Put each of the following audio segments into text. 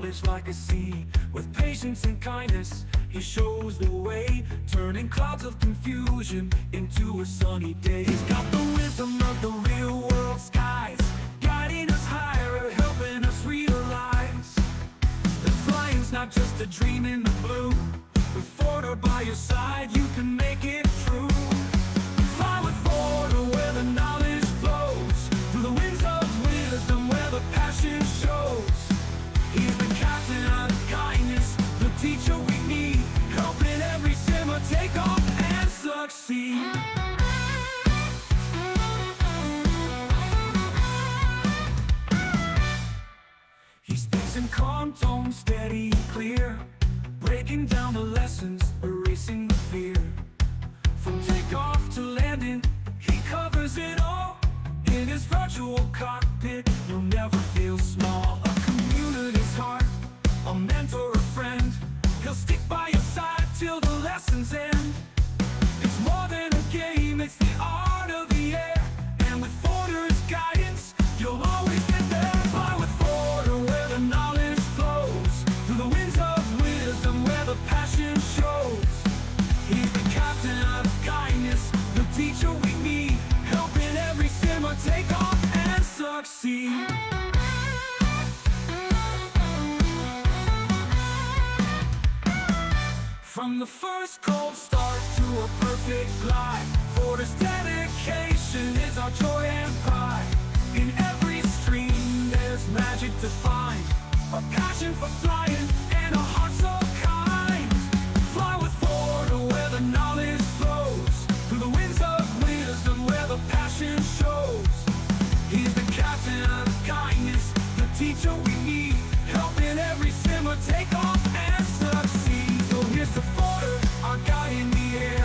knowledge like a sea. With patience and kindness, he shows the way, turning clouds of confusion into a sunny day. He's got the wisdom of the real world skies, guiding us higher, helping us realize that flying's not just a dream in the blue. With Forder by your side, you can make it true. Fly with Forder where the knowledge flows, through the winds of wisdom where the passion shows. He's the captain of kindness, the teacher we need, helping every simmer take off and succeed. He speaks in calm tone, steady, clear, breaking down the lessons, erasing the fear. From takeoff to landing, he covers it all. In his virtual cockpit, you'll never feel small. A community's heart, a mentor, a friend. He'll stick by your side till the lessons end. It's more than a game, it's the art of the air. And with Forder's guidance, you'll always get there. Fly with Forder where the knowledge flows, through the winds of wisdom where the passion shows. He's the captain of kindness, the teacher we need, helping every simmer take off and succeed. From the first cold start to a perfect glide, Forder's dedication is our joy and pride. In every stream there's magic to find, a passion for flying and a heart so kind. Fly with Forder where the knowledge flows, through the winds of wisdom where the passion shows. He's the captain of kindness, the teacher we need, helping every simmer take off and succeed. So here's to Forder, our guide in the air,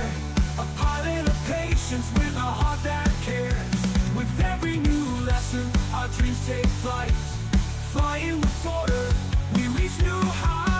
a pilot of patience with a heart that cares. With every new lesson, our dreams take flight. Flying with Forder, we reach new heights.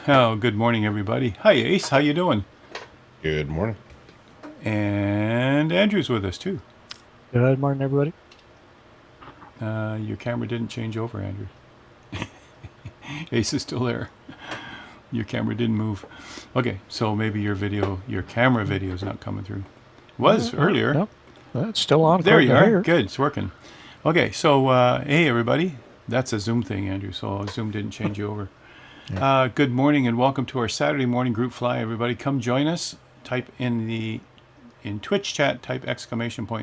Well, good morning, everybody. Hi, Ace. How you doing? Good morning. And Andrew's with us, too. Good morning, everybody. Your camera didn't change over, Andrew. Ace is still there. Your camera didn't move. Okay, so maybe your camera video is not coming through. Was earlier. Nope. It's still on. There you are. Here. Good, it's working. Okay, so hey, everybody. That's a Zoom thing, Andrew, so Zoom didn't change you over. Yeah. Good morning and welcome to our Saturday morning group fly, everybody. Come join us. Type in Twitch chat, type !,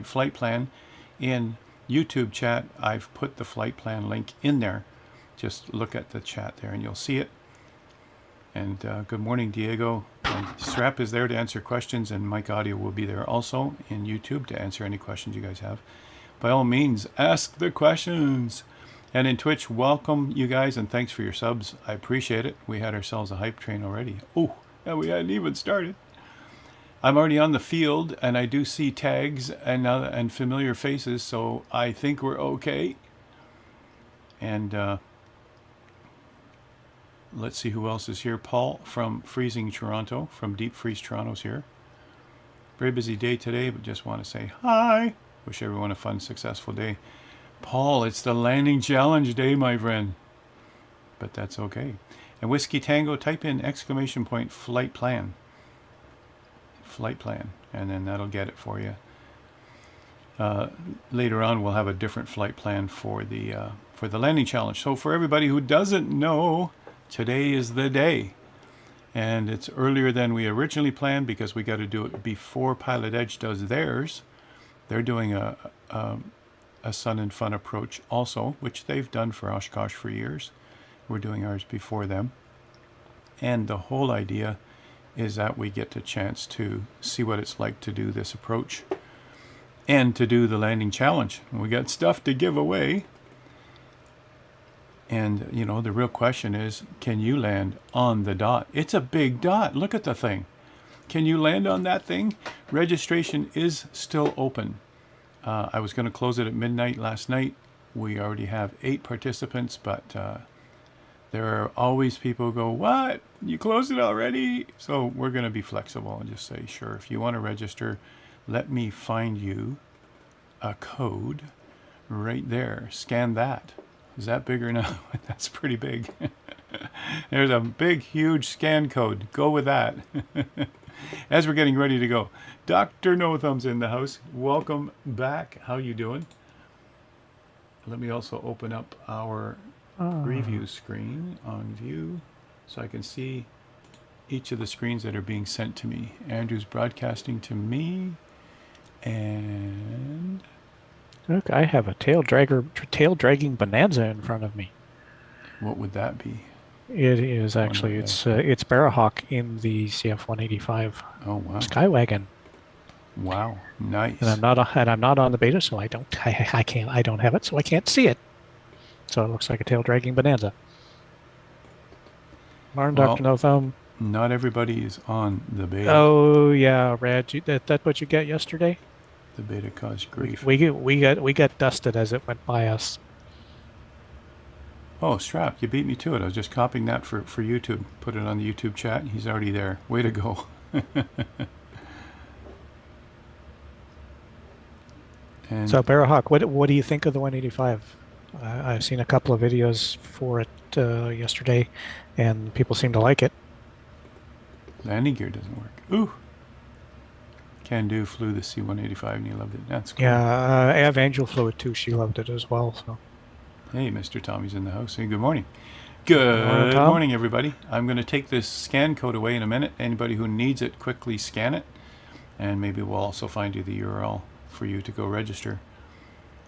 flight plan. In YouTube chat, I've put the flight plan link in there. Just look at the chat there and you'll see it. And good morning, Diego. And Strap is there to answer questions, and Mike Audio will be there also in YouTube to answer any questions you guys have. By all means, ask the questions. And in Twitch, welcome you guys, and thanks for your subs. I appreciate it. We had ourselves a hype train already. Oh, and we hadn't even started. I'm already on the field, and I do see tags and familiar faces, so I think we're okay. And let's see who else is here. Paul from Freezing Toronto, from Deep Freeze Toronto's here. Very busy day today, but just want to say hi. Wish everyone a fun, successful day. Paul, it's the landing challenge day, my friend. But that's okay. And Whiskey Tango, type in ! flight plan. Flight plan. And then that'll get it for you. later on we'll have a different flight plan for the landing challenge. So for everybody who doesn't know, today is the day. And it's earlier than we originally planned because we got to do it before Pilot Edge does theirs. They're doing a Sun and Fun approach also, which they've done for Oshkosh for years. We're doing ours before them. And the whole idea is that we get a chance to see what it's like to do this approach and to do the landing challenge. We got stuff to give away. And, you know, the real question is, can you land on the dot? It's a big dot. Look at the thing. Can you land on that thing? Registration is still open. I was going to close it at midnight last night. We already have 8 participants, but there are always people who go, what? You closed it already? So we're going to be flexible and just say, sure, if you want to register, let me find you a code right there. Scan that. Is that bigger now? That's pretty big. There's a big, huge scan code. Go with that. As we're getting ready to go, Dr. No Thumbs in the house. Welcome back. How you doing? Let me also open up our preview screen on view so I can see each of the screens that are being sent to me. Andrew's broadcasting to me, and Look, I have a tail dragging bonanza in front of me. what would that be? It is actually it's Barahawk in the CF-185 Oh wow! Skywagon, Wow, nice. and I'm not on the beta, so I don't have it, so I can't see it. So it looks like a tail dragging bonanza. Martin, Well, Dr. No Thumb. Not everybody is on the beta. Oh yeah, Rad, that's what you got yesterday. The beta caused grief. We got dusted as it went by us. Oh, Strap, you beat me to it. I was just copying that for YouTube. Put it on the YouTube chat. He's already there. Way to go. And So Barahawk, what do you think of the 185? I've seen a couple of videos for it yesterday, and people seem to like it. landing gear doesn't work. Ooh. Can Do flew the C-185 and he loved it. That's cool. Yeah, Av Angel flew it too. She loved it as well. So. Hey, Mr. Tommy's in the house. Hey, good morning. Good Tom. morning, everybody. I'm going to take this scan code away in a minute. Anybody who needs it, quickly scan it. And maybe we'll also find you the URL for you to go register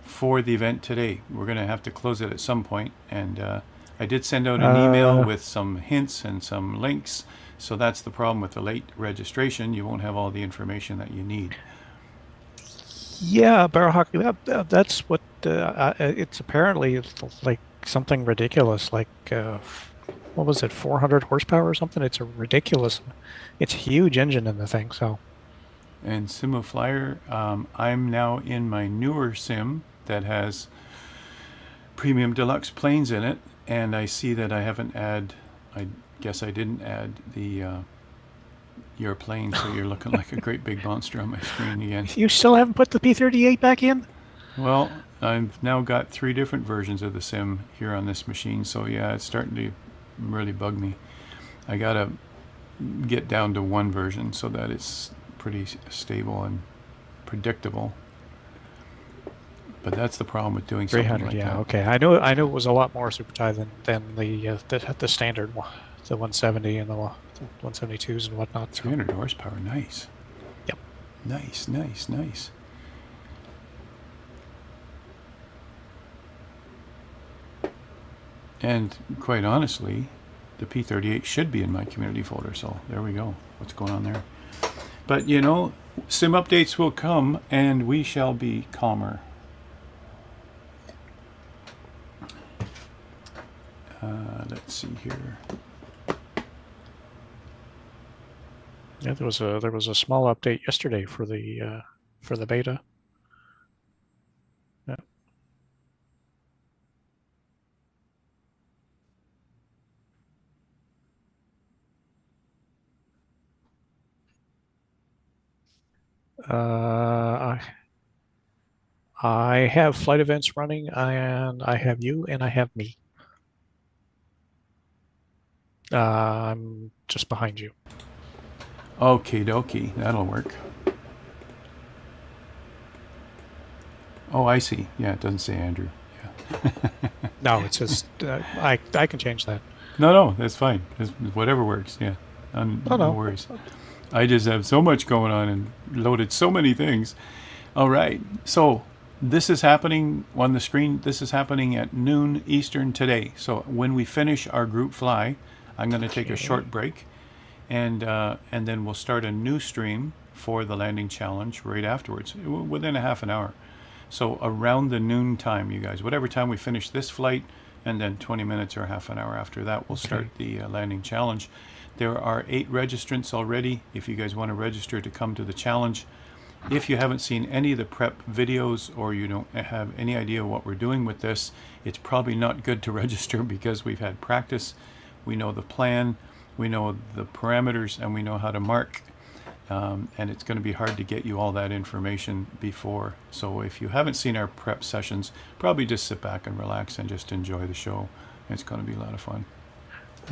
for the event today. We're going to have to close it at some point. And I did send out an email with some hints and some links. So that's the problem with the late registration. You won't have all the information that you need. Yeah, Barahawk. That's what it's apparently like something ridiculous. Like what was it, 400 horsepower or something? It's a ridiculous. It's a huge engine in the thing. So. And SimFlyer, I'm now in my newer sim that has premium deluxe planes in it, and I see that I haven't I guess I didn't add the your plane, so you're looking like a great big monster on my screen again. You still haven't put the P-38 back in? Well, I've now got 3 different versions of the sim here on this machine, so yeah, it's starting to really bug me. I gotta get down to 1 version so that it's pretty stable and predictable. But that's the problem with doing something 300, like yeah, that. okay. I knew it was a lot more super tie than the standard one, the 170 and the 172s and whatnot. So. 300 horsepower, nice. Yep. Nice, nice, nice. And quite honestly, the P-38 should be in my community folder, so there we go. What's going on there? But you know, sim updates will come and we shall be calmer. Let's see here. Yeah, there was a small update yesterday for the beta. Yeah. I have flight events running, and I have you, and I have me. I'm just behind you. Okie dokie, that'll work. Oh, I see. Yeah, it doesn't say Andrew. Yeah. No, it says I can change that. No, that's fine. Whatever works. Yeah, Oh no no. worries. I just have so much going on and loaded so many things. All right. So this is happening on the screen. This is happening at noon Eastern today. So when we finish our group fly, I'm going to take a short break, and then we'll start a new stream for the landing challenge right afterwards, within a half an hour. So around the noon time, you guys, whatever time we finish this flight, and then 20 minutes or half an hour after that, we'll start the landing challenge. There are 8 registrants already. If you guys want to register to come to the challenge, if you haven't seen any of the prep videos, or you don't have any idea what we're doing with this, it's probably not good to register, because we've had practice. We know the plan, we know the parameters, and we know how to mark. And it's going to be hard to get you all that information before. So if you haven't seen our prep sessions, probably just sit back and relax and just enjoy the show. It's going to be a lot of fun.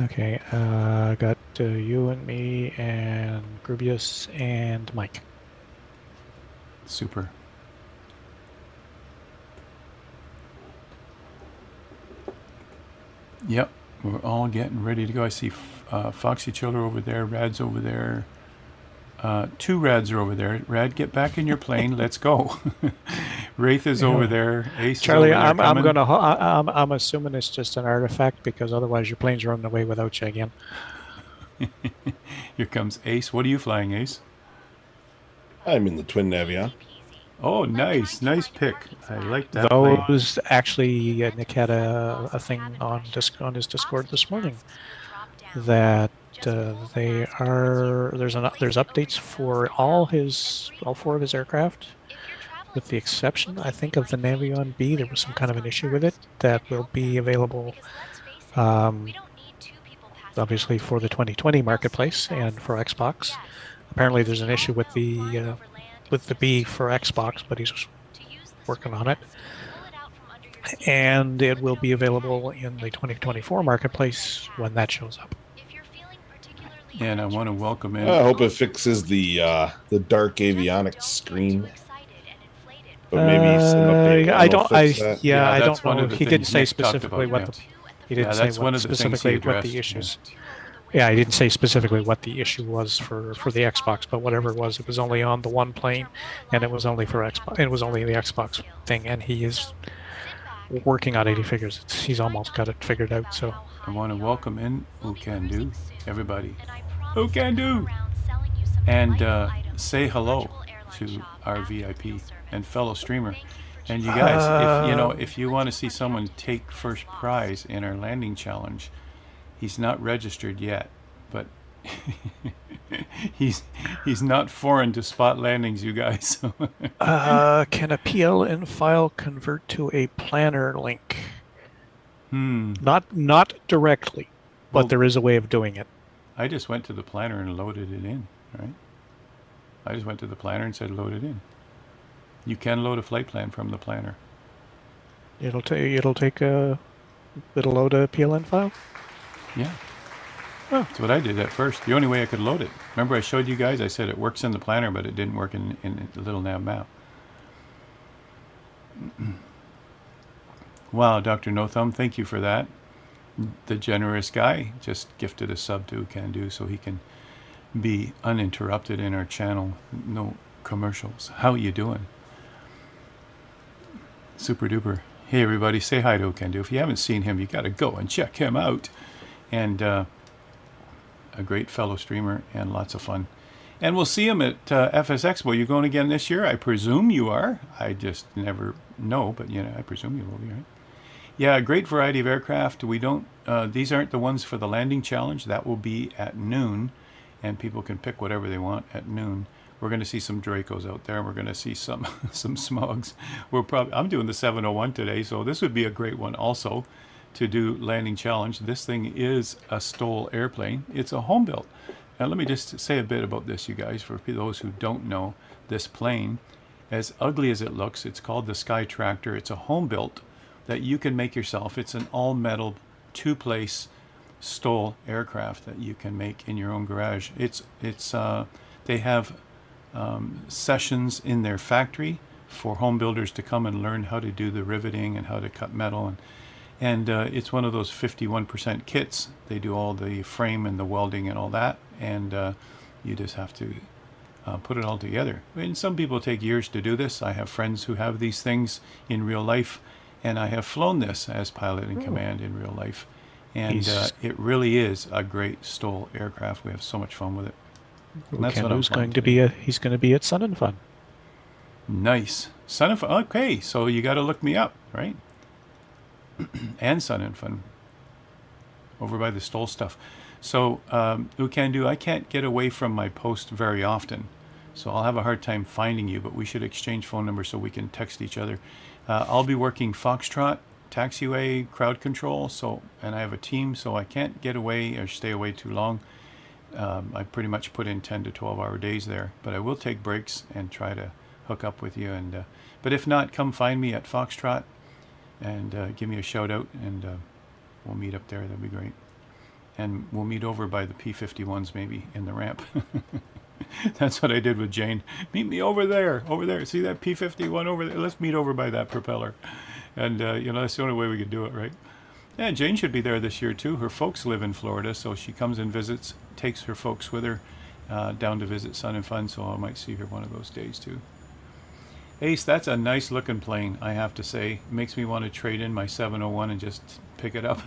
Okay, I got you and me and Grubius and Mike. Super. Yep, we're all getting ready to go. I see Foxy Chiller over there, Rad's over there. 2 Rads are over there. Rad, get back in your plane. Let's go. Wraith is over there. Ace Charlie, is over there. I'm assuming it's just an artifact, because otherwise your plane's running away without you again. Here comes Ace. What are you flying, Ace? I'm in the Twin Navion. Oh, nice pick. I like that plane. Those actually, Nick had a thing on his Discord this morning that there's updates for all 4 of his aircraft, with the exception, I think, of the Navion B. There was some kind of an issue with it that will be available, obviously, for the 2020 marketplace and for Xbox. Apparently, there's an issue with the B for Xbox, but he's working on it. And it will be available in the 2024 marketplace when that shows up. And I want to welcome in. I hope it fixes the dark avionics screen. But maybe some update. I don't that's one know. of the He didn't things say Nick talked specifically about, what he didn't that's say one of the things he specifically what the addressed, issues. Yeah, he didn't say specifically what the issue was for the Xbox, but whatever it was only on the one plane, and it was only for Xbox. It was only the Xbox thing, and he is working on it. He figures he's almost got it figured out. So I want to welcome in Who Can Do, everybody. Who Can Do, and say hello to our VIP and fellow streamer. And you guys, if you want to see someone take first prize in our landing challenge, he's not registered yet, but he's not foreign to spot landings, you guys. can a PLN file convert to a planner link? Not directly, but there is a way of doing it. I just went to the planner and loaded it in, right? I just went to the planner and said load it in. You can load a flight plan from the planner. It'll load a PLN file? Yeah. Oh, that's what I did at first. The only way I could load it. Remember I showed you guys, I said it works in the planner, but it didn't work in the little nav map. Wow, Dr. No Thumb, thank you for that. The generous guy just gifted a sub to Can Do so he can be uninterrupted in our channel. No commercials. How you doing? Super duper. Hey everybody, say hi to Can Do. If you haven't seen him, you got to go and check him out. And a great fellow streamer and lots of fun. And we'll see him at FS Expo. You going again this year? I presume you are. I just never know, but I presume you will be, right? Yeah, a great variety of aircraft. We don't. These aren't the ones for the landing challenge. That will be at noon, and people can pick whatever they want at noon. We're going to see some Dracos out there. We're going to see some Smugs. I'm doing the 701 today, so this would be a great one also to do landing challenge. This thing is a STOL airplane. It's a home built. Now let me just say a bit about this, you guys, for those who don't know. This plane, as ugly as it looks, it's called the Sky Tractor. It's a home built that you can make yourself. It's an all metal 2-place STOL aircraft that you can make in your own garage. They have sessions in their factory for home builders to come and learn how to do the riveting and how to cut metal. And it's one of those 51% kits. They do all the frame and the welding and all that. And you just have to put it all together. And some people take years to do this. I have friends who have these things in real life. And I have flown this as pilot in command in real life. And it really is a great STOL aircraft. We have so much fun with it. And that's what I'm going to be. He's going to be at Sun and Fun. Nice. Sun and Fun. Okay, so you got to look me up, right? And Sun and Fun. Over by the STOL stuff. So, I can't get away from my post very often. So I'll have a hard time finding you, but we should exchange phone numbers so we can text each other. I'll be working Foxtrot, taxiway, crowd control, and I have a team, so I can't get away or stay away too long. I pretty much put in 10 to 12-hour days there, but I will take breaks and try to hook up with you. And but if not, come find me at Foxtrot and give me a shout out, and we'll meet up there. That'd be great. And we'll meet over by the P-51s maybe in the ramp. That's what I did with Jane. Meet me over there. See that P-51 over there? Let's meet over by that propeller. And, that's the only way we could do it, right? Yeah, Jane should be there this year, too. Her folks live in Florida, so she comes and visits, takes her folks with her down to visit Sun and Fun, so I might see her one of those days, too. Ace, that's a nice-looking plane, I have to say. It makes me want to trade in my 701 and just pick it up.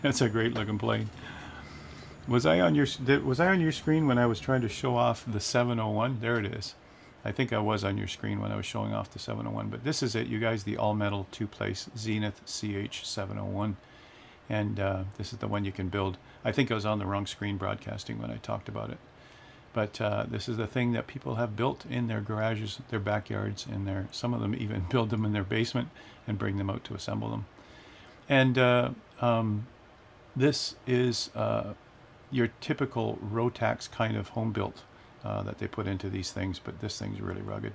That's a great-looking plane. Was I on your screen when I was trying to show off the 701? There it is. I think I was on your screen when I was showing off the 701. But this is it, you guys, the all-metal two-place Zenith CH701. And this is the one you can build. I think I was on the wrong screen broadcasting when I talked about it. But this is the thing that people have built in their garages, their backyards, and some of them even build them in their basement and bring them out to assemble them. And this is your typical Rotax kind of home built that they put into these things, but this thing's really rugged.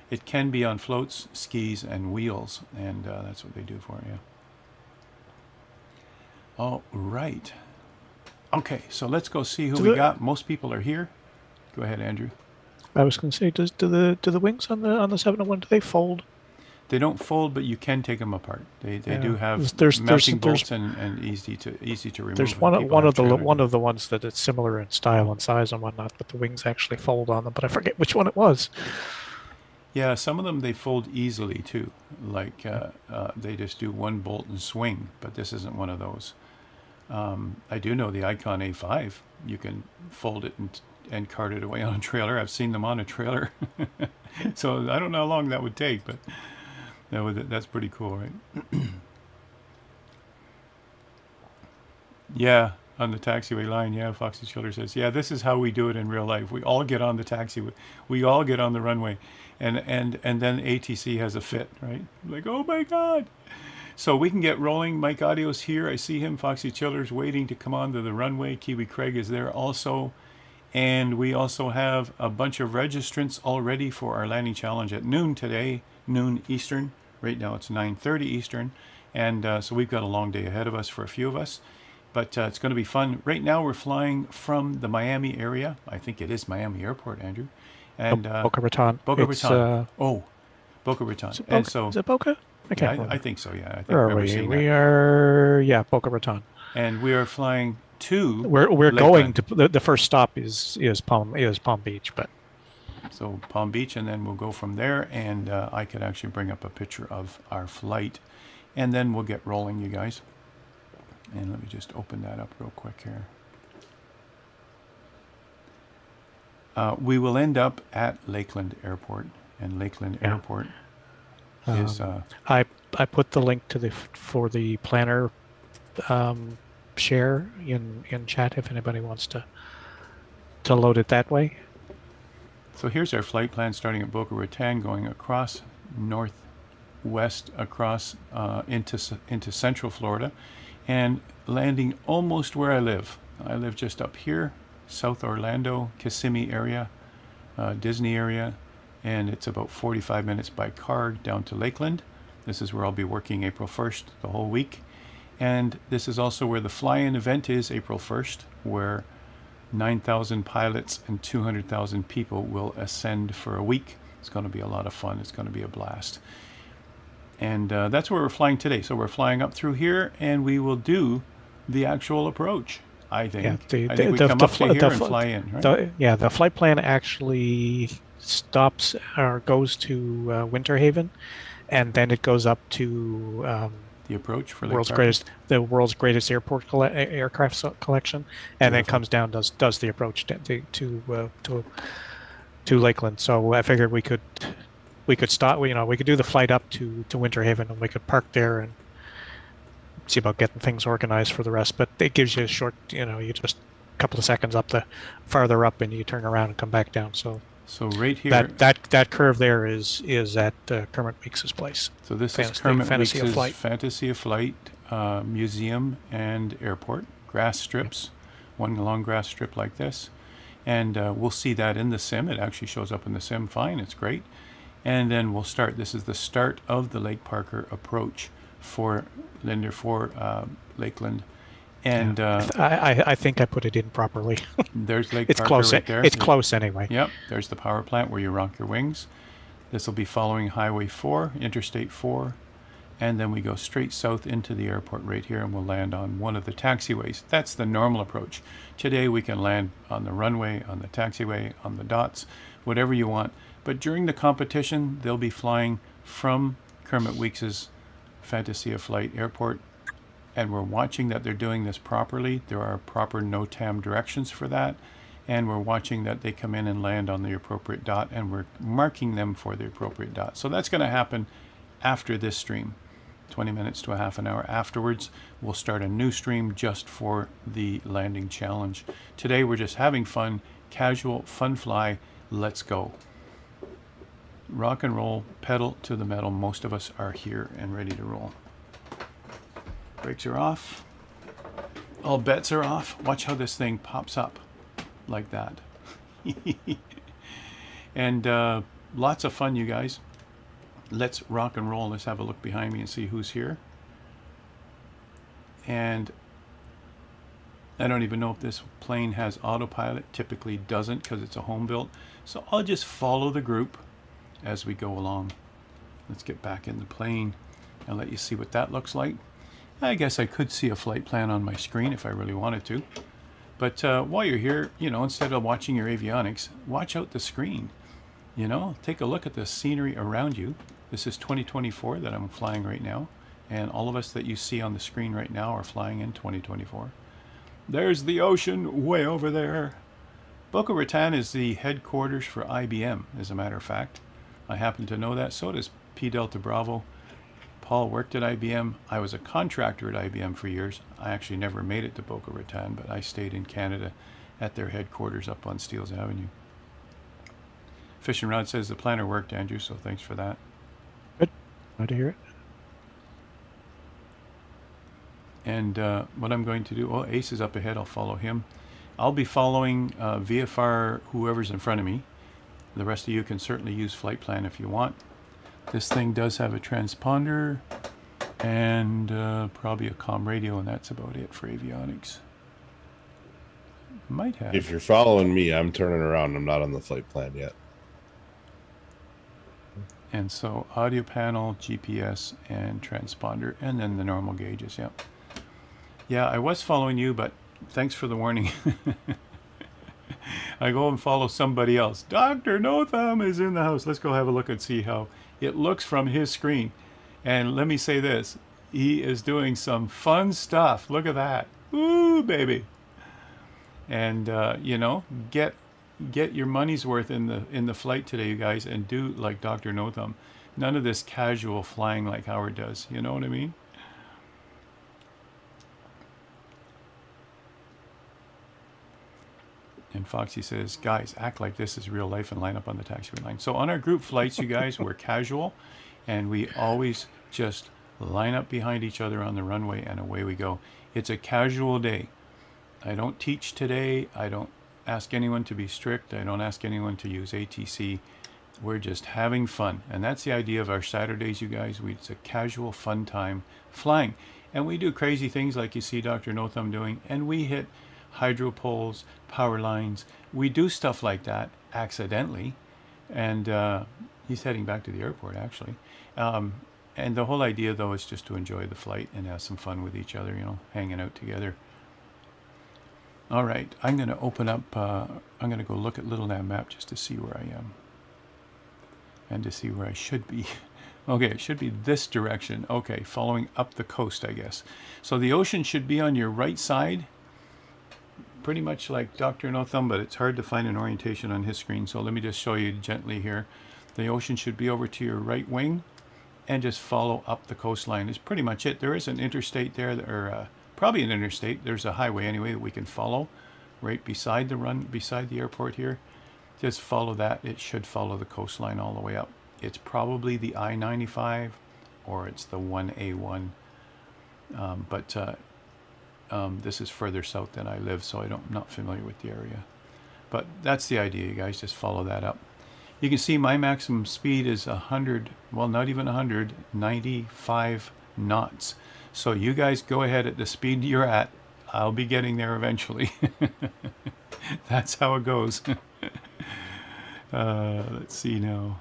It can be on floats, skis, and wheels, and that's what they do for you. All right. Okay, so let's go see who we got. Most people are here. Go ahead, Andrew. I was going to say, do the wings on the 701, do they fold? They don't fold, but you can take them apart. They do have there's mounting bolts and easy to remove. There's one of the ones that it's similar in style and size and whatnot, but the wings actually fold on them. But I forget which one it was. Yeah, some of them they fold easily too. Like they just do one bolt and swing, but this isn't one of those. I do know the Icon A5. You can fold it and cart it away on a trailer. I've seen them on a trailer. So I don't know how long that would take, but that's pretty cool, right? Yeah, on the taxiway line. Yeah, Foxy Childer says, yeah, this is how we do it in real life. We all get on the taxiway. We all get on the runway. And then ATC has a fit, right? Like, oh my God. So we can get rolling. Mike Audio's here. I see him. Foxy Childer's waiting to come onto the runway. Kiwi Craig is there also. And we also have a bunch of registrants all ready for our landing challenge at noon today, noon Eastern. Right now it's 9:30 Eastern. And so we've got a long day ahead of us for a few of us. But it's going to be fun. Right now we're flying from the Miami area. I think it is Miami Airport, Andrew. And Boca Raton. Boca Raton. Boca Raton. Is it Boca? I can't remember. I think so, yeah. I think Where are we? We are, Boca Raton. And we are flying to... We're going to... The first stop is Palm Beach, but... So Palm Beach, and then we'll go from there, and I could actually bring up a picture of our flight, and then we'll get rolling, you guys. And let me just open that up real quick here. We will end up at Lakeland Airport, and Lakeland Airport is... I put the link for the planner share in chat if anybody wants to load it that way. So here's our flight plan starting at Boca Raton, going across northwest, across into central Florida, and landing almost where I live. I live just up here, South Orlando, Kissimmee area, Disney area, and it's about 45 minutes by car down to Lakeland. This is where I'll be working April 1st, the whole week. And this is also where the fly-in event is, April 1st, where 9,000 pilots and 200,000 people will ascend for a week. It's going to be a lot of fun. It's going to be a blast. And that's where we're flying today. So we're flying up through here, and we will do the actual approach, I think. I think we come up to here and fly in, right? The flight plan actually stops or goes to Winter Haven, and then it goes up to The approach for Lake the world's greatest aircraft collection, and then comes down does the approach to Lakeland. So I figured we could start. We could do the flight up to Winter Haven, and we could park there and see about getting things organized for the rest. But it gives you a short, you just a couple of seconds up farther up, and you turn around and come back down. So right here, that curve there is at Kermit Weeks's place. So this is Kermit Weeks's Fantasy of Flight Museum and Airport. Grass strips, one long grass strip like this. And we'll see that in the sim. It actually shows up in the sim fine. It's great. And then we'll start. This is the start of the Lake Parker approach for Lakeland. And I think I put it in properly. There's Lake it's Parker close. right there. It's close anyway. Yep. There's the power plant where you rock your wings. This will be following Highway 4, Interstate 4. And then we go straight south into the airport right here, and we'll land on one of the taxiways. That's the normal approach. Today we can land on the runway, on the taxiway, on the dots, whatever you want. But during the competition, they'll be flying from Kermit Weeks's Fantasy of Flight Airport, and we're watching that they're doing this properly. There are proper NOTAM directions for that, and we're watching that they come in and land on the appropriate dot, and we're marking them for the appropriate dot. So that's going to happen after this stream. 20 minutes to a half an hour afterwards, we'll start a new stream just for the landing challenge. Today we're just having fun, casual, fun fly. Let's go. Rock and roll, pedal to the metal. Most of us are here and ready to roll. Brakes are off. All bets are off. Watch how this thing pops up like that. And lots of fun, you guys. Let's rock and roll. Let's have a look behind me and see who's here. And I don't even know if this plane has autopilot. Typically doesn't because it's a home built. So I'll just follow the group as we go along. Let's get back in the plane and let you see what that looks like. I guess I could see a flight plan on my screen if I really wanted to. But while you're here, instead of watching your avionics, watch out the screen. Take a look at the scenery around you. This is 2024 that I'm flying right now. And all of us that you see on the screen right now are flying in 2024. There's the ocean way over there. Boca Raton is the headquarters for IBM, as a matter of fact. I happen to know that. So does P Delta Bravo. Paul worked at IBM. I was a contractor at IBM for years. I actually never made it to Boca Raton, but I stayed in Canada at their headquarters up on Steeles Avenue. Fish and Rod says the planner worked, Andrew, so thanks for that. Good. Glad to hear it. And what I'm going to do, Ace is up ahead. I'll follow him. I'll be following VFR whoever's in front of me. The rest of you can certainly use Flight Plan if you want. This thing does have a transponder and probably a comm radio, and that's about it for avionics. Might have. If you're following me, I'm turning around. I'm not on the flight plan yet. And so audio panel, GPS, and transponder, and then the normal gauges, yep. Yeah, I was following you, but thanks for the warning. I go and follow somebody else. Dr. No Thumb is in the house. Let's go have a look and see how it looks from his screen. And let me say this. He is doing some fun stuff. Look at that. Ooh, baby. And, get your money's worth in the flight today, you guys, and do like Dr. No Thumb. None of this casual flying like Howard does. You know what I mean? And Foxy says, guys, act like this is real life and line up on the taxiway line. So on our group flights, you guys, we're casual, and we always just line up behind each other on the runway, and away we go. It's a casual day. I don't teach today. I don't ask anyone to be strict. I don't ask anyone to use ATC. We're just having fun. And that's the idea of our Saturdays, you guys. It's a casual, fun time flying. And we do crazy things like you see Dr. No Thumb doing, and we hit hydro poles, power lines. We do stuff like that accidentally. And, He's heading back to the airport, actually. And the whole idea, though, is just to enjoy the flight and have some fun with each other, hanging out together. All right, I'm going to open up, I'm going to go look at Little Nav Map just to see where I am and to see where I should be. Okay, it should be this direction. Okay, following up the coast, I guess. So the ocean should be on your right side, pretty much like Dr. No Thumb, but it's hard to find an orientation on his screen. So let me just show you gently here. The ocean should be over to your right wing, and just follow up the coastline is pretty much it. There is an interstate there, or probably an interstate. There's a highway anyway that we can follow right beside beside the airport here. Just follow that. It should follow the coastline all the way up. It's probably the I-95 or it's the 1A1. This is further south than I live, so I'm not familiar with the area. But that's the idea, you guys. Just follow that up. You can see my maximum speed is 100, well, not even 100, 95 knots. So you guys go ahead at the speed you're at. I'll be getting there eventually. That's how it goes. Let's see now.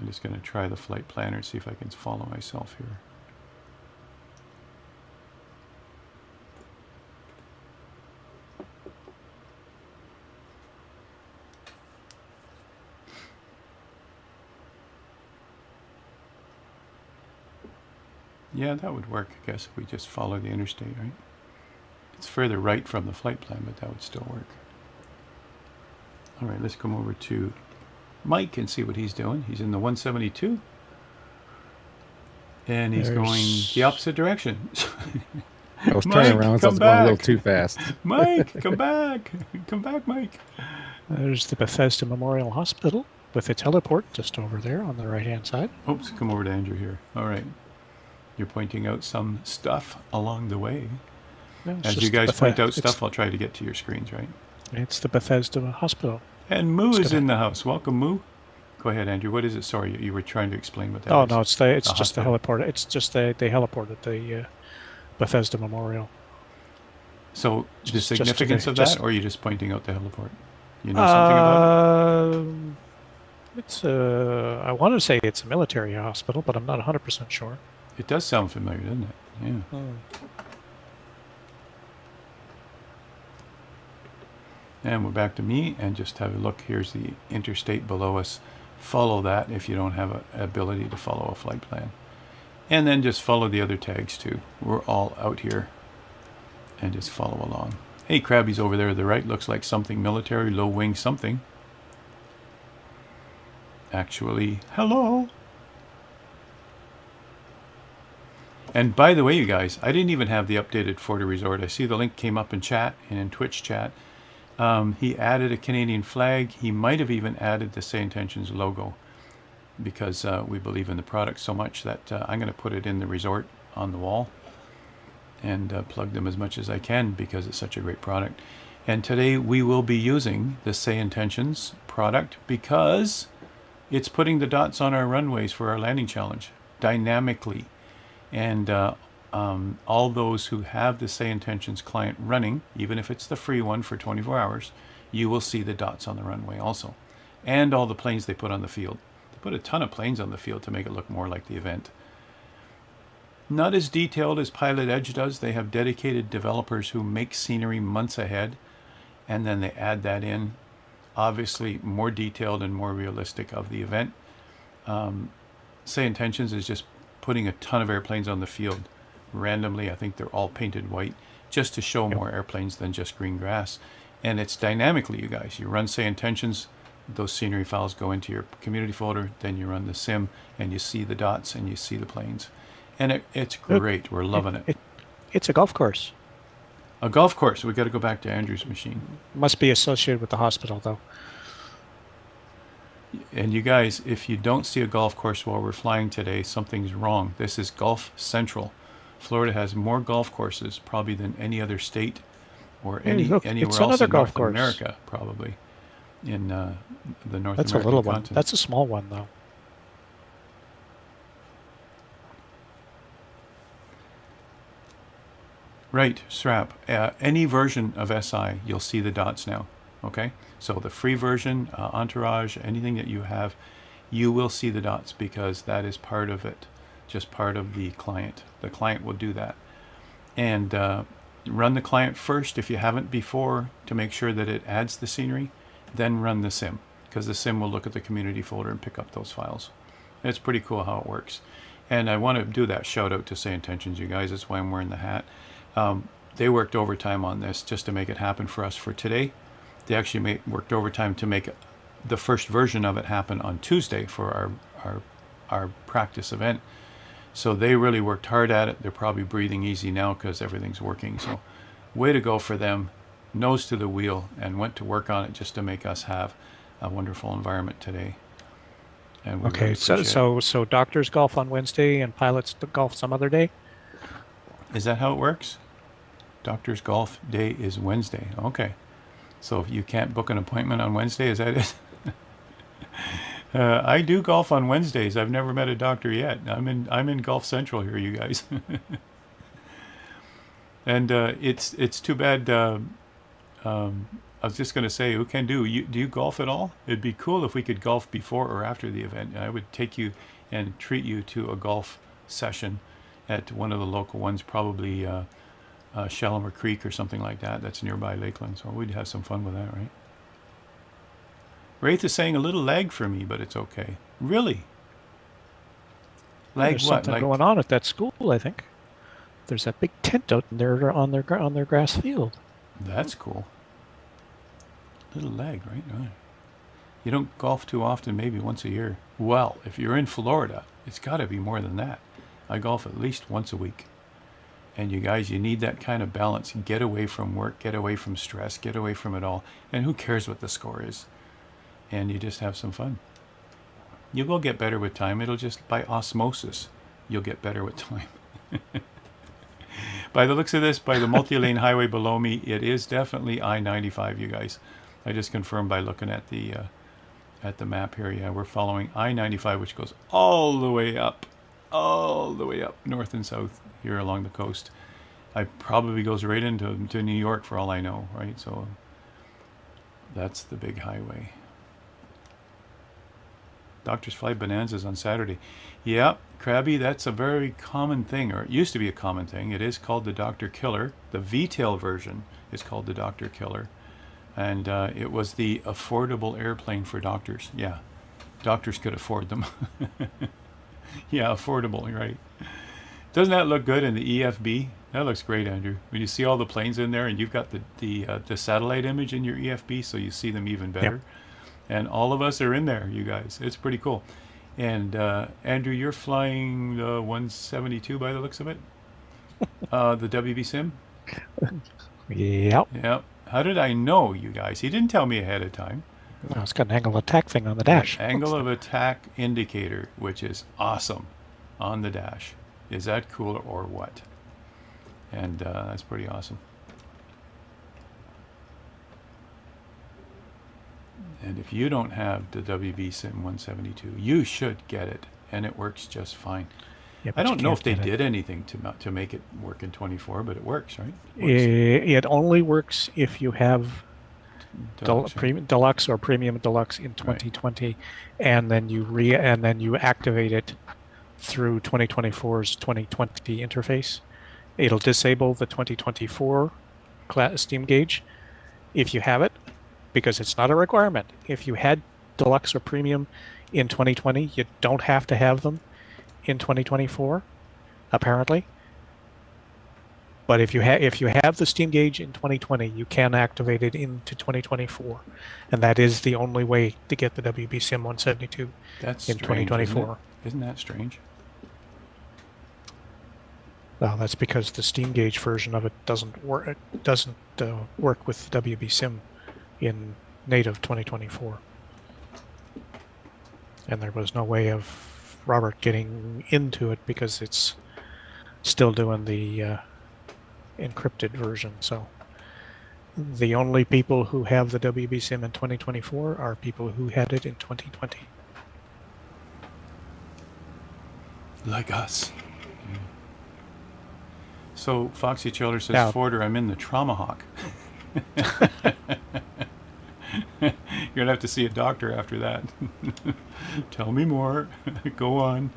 I'm just going to try the flight planner and see if I can follow myself here. Yeah, that would work, I guess, if we just follow the interstate, right? It's further right from the flight plan, but that would still work. All right, let's come over to Mike and see what he's doing. He's in the 172. And he's going the opposite direction. I was turning around, so I was going a little too fast. Mike, come back. Come back, Mike. There's the Bethesda Memorial Hospital with a teleport just over there on the right-hand side. Oops, come over to Andrew here. All right. You're pointing out some stuff along the way. No, As you guys point out stuff, I'll try to get to your screens, right? It's the Bethesda Hospital. And Moo is in the house. Welcome, Moo. Go ahead, Andrew. What is it? Sorry, you were trying to explain what that is. Oh, no, it's just the heliport. It's just the heliport at the Bethesda Memorial. So the significance of that, or are you just pointing out the heliport? You know something about it? It's I want to say it's a military hospital, but I'm not 100% sure. It does sound familiar, doesn't it? Yeah. And we're back to me, and just have a look. Here's the interstate below us. Follow that if you don't have an ability to follow a flight plan. And then just follow the other tags too. We're all out here. And just follow along. Hey, Krabby's over there to the right. Looks like something military, low wing something. Actually, hello. And by the way, you guys, I didn't even have the updated Forder Resort. I see the link came up in chat and in Twitch chat. He added a Canadian flag. He might have even added the Say Intentions logo because we believe in the product so much that I'm going to put it in the resort on the wall and plug them as much as I can because it's such a great product. And today we will be using the Say Intentions product because it's putting the dots on our runways for our landing challenge dynamically. And all those who have the Say Intentions client running, even if it's the free one for 24 hours, you will see the dots on the runway also. And all the planes they put on the field. They put a ton of planes on the field to make it look more like the event. Not as detailed as Pilot Edge does. They have dedicated developers who make scenery months ahead, and then they add that in. Obviously, more detailed and more realistic of the event. Say Intentions is just putting a ton of airplanes on the field randomly. I think they're all painted white just to show more airplanes than just green grass. And it's dynamically, you guys. You run Say Intentions, those scenery files go into your community folder, then you run the sim and you see the dots and you see the planes. And it's great. We're loving it. It's a golf course. A golf course. We got to go back to Andrew's machine. Must be associated with the hospital, though. And you guys, if you don't see a golf course while we're flying today, something's wrong. This is Golf Central. Florida has more golf courses probably than any other state or anywhere else in North America, probably in the North That's American a little continent. one. That's a small one, though. Right, strap. Any version of SI, you'll see the dots now. Okay, so the free version, Entourage, anything that you have, you will see the dots because that is part of it, just part of the client. The client will do that. And run the client first if you haven't before to make sure that it adds the scenery, then run the sim because the sim will look at the community folder and pick up those files. It's pretty cool how it works. And I want to do that shout out to Say Intentions, you guys. That's why I'm wearing the hat. They worked overtime on this just to make it happen for us for today. They actually worked overtime to make the first version of it happen on Tuesday for our practice event. So they really worked hard at it. They're probably breathing easy now because everything's working. So way to go for them. Nose to the wheel and went to work on it just to make us have a wonderful environment today. And we Okay, really so appreciate it. so doctors golf on Wednesday and pilots golf some other day. Is that how it works? Doctor's golf day is Wednesday. Okay. So if you can't book an appointment on Wednesday, is that it? I do golf on Wednesdays. I've never met a doctor yet. I'm in Golf Central here, you guys. And it's too bad. I was just going to say, who can do you golf at all? It'd be cool if we could golf before or after the event. I would take you and treat you to a golf session at one of the local ones, probably Shalimar Creek or something like that. That's nearby Lakeland. So we'd have some fun with that, right? Wraith is saying a little lag for me, but it's okay. Really? Lag There's what? something going on at that school, I think. There's that big tent out there on their grass field. That's cool. Little lag, right? Right. You don't golf too often, maybe once a year. Well, if you're in Florida, it's got to be more than that. I golf at least once a week. And you guys, you need that kind of balance. Get away from work, get away from stress, get away from it all. And who cares what the score is? And you just have some fun. You will get better with time. It'll just, by osmosis, you'll get better with time. By the looks of this, by the multi-lane highway below me, it is definitely I-95, you guys. I just confirmed by looking at the map here. Yeah, we're following I-95, which goes all the way up, north and south here along the coast. It probably goes right into New York for all I know, right? So that's the big highway. Doctors fly bonanzas on Saturday. Yeah, Krabby, that's a very common thing, or it used to be a common thing. It is called the Dr. Killer. The V-tail version is called the Dr. Killer. And it was the affordable airplane for doctors. Yeah, doctors could afford them. Yeah, affordable, right. Doesn't that look good in the EFB? That looks great, Andrew. When you see all the planes in there and you've got the satellite image in your EFB, so you see them even better. Yep. And all of us are in there, you guys. It's pretty cool. And Andrew, you're flying the 172 by the looks of it? The WB Sim? Yep. Yep. How did I know, you guys? He didn't tell me ahead of time. Oh, it's got an angle of attack thing on the dash. Angle of attack indicator, which is awesome on the dash. Is that cool or what? And that's pretty awesome. And if you don't have the WB Sim 172, you should get it, and it works just fine. Yeah, I don't know if they did anything to make it work in 24, but it works, right? It only works if you have Deluxe, or Premium Deluxe in 2020, right. And then you activate it through 2024's 2020 interface. It'll disable the 2024 Steam gauge if you have it, because it's not a requirement. If you had Deluxe or Premium in 2020, you don't have to have them in 2024, apparently. But if you have the Steam gauge in 2020, you can activate it into 2024, and that is the only way to get the WB Sim 172 That's in strange, 2024. Isn't that strange? Well, that's because the Steam gauge version of it doesn't work. It doesn't work with WB Sim in native 2024, and there was no way of Robert getting into it because it's still doing the encrypted version. So the only people who have the WB Sim in 2024 are people who had it in 2020. Like us. So Foxy Chiller says, Now- Forder, I'm in the Trauma Hawk. You're going to have to see a doctor after that. Tell me more. Go on.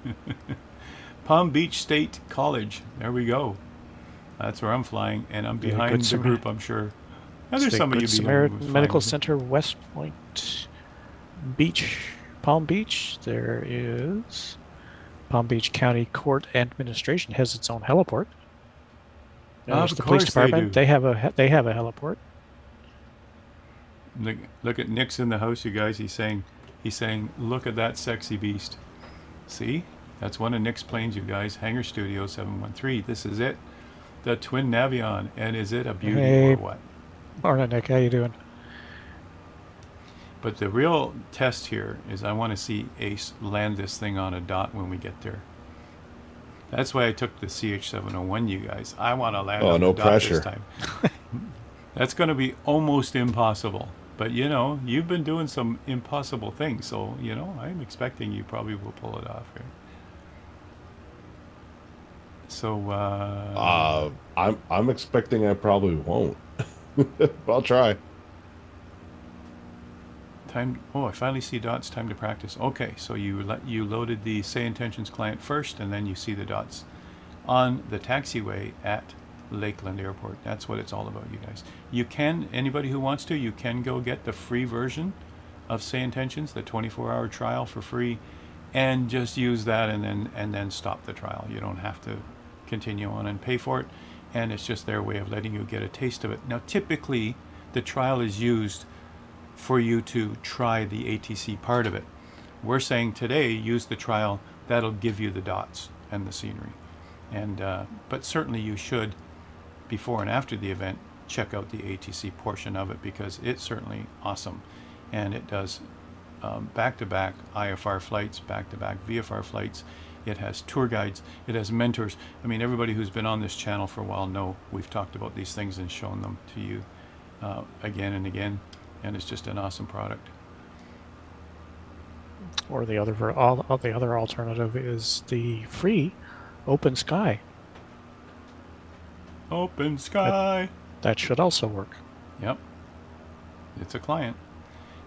Palm Beach State College. There we go. That's where I'm flying, and I'm Yeah, behind Good the group, I'm sure. Now, It's there's the somebody Good behind Samaritan who's Medical flying. Center, West Point Beach, Palm Beach. There is Palm Beach County Court Administration has its own heliport. There's Of the police course they department. do. They have a heliport. Look at Nick's in the house, you guys. He's saying, look at that sexy beast. See? That's one of Nick's planes, you guys. Hangar Studio 713. This is it. The Twin Navion. And is it a beauty Hey. or what? Morning, Nick. How you doing? But the real test here is I want to see Ace land this thing on a dot when we get there. That's why I took the CH-701, you guys. I want to land on no the dot pressure. this time. That's going to be almost impossible. But, you know, you've been doing some impossible things. So, you know, I'm expecting you probably will pull it off here. So, I'm expecting I probably won't. But I'll try. time. Oh, I finally see dots. Time to practice. Okay, so you loaded the Say Intentions client first, and then you see the dots on the taxiway at Lakeland Airport. That's what it's all about, you guys. You can, anybody who wants to, you can go get the free version of Say Intentions, the 24-hour trial for free, and just use that, and then stop the trial. You don't have to continue on and pay for it, and it's just their way of letting you get a taste of it. Now, typically, the trial is used for you to try the ATC part of it. We're saying today, use the trial. That'll give you the dots and the scenery. And but certainly you should, before and after the event, check out the ATC portion of it, because it's certainly awesome. And it does back-to-back IFR flights, back-to-back VFR flights. It has tour guides. It has mentors. I mean, everybody who's been on this channel for a while know we've talked about these things and shown them to you again and again. And it's just an awesome product. Or the other alternative is the free Open Sky. Open Sky. That should also work. Yep. It's a client.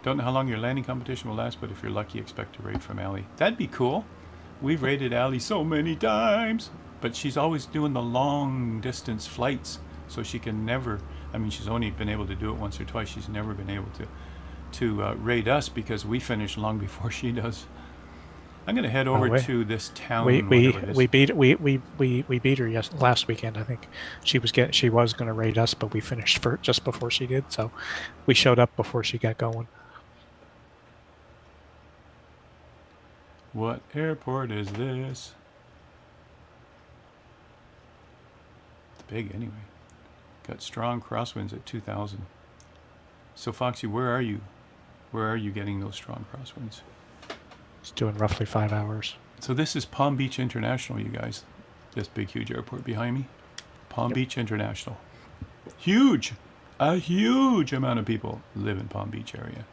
Don't know how long your landing competition will last, but if you're lucky, expect a raid from Allie. That'd be cool. We've raided Allie so many times, but she's always doing the long distance flights, so she can never, I mean, she's only been able to do it once or twice. She's never been able to raid us, because we finish long before she does. I'm going to head over to this town. We beat her last weekend. I think she was going to raid us, but we finished just before she did. So we showed up before she got going. What airport is this? It's big anyway. Got strong crosswinds at 2,000. So Foxy, where are you? Where are you getting those strong crosswinds? It's doing roughly 5 hours. So this is Palm Beach International, you guys. This big, huge airport behind me. Palm Beach International. Huge! A huge amount of people live in Palm Beach area.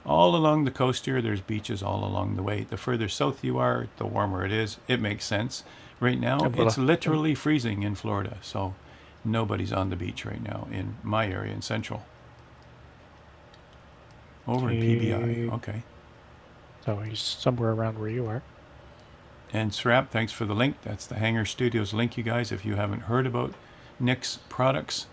All along the coast here, there's beaches all along the way. The further south you are, the warmer it is. It makes sense. Right now, it's literally freezing in Florida, so nobody's on the beach right now in my area in Central. Over in PBI, okay. So he's somewhere around where you are. And Srap, thanks for the link. That's the Hangar Studios link, you guys. If you haven't heard about Nick's products,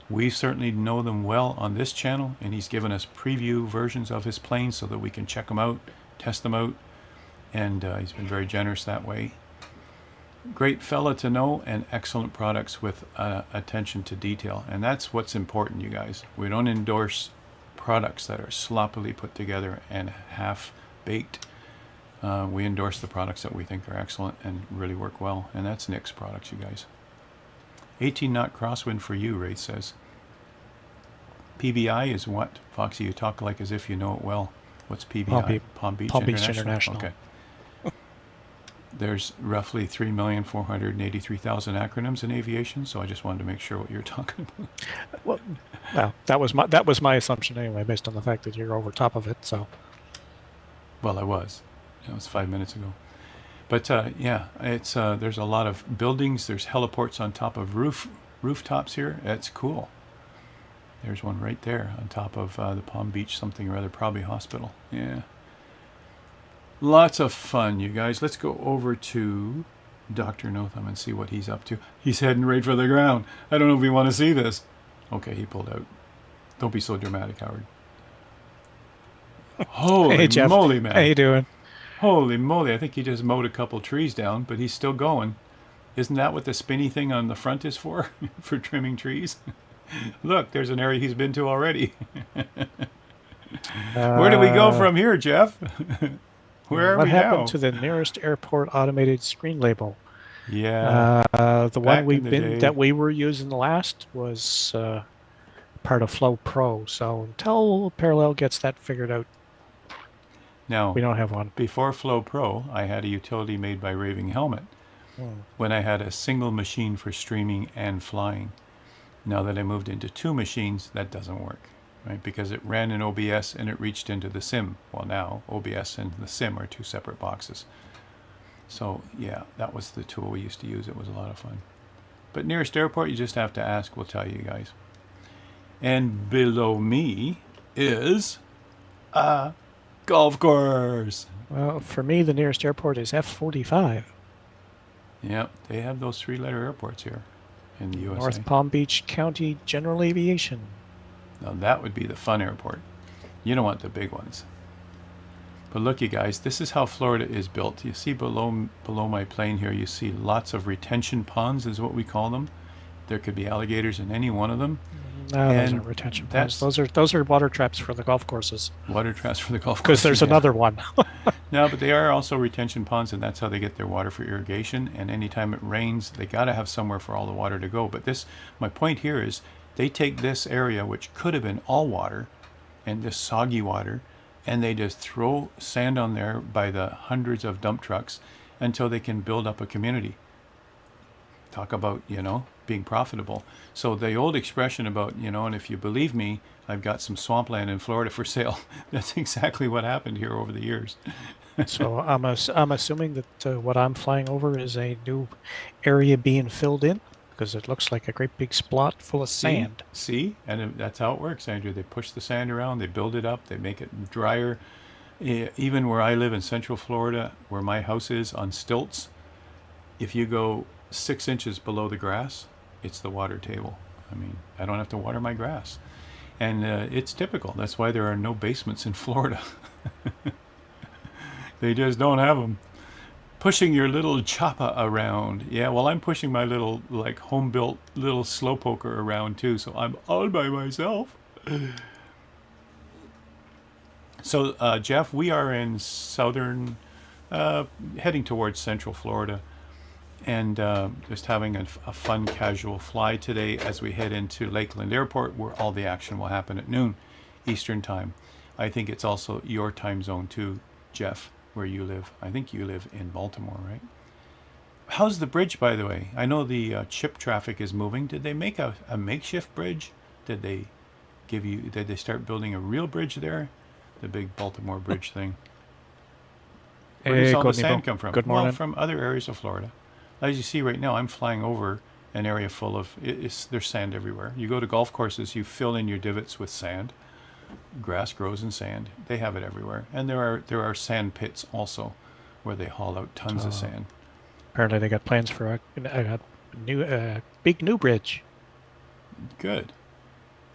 we certainly know them well on this channel, and he's given us preview versions of his planes so that we can check them out, test them out, and he's been very generous that way. Great fella to know, and excellent products with attention to detail. And that's what's important, you guys. We don't endorse products that are sloppily put together and half-baked. We endorse the products that we think are excellent and really work well, and that's Nick's products, you guys. 18-knot crosswind for you, Ray says. PBI is what? Foxy, you talk like as if you know it well. What's PBI? Palm Beach International. Okay. There's roughly 3,483,000 acronyms in aviation, so I just wanted to make sure what you're talking about. Well, that was my assumption anyway, based on the fact that you're over top of it. So. Well, I was. That was 5 minutes ago. But yeah, it's there's a lot of buildings. There's heliports on top of rooftops here. It's cool. There's one right there on top of the Palm Beach something or other, probably hospital. Yeah. Lots of fun, you guys. Let's go over to Dr. Notham and see what he's up to. He's heading right for the ground. I don't know if we want to see this. Okay, he pulled out. Don't be so dramatic, Howard. Holy Hey, Jeff. moly, man. How you doing? Holy moly, I think he just mowed a couple trees down, but he's still going. Isn't that what the spinny thing on the front is for? For trimming trees? Look, there's an area he's been to already. Where do we go from here, Jeff? Where are what we happened now? to the nearest airport automated screen label? Yeah. The one Back in the day. that we were using last was part of Flow Pro. So until Parallel gets that figured out, Now, we don't have one. before Flow Pro, I had a utility made by Raving Helmet when I had a single machine for streaming and flying. Now that I moved into two machines, that doesn't work, right? Because it ran in OBS and it reached into the sim. Well, now OBS and the sim are two separate boxes. So yeah, that was the tool we used to use. It was a lot of fun. But nearest airport, you just have to ask. We'll tell you guys. And below me is a golf course. Well, for me, the nearest airport is F-45. Yep, they have those three-letter airports here in the USA. North Palm Beach County General Aviation. Now that would be the fun airport. You don't want the big ones. But look, you guys, this is how Florida is built. You see below my plane here, you see lots of retention ponds is what we call them. There could be alligators in any one of them. No, those And aren't retention that's- ponds. Those are water traps for the golf courses. Water traps for the golf course. Because there's another one. No, but they are also retention ponds, and that's how they get their water for irrigation. And anytime it rains, they got to have somewhere for all the water to go. But my point here is, they take this area, which could have been all water, and this soggy water, and they just throw sand on there by the hundreds of dump trucks until they can build up a community. Talk about, being profitable. So the old expression about, and if you believe me, I've got some swampland in Florida for sale. That's exactly what happened here over the years. So I'm assuming that what I'm flying over is a new area being filled in, because it looks like a great big splot full of sand. See? And that's how it works, Andrew. They push the sand around, they build it up, they make it drier. Even where I live in Central Florida, where my house is on stilts, if you go 6 inches below the grass, it's the water table. I mean, I don't have to water my grass. And it's typical. That's why there are no basements in Florida. They just don't have them. Pushing your little choppa around. Yeah, well, I'm pushing my little, home-built little slowpoker around, too, so I'm all by myself. So, Jeff, we are in southern, heading towards Central Florida, and just having a fun, casual fly today as we head into Lakeland Airport, where all the action will happen at noon Eastern Time. I think it's also your time zone, too, Jeff, where you live. I think you live in Baltimore, right? How's the bridge, by the way? I know the chip traffic is moving. Did they make a makeshift bridge? Did they start building a real bridge there? The big Baltimore bridge thing. Where does all the sand come from? Good morning. Well, from other areas of Florida. As you see right now, I'm flying over an area full of, there's sand everywhere. You go to golf courses, you fill in your divots with sand. Grass grows in sand. They have it everywhere. And there are sand pits also, where they haul out tons of sand. Apparently they got plans for a big new bridge. Good.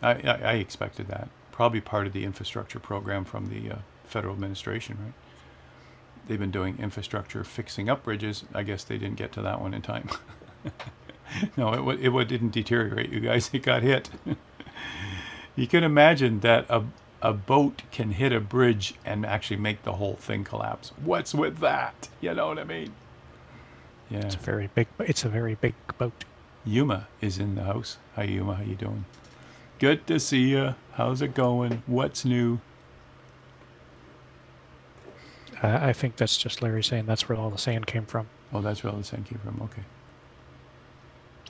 I expected that. Probably part of the infrastructure program from the federal administration, right? They've been doing infrastructure fixing up bridges. I guess they didn't get to that one in time. No, it didn't deteriorate, you guys. It got hit. You can imagine that a boat can hit a bridge and actually make the whole thing collapse. What's with that? You know what I mean? Yeah. It's a very big boat. Yuma is in the house. Hi, Yuma. How you doing? Good to see you. How's it going? What's new? I think that's just Larry saying that's where all the sand came from. Oh, that's where all the sand came from. Okay.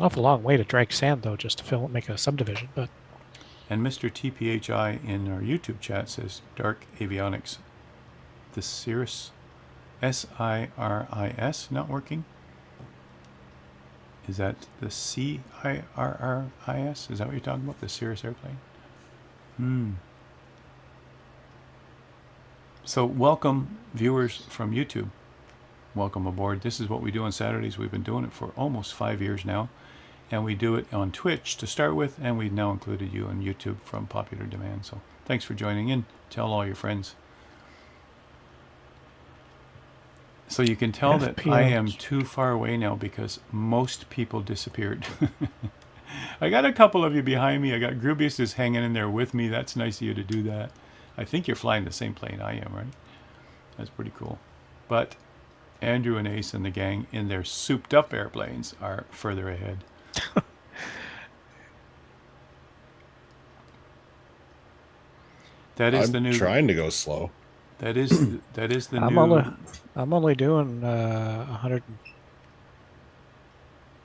Awful long way to drag sand, though, just to make a subdivision. But And Mr. TPHI in our YouTube chat says Dark Avionics. The Cirrus SIRIS not working? Is that the CIRRIS? Is that what you're talking about? The Cirrus airplane? So welcome viewers from YouTube. Welcome aboard. This is what we do on Saturdays. We've been doing it for almost 5 years now. And we do it on Twitch to start with, and we've now included you on YouTube from popular demand. So thanks for joining in. Tell all your friends. So you can tell that I am too far away now because most people disappeared. I got a couple of you behind me. I got Grubius is hanging in there with me. That's nice of you to do that. I think you're flying the same plane I am, right? That's pretty cool. But Andrew and Ace and the gang in their souped up airplanes are further ahead. That is the new. Trying to go slow. That is the new. I'm only doing 100.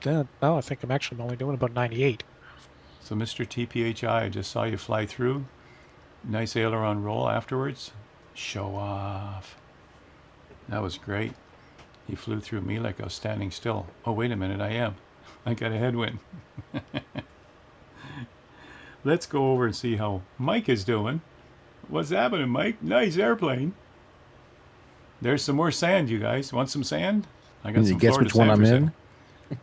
No, I think I'm actually only doing about 98. So Mr. TPHI, I just saw you fly through. Nice aileron roll afterwards. Show off. That was great. He flew through me like I was standing still. Oh, wait a minute, I am. I got a headwind. Let's go over and see how Mike is doing. What's happening, Mike? Nice airplane. There's some more sand, you guys. Want some sand? I got some. Guess which one I'm in?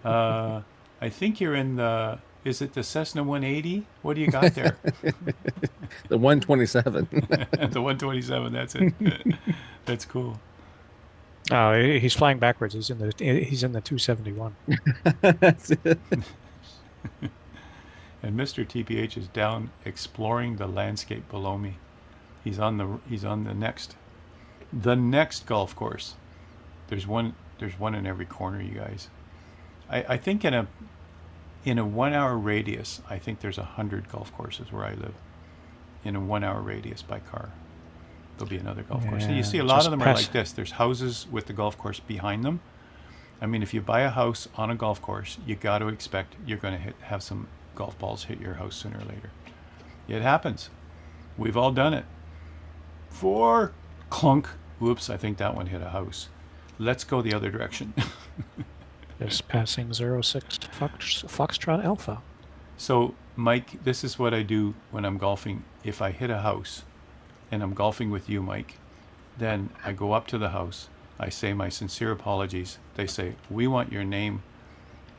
I think you're in the. Is it the Cessna 180? What do you got there? The 127. The 127. That's it. That's cool. Oh, he's flying backwards. He's in the 271. That's it. And Mr. TPH is down exploring the landscape below me. He's on the next golf course. There's one in every corner, you guys. I think in a 1 hour radius, I think there's 100 golf courses where I live. In a 1 hour radius by car. There'll be another golf course. And you see a lot of them are like this. There's houses with the golf course behind them. I mean, if you buy a house on a golf course, you got to expect you're going to have some golf balls hit your house sooner or later. It happens. We've all done it. Clunk. Whoops, I think that one hit a house. Let's go the other direction. Just passing 06 Foxtrot Alpha. So, Mike, this is what I do when I'm golfing. If I hit a house, and I'm golfing with you, Mike, then I go up to the house. I say my sincere apologies. They say, we want your name.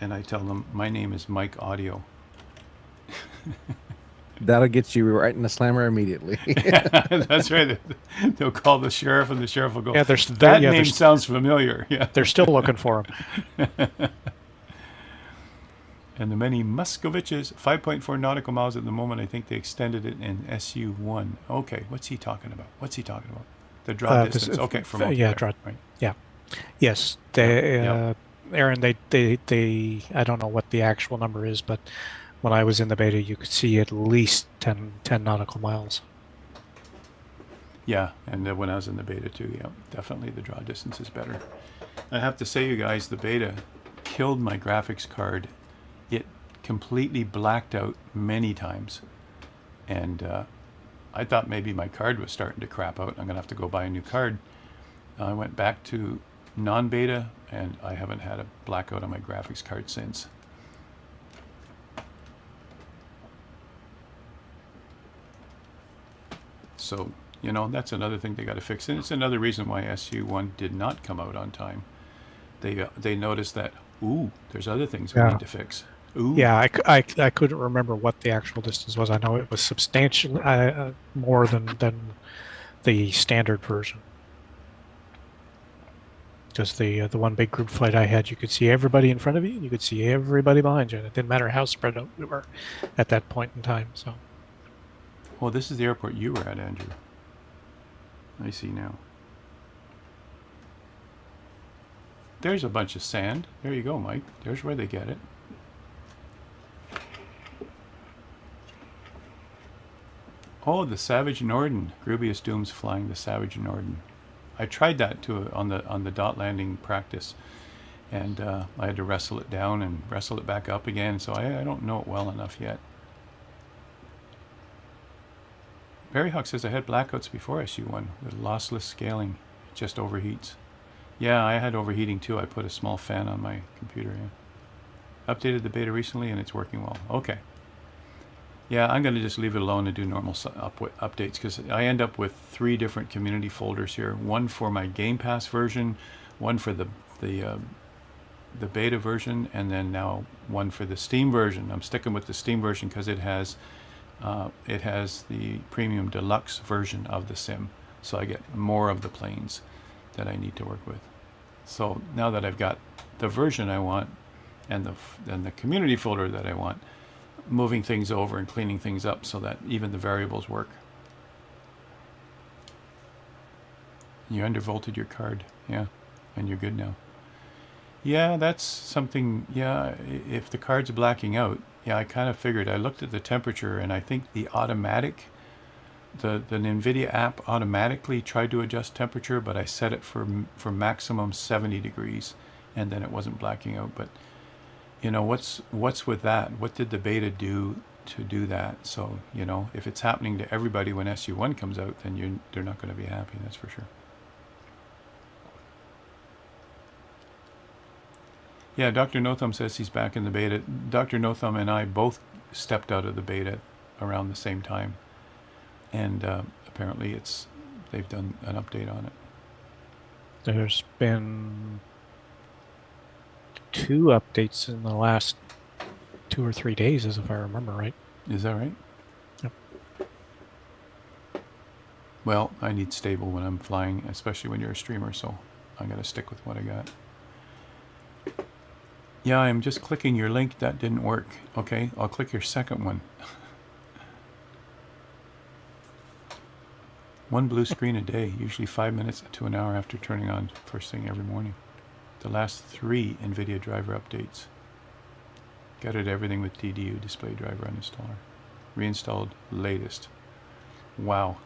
And I tell them, my name is Mike Audio. That'll get you right in the slammer immediately. That's right. They'll call the sheriff, and the sheriff will go, yeah, that name sounds familiar. Yeah. They're still looking for him. And the many Muscoviches, 5.4 nautical miles at the moment. I think they extended it in SU1. Okay, what's he talking about? The draw distance. Okay, from over there, draw. Right. Yeah. Yes. Aaron, they. I don't know what the actual number is, but when I was in the beta, you could see at least 10 nautical miles. Yeah, and when I was in the beta too, yeah, definitely the draw distance is better. I have to say, you guys, the beta killed my graphics card. It completely blacked out many times. And I thought maybe my card was starting to crap out. I'm going to have to go buy a new card. I went back to non-beta, and I haven't had a blackout on my graphics card since. So, that's another thing they got to fix. And it's another reason why SU1 did not come out on time. They noticed that, there's other things we need to fix. Ooh. Yeah, I couldn't remember what the actual distance was. I know it was substantially more than the standard version. Because the one big group flight I had, you could see everybody in front of you, and you could see everybody behind you. And it didn't matter how spread out we were at that point in time. So. Well, this is the airport you were at, Andrew. I see now. There's a bunch of sand. There you go, Mike. There's where they get it. Oh, the Savage Norden. Grubius Doom's flying the Savage Norden. I tried that too on the dot landing practice, and I had to wrestle it down and wrestle it back up again. So I don't know it well enough yet. Barry Hawk says I had blackouts before SU1 with lossless scaling. It just overheats. Yeah, I had overheating too. I put a small fan on my computer. Yeah. Updated the beta recently and it's working well. Okay. Yeah, I'm going to just leave it alone and do normal updates because I end up with 3 different community folders here. One for my Game Pass version, one for the beta version, and then now one for the Steam version. I'm sticking with the Steam version because it has the premium deluxe version of the sim, so I get more of the planes that I need to work with. So now that I've got the version I want and the community folder that I want, moving things over and cleaning things up so that even the variables work. You undervolted your card, yeah, and you're good now. Yeah, that's something. Yeah, if the card's blacking out, yeah, I kind of figured. I looked at the temperature, and I think the NVIDIA app automatically tried to adjust temperature, but I set it for maximum 70 degrees, and then it wasn't blacking out. But you know, what's with that? What did the beta do to do that? So you know, if it's happening to everybody when SU1 comes out, then they're not going to be happy. That's for sure. Yeah, Dr. Notham says he's back in the beta. Dr. Notham and I both stepped out of the beta around the same time. And apparently they've done an update on it. There's been 2 updates in the last 2 or 3 days, as if I remember right. Is that right? Yep. Well, I need stable when I'm flying, especially when you're a streamer, so I'm going to stick with what I got. Yeah, I'm just clicking your link. That didn't work. Okay, I'll click your second one. 1 blue screen a day, usually 5 minutes to an hour after turning on first thing every morning. The last 3 NVIDIA driver updates. Gutted everything with DDU, display driver uninstaller. Reinstalled latest. Wow.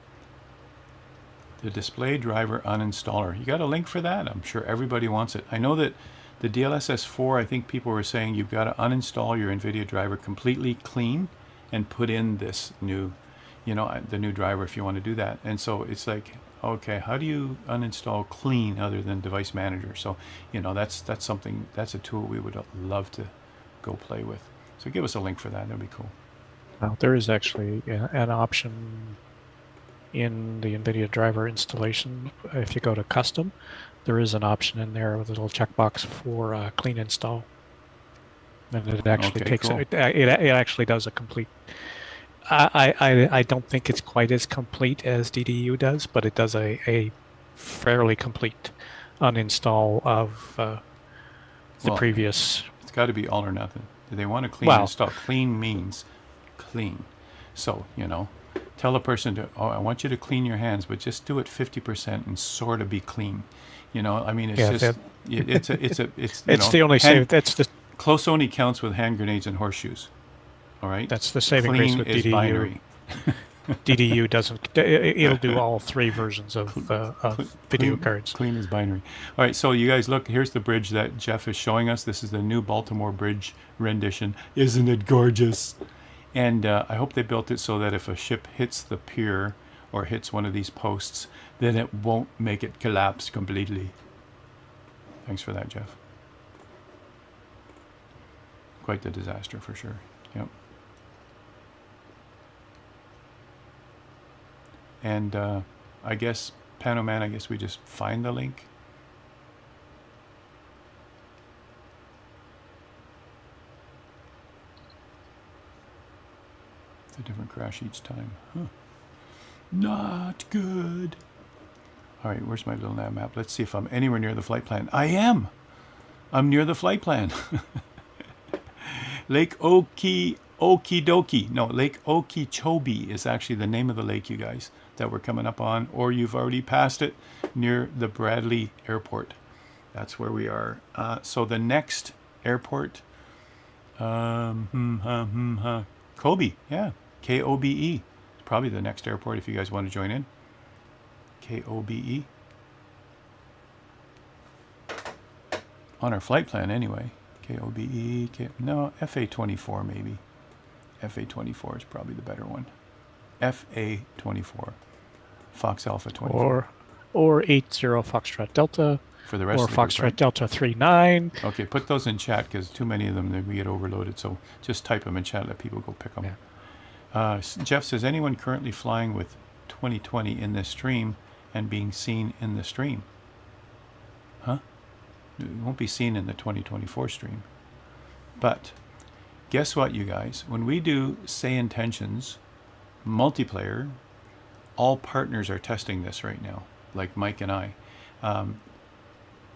The display driver uninstaller. You got a link for that? I'm sure everybody wants it. I know that the DLSS 4, I think people were saying you've got to uninstall your NVIDIA driver completely clean and put in this new, the new driver if you want to do that. And so it's like, okay, how do you uninstall clean other than Device Manager? So, that's something, that's a tool we would love to go play with. So give us a link for that. That'd be cool. Well, there is actually an option in the NVIDIA driver installation. If you go to custom, there is an option in there with a little checkbox for clean install, and it actually takes cool. it actually does a complete. I don't think it's quite as complete as DDU does, but it does a fairly complete uninstall of the previous. It's got to be all or nothing. Do they want to clean install? Clean means clean. So tell a person I want you to clean your hands, but just do it 50% and sort of be clean. It's it's the only save. That's the close only counts with hand grenades and horseshoes. All right. That's the saving grace with DDU. Binary. DDU doesn't. It'll do all 3 versions of video cards. Clean is binary. All right. So you guys look. Here's the bridge that Jeff is showing us. This is the new Baltimore Bridge rendition. Isn't it gorgeous? And I hope they built it so that if a ship hits the pier or hits one of these posts, then it won't make it collapse completely. Thanks for that, Jeff. Quite the disaster for sure. Yep. And I guess, Panoman, I guess we just find the link. It's a different crash each time. Huh. Not good. All right, where's my little nav map? Let's see if I'm anywhere near the flight plan. I am. I'm near the flight plan. Lake Okeechobee. No, Lake Okeechobee is actually the name of the lake, you guys, that we're coming up on, or you've already passed it near the Bradley Airport. That's where we are. So the next airport, Kobe, yeah, Kobe. Probably the next airport if you guys want to join in. Kobe. On our flight plan anyway. Kobe. No, FA24 maybe. FA24 is probably the better one. FA24. Fox Alpha 24. Or 80 Foxtrot Delta. for the rest or of the group, Foxtrot right? Delta 39. Okay, put those in chat because too many of them, we get overloaded. So just type them in chat, let people go pick them. Yeah. Jeff says, anyone currently flying with 2020 in this stream and being seen in the stream? Huh? It won't be seen in the 2024 stream. But guess what, you guys? When we do Say Intentions multiplayer, all partners are testing this right now, like Mike and I.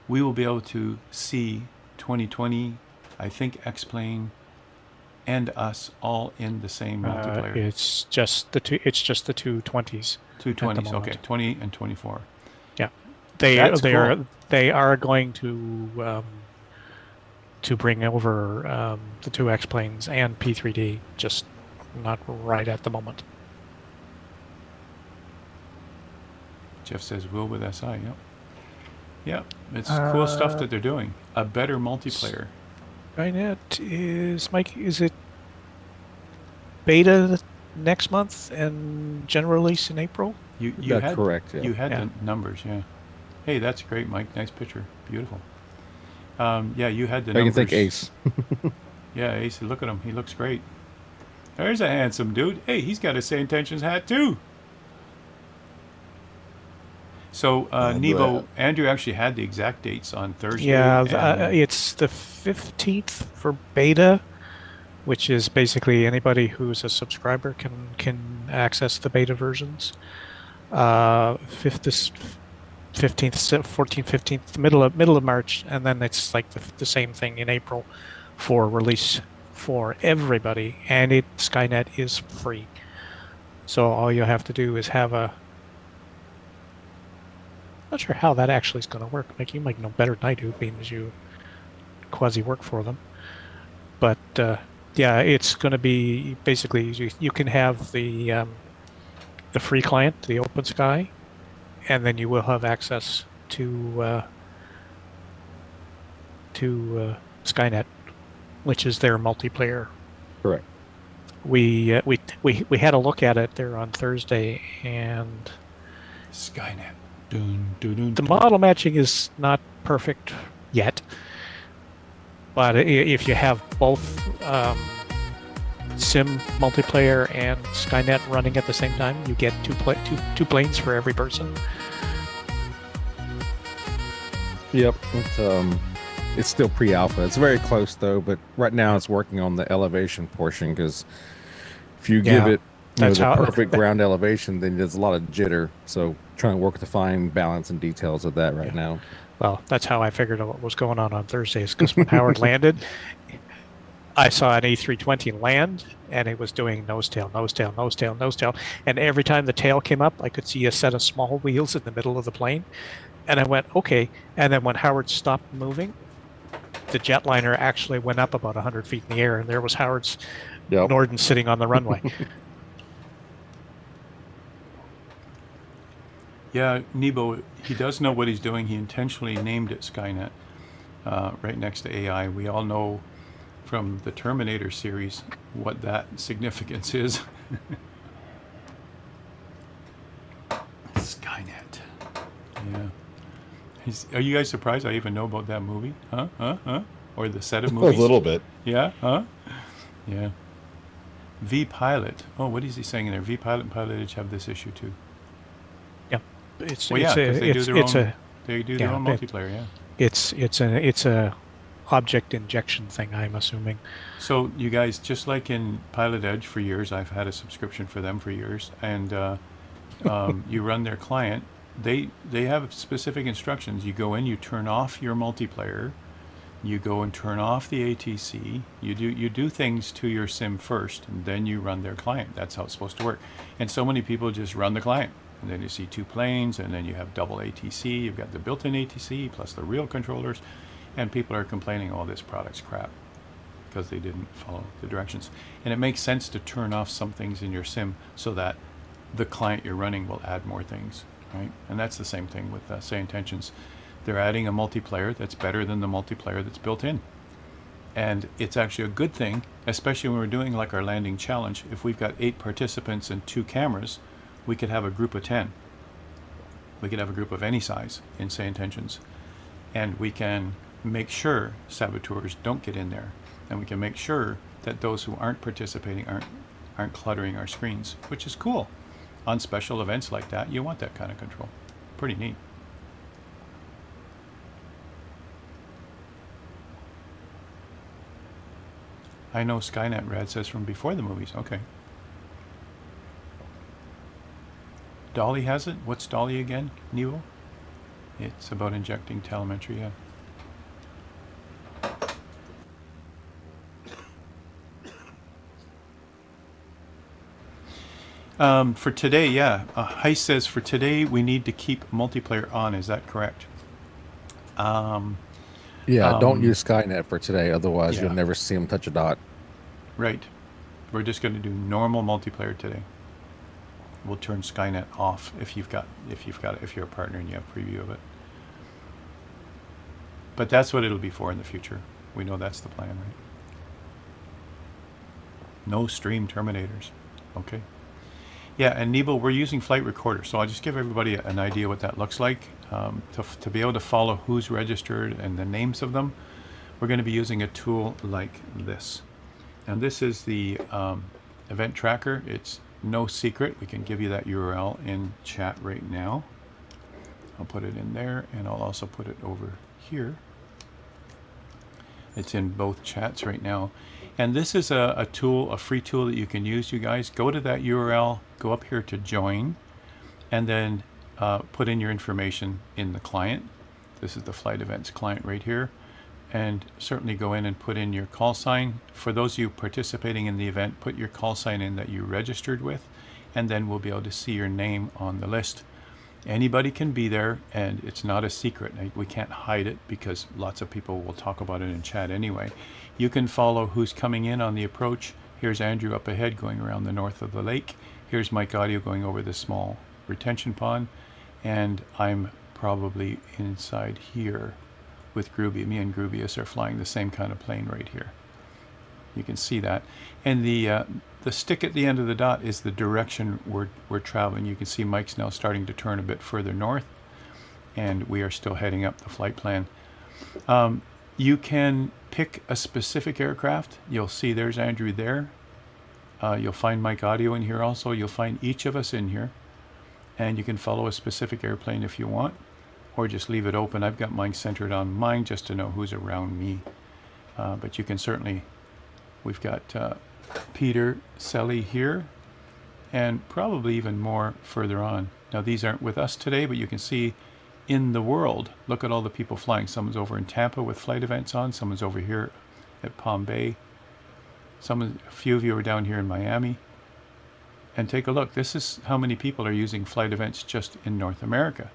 We will be able to see 2020, I think X-Plane, and us all in the same multiplayer. It's just the two. It's just the two 20s. Two at the 20s, moment. okay, 20 and 24. Yeah, That's cool. they are going to bring over the two X planes and P3D, just not right at the moment. Jeff says, will with SI, yep. Yep, it's cool stuff that they're doing. A better multiplayer. Skynet is, Mike, is it beta next month and general release in April? You That's had correct, yeah. You had Yeah. the numbers, yeah. Hey, that's great, Mike. Nice picture. Beautiful. Yeah, you had the I can numbers. think Ace. Yeah, Ace, look at him. He looks great. There's a handsome dude. Hey, he's got a Say Intentions hat too. So, Nevo, Andrew actually had the exact dates on Thursday. Yeah, and- it's the 15th for beta, which is basically anybody who's a subscriber can access the beta versions. 15th, 14th, 15th, middle of March, and then it's like the same thing in April for release for everybody, and Skynet is free. So all you have to do is have a. Not sure how that actually is going to work. Like, you might know better than I do, being as you quasi work for them. But yeah, it's going to be basically you can have the free client, the Open Sky, and then you will have access to Skynet, which is their multiplayer. Correct. We had a look at it there on Thursday, and Skynet. Dun, dun, dun, the dun. model matching is not perfect yet, but if you have both Sim multiplayer and Skynet running at the same time, you get two planes for every person. Yep. It's still pre-alpha. It's very close though, but right now it's working on the elevation portion because if you give Yeah, it the that's how- perfect ground elevation, then there's a lot of jitter. So trying to work the fine balance and details of that right now. Well, that's how I figured out what was going on Thursdays, because when Howard landed, I saw an A320 land, and it was doing nose tail, nose tail, nose tail, nose tail. And every time the tail came up, I could see a set of small wheels in the middle of the plane. And I went, okay. And then when Howard stopped moving, the jetliner actually went up about 100 feet in the air, and there was Howard's Norden sitting on the runway. Yeah, Nebo, he does know what he's doing. He intentionally named it Skynet, right next to AI. We all know from the Terminator series what that significance is. Skynet. Yeah. Are you guys surprised I even know about that movie? Huh? Or the set of movies? A little bit. Yeah? Huh? Yeah. V-Pilot. Oh, what is he saying in there? V-Pilot and Pilotage have this issue too. It's Well, yeah, because they do their own. They do their yeah, own multiplayer. Yeah. it's a object injection thing, I'm assuming. So you guys, just like in Pilot Edge for years, I've had a subscription for them for years, and you run their client. They have specific instructions. You go in, you turn off your multiplayer, you go and turn off the ATC. You do things to your sim first, and then you run their client. That's how it's supposed to work. And so many people just run the client. And then you see two planes, and then you have double ATC. You've got the built-in ATC plus the real controllers, and people are complaining, "Oh, this product's crap," because they didn't follow the directions. And it makes sense to turn off some things in your sim so that the client you're running will add more things, right? And that's the same thing with Say Intentions. They're adding a multiplayer that's better than the multiplayer that's built in. And it's actually a good thing, especially when we're doing like our landing challenge. If we've got 8 participants and 2 cameras, we could have a group of 10. We could have a group of any size in Say Intentions. and we can make sure saboteurs don't get in there, and we can make sure that those who aren't participating aren't cluttering our screens, which is cool. On special events like that, you want that kind of control. Pretty neat. I know Skynet, Rad says, from before the movies. Okay. Dolly has it? What's Dolly again, Nevo? It's about injecting telemetry, yeah. For today, yeah. Heist says, for today, we need to keep multiplayer on. Is that correct? Yeah, don't use Skynet for today, otherwise yeah. you'll never see him touch a dot. Right. We're just going to do normal multiplayer today. We'll turn Skynet off if you're a partner and you have preview of it. But that's what it'll be for in the future. We know that's the plan, right? No stream terminators. Okay. Yeah, and Nebo, we're using Flight Recorder, so I'll just give everybody an idea what that looks like. To be able to follow who's registered and the names of them, we're going to be using a tool like this. And this is the event tracker. It's no secret. We can give you that URL in chat right now. I'll put it in there, and I'll also put it over here. It's in both chats right now. And this is a tool, a free tool that you can use, you guys. Go to that URL, go up here to join, and then put in your information in the client. This is the Flight Events client right here. And certainly go in and put in your call sign. For those of you participating in the event, put your call sign in that you registered with, and then we'll be able to see your name on the list. Anybody can be there, and it's not a secret. We can't hide it because lots of people will talk about it in chat anyway. You can follow who's coming in on the approach. Here's Andrew up ahead going around the north of the lake. Here's Mike Audio going over the small retention pond. And I'm probably inside here with Groovy. Me and Groovius are flying the same kind of plane right here. You can see that. And the stick at the end of the dot is the direction we're traveling. You can see Mike's now starting to turn a bit further north, and we are still heading up the flight plan. You can pick a specific aircraft. You'll see there's Andrew there. You'll find Mike Audio in here also. You'll find each of us in here. And you can follow a specific airplane if you want, or just leave it open. I've got mine centered on mine just to know who's around me. But you can certainly, we've got Peter Selly here, and probably even more further on. Now these aren't with us today, but you can see in the world, look at all the people flying. Someone's over in Tampa with Flight Events on. Someone's over here at Palm Bay. A few of you are down here in Miami. And take a look. This is how many people are using Flight Events just in North America.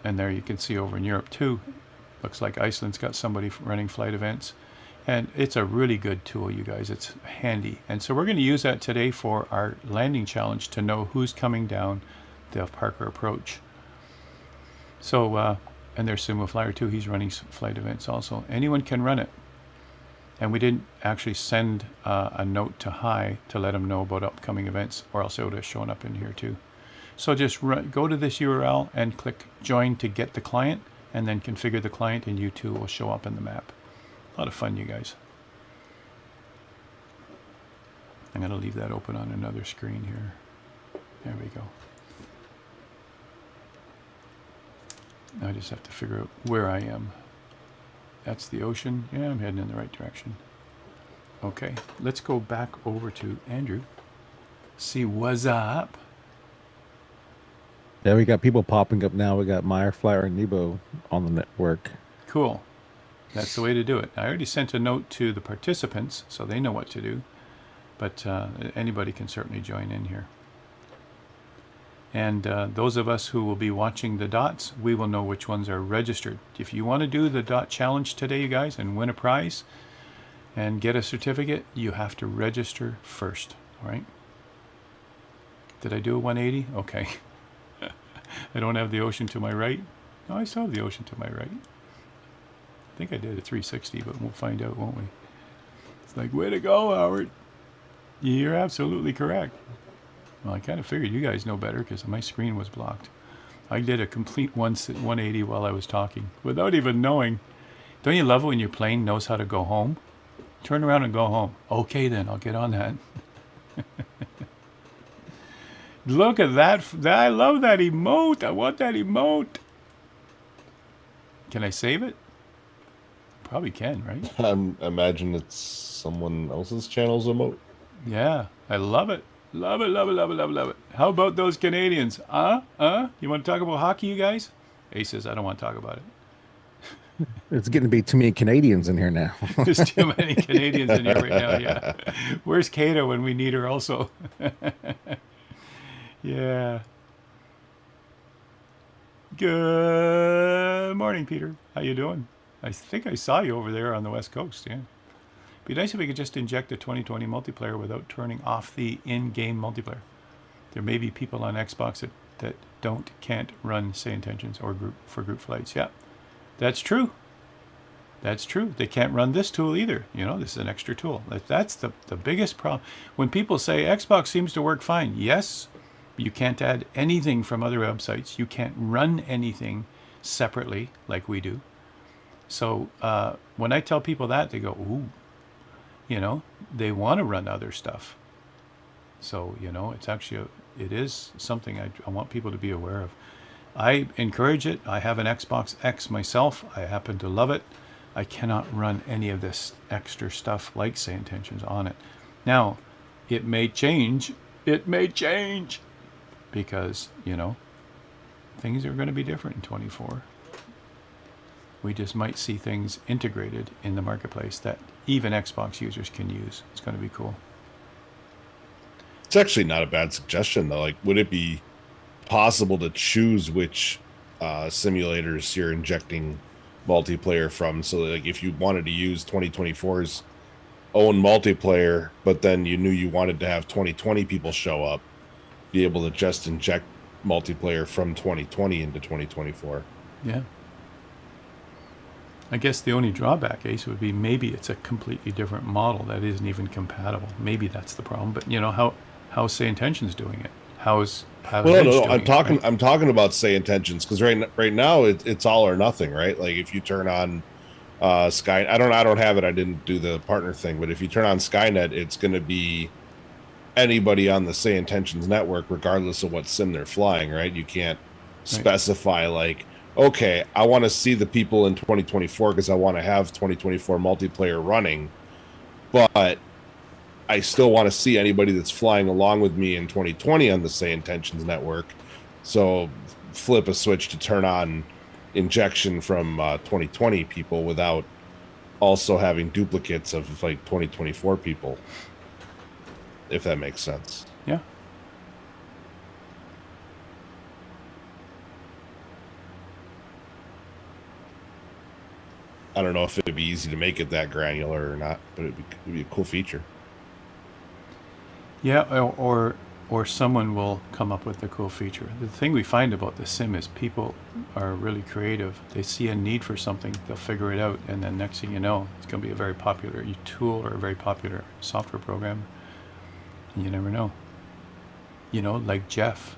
And there you can see over in Europe too. Looks like Iceland's got somebody running Flight Events. And it's a really good tool, you guys. It's handy. And so we're going to use that today for our landing challenge to know who's coming down the Parker approach. So, and there's Sumo Flyer too. He's running Flight Events also. Anyone can run it. And we didn't actually send a note to Hi to let them know about upcoming events, or else it would have shown up in here too. So just go to this URL and click join to get the client, and then configure the client, and you too will show up in the map. A lot of fun, you guys. I'm going to leave that open on another screen here. There we go. Now I just have to figure out where I am. That's the ocean. Yeah, I'm heading in the right direction. Okay, let's go back over to Andrew. See what's up. Yeah, we got people popping up now. We got Meyer, Flyer, and Nebo on the network. Cool. That's the way to do it. I already sent a note to the participants, so they know what to do. But anybody can certainly join in here. And those of us who will be watching the dots, we will know which ones are registered. If you want to do the dot challenge today, you guys, and win a prize and get a certificate, you have to register first. All right? Did I do a 180? Okay. I don't have the ocean to my right. No, I still have the ocean to my right. I think I did a 360, but we'll find out, won't we? It's like, way to go, Howard. You're absolutely correct. Well, I kind of figured you guys know better because my screen was blocked. I did a complete 180 while I was talking without even knowing. Don't you love it when your plane knows how to go home? Turn around and go home. Okay, then I'll get on that. Look at that. I love that emote. I want that emote. Can I save it? Probably can, right? I imagine it's someone else's channel's emote. Yeah, I love it. Love it, love it, love it, love it, love it. How about those Canadians? You want to talk about hockey, you guys? Ace says, I don't want to talk about it. It's getting to be too many Canadians in here now. There's too many Canadians in here right now, yeah. Where's Kato when we need her also? Yeah. Good morning, Peter. How you doing? I think I saw you over there on the West Coast, yeah. Be nice if we could just inject a 2020 multiplayer without turning off the in-game multiplayer. There may be people on Xbox that can't run Say Intentions or group flights. Yeah, that's true. That's true. They can't run this tool either. You know, this is an extra tool. That's the biggest problem. When people say Xbox seems to work fine, yes, you can't add anything from other websites. You can't run anything separately like we do. So when I tell people that, they go, ooh, you know, they want to run other stuff. So, you know, it's actually, it is something I want people to be aware of. I encourage it. I have an Xbox X myself. I happen to love it. I cannot run any of this extra stuff like Say Intentions on it. Now, it may change. It may change because, you know, things are going to be different in 24. We just might see things integrated in the marketplace that even Xbox users can use. It's going to be cool. It's actually not a bad suggestion, though. Like, would it be possible to choose which simulators you're injecting multiplayer from? So, like, if you wanted to use 2024's own multiplayer, but then you knew you wanted to have 2020 people show up, be able to just inject multiplayer from 2020 into 2024. Yeah. I guess the only drawback, Ace, would be maybe it's a completely different model that isn't even compatible. Maybe that's the problem. But you know how's Say Intentions doing it? How's no, I'm talking right? I'm talking about Say Intentions because right now it's all or nothing, right? Like if you turn on Sky, I don't have it. I didn't do the partner thing, but if you turn on Skynet, it's going to be anybody on the Say Intentions network, regardless of what sim they're flying, right? You can't specify like, okay, I want to see the people in 2024 because I want to have 2024 multiplayer running, but I still want to see anybody that's flying along with me in 2020 on the Say Intentions network. So flip a switch to turn on injection from 2020 people without also having duplicates of like 2024 people, if that makes sense. Yeah. I don't know if it'd be easy to make it that granular or not, but it'd be a cool feature. Yeah, or someone will come up with a cool feature. The thing we find about the sim is people are really creative. They see a need for something, they'll figure it out, and then next thing you know, it's going to be a very popular tool or a very popular software program. And you never know. You know, like Jeff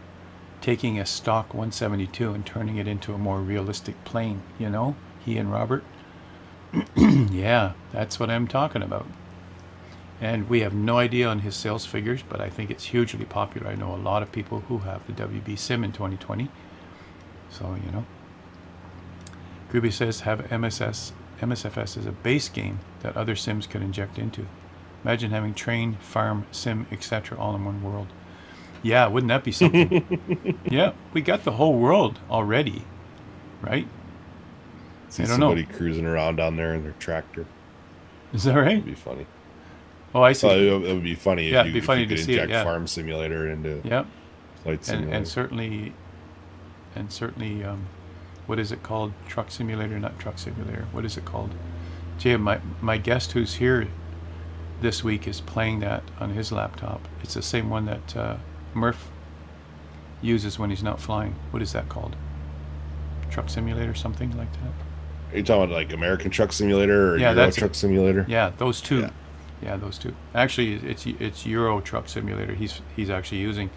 taking a stock 172 and turning it into a more realistic plane, you know? He and Robert. Yeah, that's what I'm talking about. And we have no idea on his sales figures, but I think it's hugely popular. I know a lot of people who have the WB Sim in 2020. So, you know. Groovy says have MSFS as a base game that other sims could inject into. Imagine having train, farm, sim, etc. all in one world. Yeah, wouldn't that be something? Yeah, we got the whole world already, right? See I don't somebody know. cruising around down there in their tractor. Is that right? It'd be funny. Oh, I see. It would be funny Yeah, if it'd you, be funny if you to could see it, inject yeah. Farm Simulator into Yep. Flight Simulator. And certainly, what is it called? Truck Simulator, not Truck Simulator. What is it called? Gee, my guest who's here this week is playing that on his laptop. It's the same one that Murph uses when he's not flying. What is that called? Truck Simulator, something like that? Are you talking about like American Truck Simulator or Yeah, Euro that's Truck it. Simulator? Yeah, those two. Yeah. Yeah, those two. Actually, it's Euro Truck Simulator he's actually using,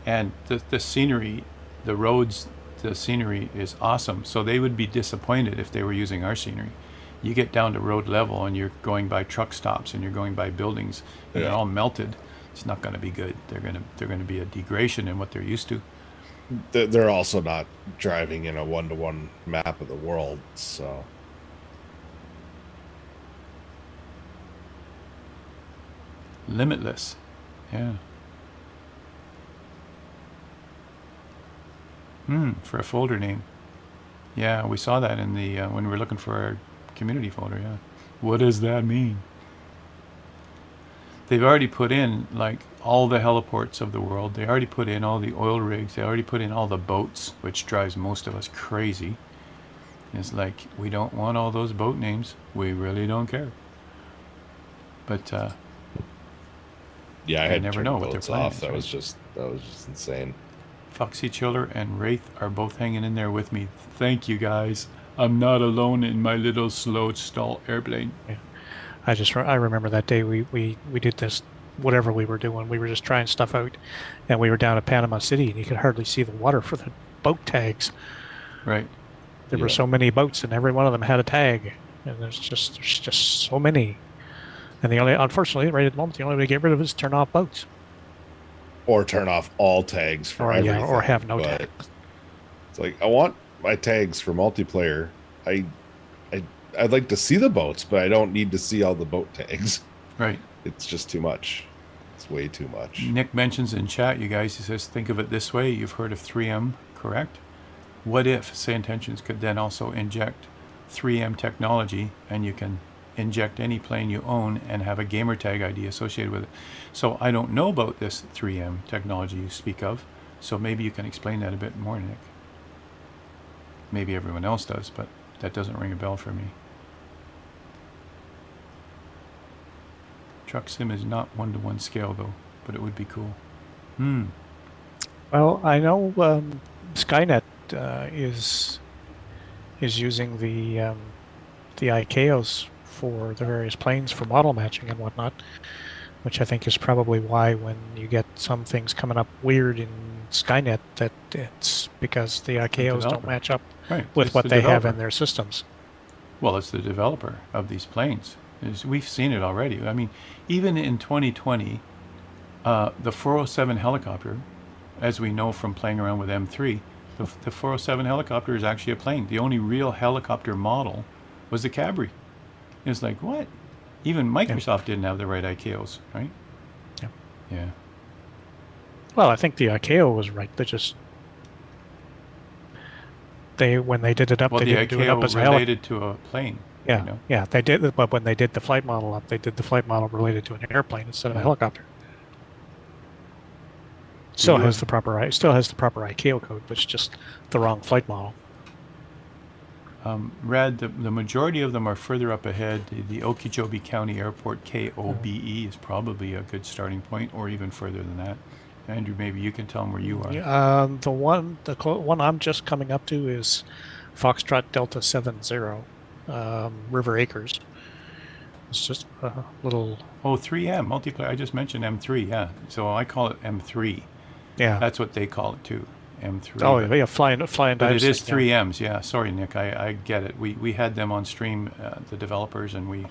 and the scenery, the roads, the scenery is awesome. So they would be disappointed if they were using our scenery. You get down to road level and you're going by truck stops and you're going by buildings and they're all melted. It's not going to be good. They're going to be a degradation in what they're used to. They're also not driving in a one-to-one map of the world, so. Limitless. Yeah. For a folder name. Yeah, we saw that in the when we were looking for our community folder, yeah. What does that mean? They've already put in like all the heliports of the world. They already put in all the oil rigs. They already put in all the boats, which drives most of us crazy. It's like, we don't want all those boat names. We really don't care. But yeah, I had never turned know the what they're boats planning, off. That right? was just insane. Foxy Chiller and Wraith are both hanging in there with me. Thank you, guys. I'm not alone in my little slow stall airplane. Yeah. I remember that day we did this, whatever we were doing. We were just trying stuff out, and we were down at Panama City, and you could hardly see the water for the boat tags. Right. There were so many boats, and every one of them had a tag, and there's just so many. And unfortunately, right at the moment, the only way to get rid of it is turn off boats. Or turn off all tags for everything. Or have no tags. It's like, I want my tags for multiplayer. I'd like to see the boats, but I don't need to see all the boat tags. Right. It's just too much. It's way too much. Nick mentions in chat, you guys, he says, think of it this way. You've heard of 3M, correct? What if Say Intentions could then also inject 3M technology, and you can inject any plane you own and have a gamer tag ID associated with it? So I don't know about this 3M technology you speak of, so maybe you can explain that a bit more, Nick. Maybe everyone else does, but that doesn't ring a bell for me. Truck sim is not one-to-one scale though, but it would be cool. Well, I know Skynet is using the ICAOs for the various planes for model matching and whatnot, which I think is probably why when you get some things coming up weird in Skynet, that it's because the ICAOs don't match up with what they have in their systems. Well, it's the developer of these planes. We've seen it already. I mean, even in 2020, the 407 helicopter, as we know from playing around with M3, the 407 helicopter is actually a plane. The only real helicopter model was the Cabri. It's like, what? Even Microsoft didn't have the right ICAOs, right? Yeah. Yeah. Well, I think the ICAO was right. When they did it up, they didn't do it up as a helicopter. Related to a plane. Yeah, you know? Yeah, they did. But when they did the flight model up, they did the flight model related to an airplane instead of a helicopter. Still has the proper ICAO code, but it's just the wrong flight model. Rad, the majority of them are further up ahead. The Okeechobee County Airport, KOBE, is probably a good starting point, or even further than that. Andrew, maybe you can tell them where you are. The one I'm just coming up to is Foxtrot Delta 70, River Acres. It's just a little. Oh, 3M multiplayer. I just mentioned M3. Yeah, so I call it M3. Yeah, that's what they call it too. M3. Oh, yeah, flying but it is 3Ms. Yeah, sorry, Nick. I get it. We had them on stream, the developers, and we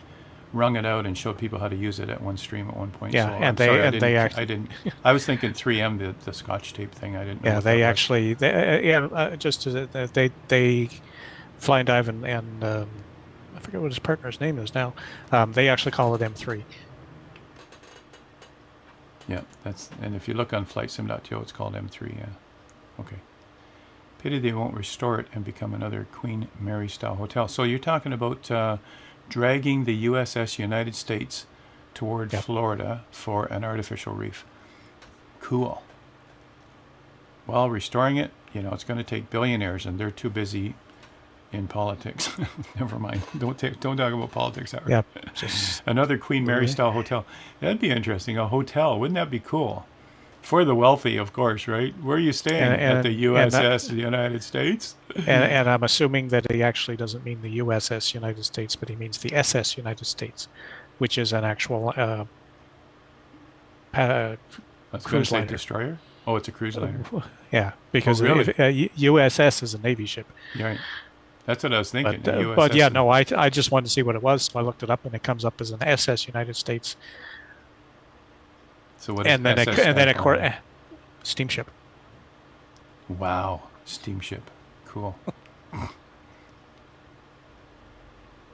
wrung it out and showed people how to use it at one stream at one point. Yeah, so I didn't. I was thinking 3M, the Scotch tape thing. I didn't know. Yeah, they Fly and Dive and I forget what his partner's name is now. They actually call it M3. Yeah, and if you look on flightsim.to, it's called M3. Yeah. Okay. Pity they won't restore it and become another Queen Mary style hotel. So you're talking about dragging the USS United States toward Florida for an artificial reef. Cool. Well, restoring it, it's going to take billionaires, and they're too busy in politics. Never mind. Don't talk about politics. Yeah. Another Queen Mary style hotel. That'd be interesting. A hotel. Wouldn't that be cool? For the wealthy, of course, right? Where are you staying? At the USS United States? and I'm assuming that he actually doesn't mean the USS United States, but he means the SS United States, which is an actual cruise liner. Destroyer? Oh, it's a cruise liner. Yeah, because Oh, really? USS is a Navy ship. Yeah, right. That's what I was thinking. But the but USS yeah, is- no, I just wanted to see what it was, so I looked it up, and it comes up as an SS United States, So what does and then SS and then stand of for? course steamship. Wow, steamship. Cool.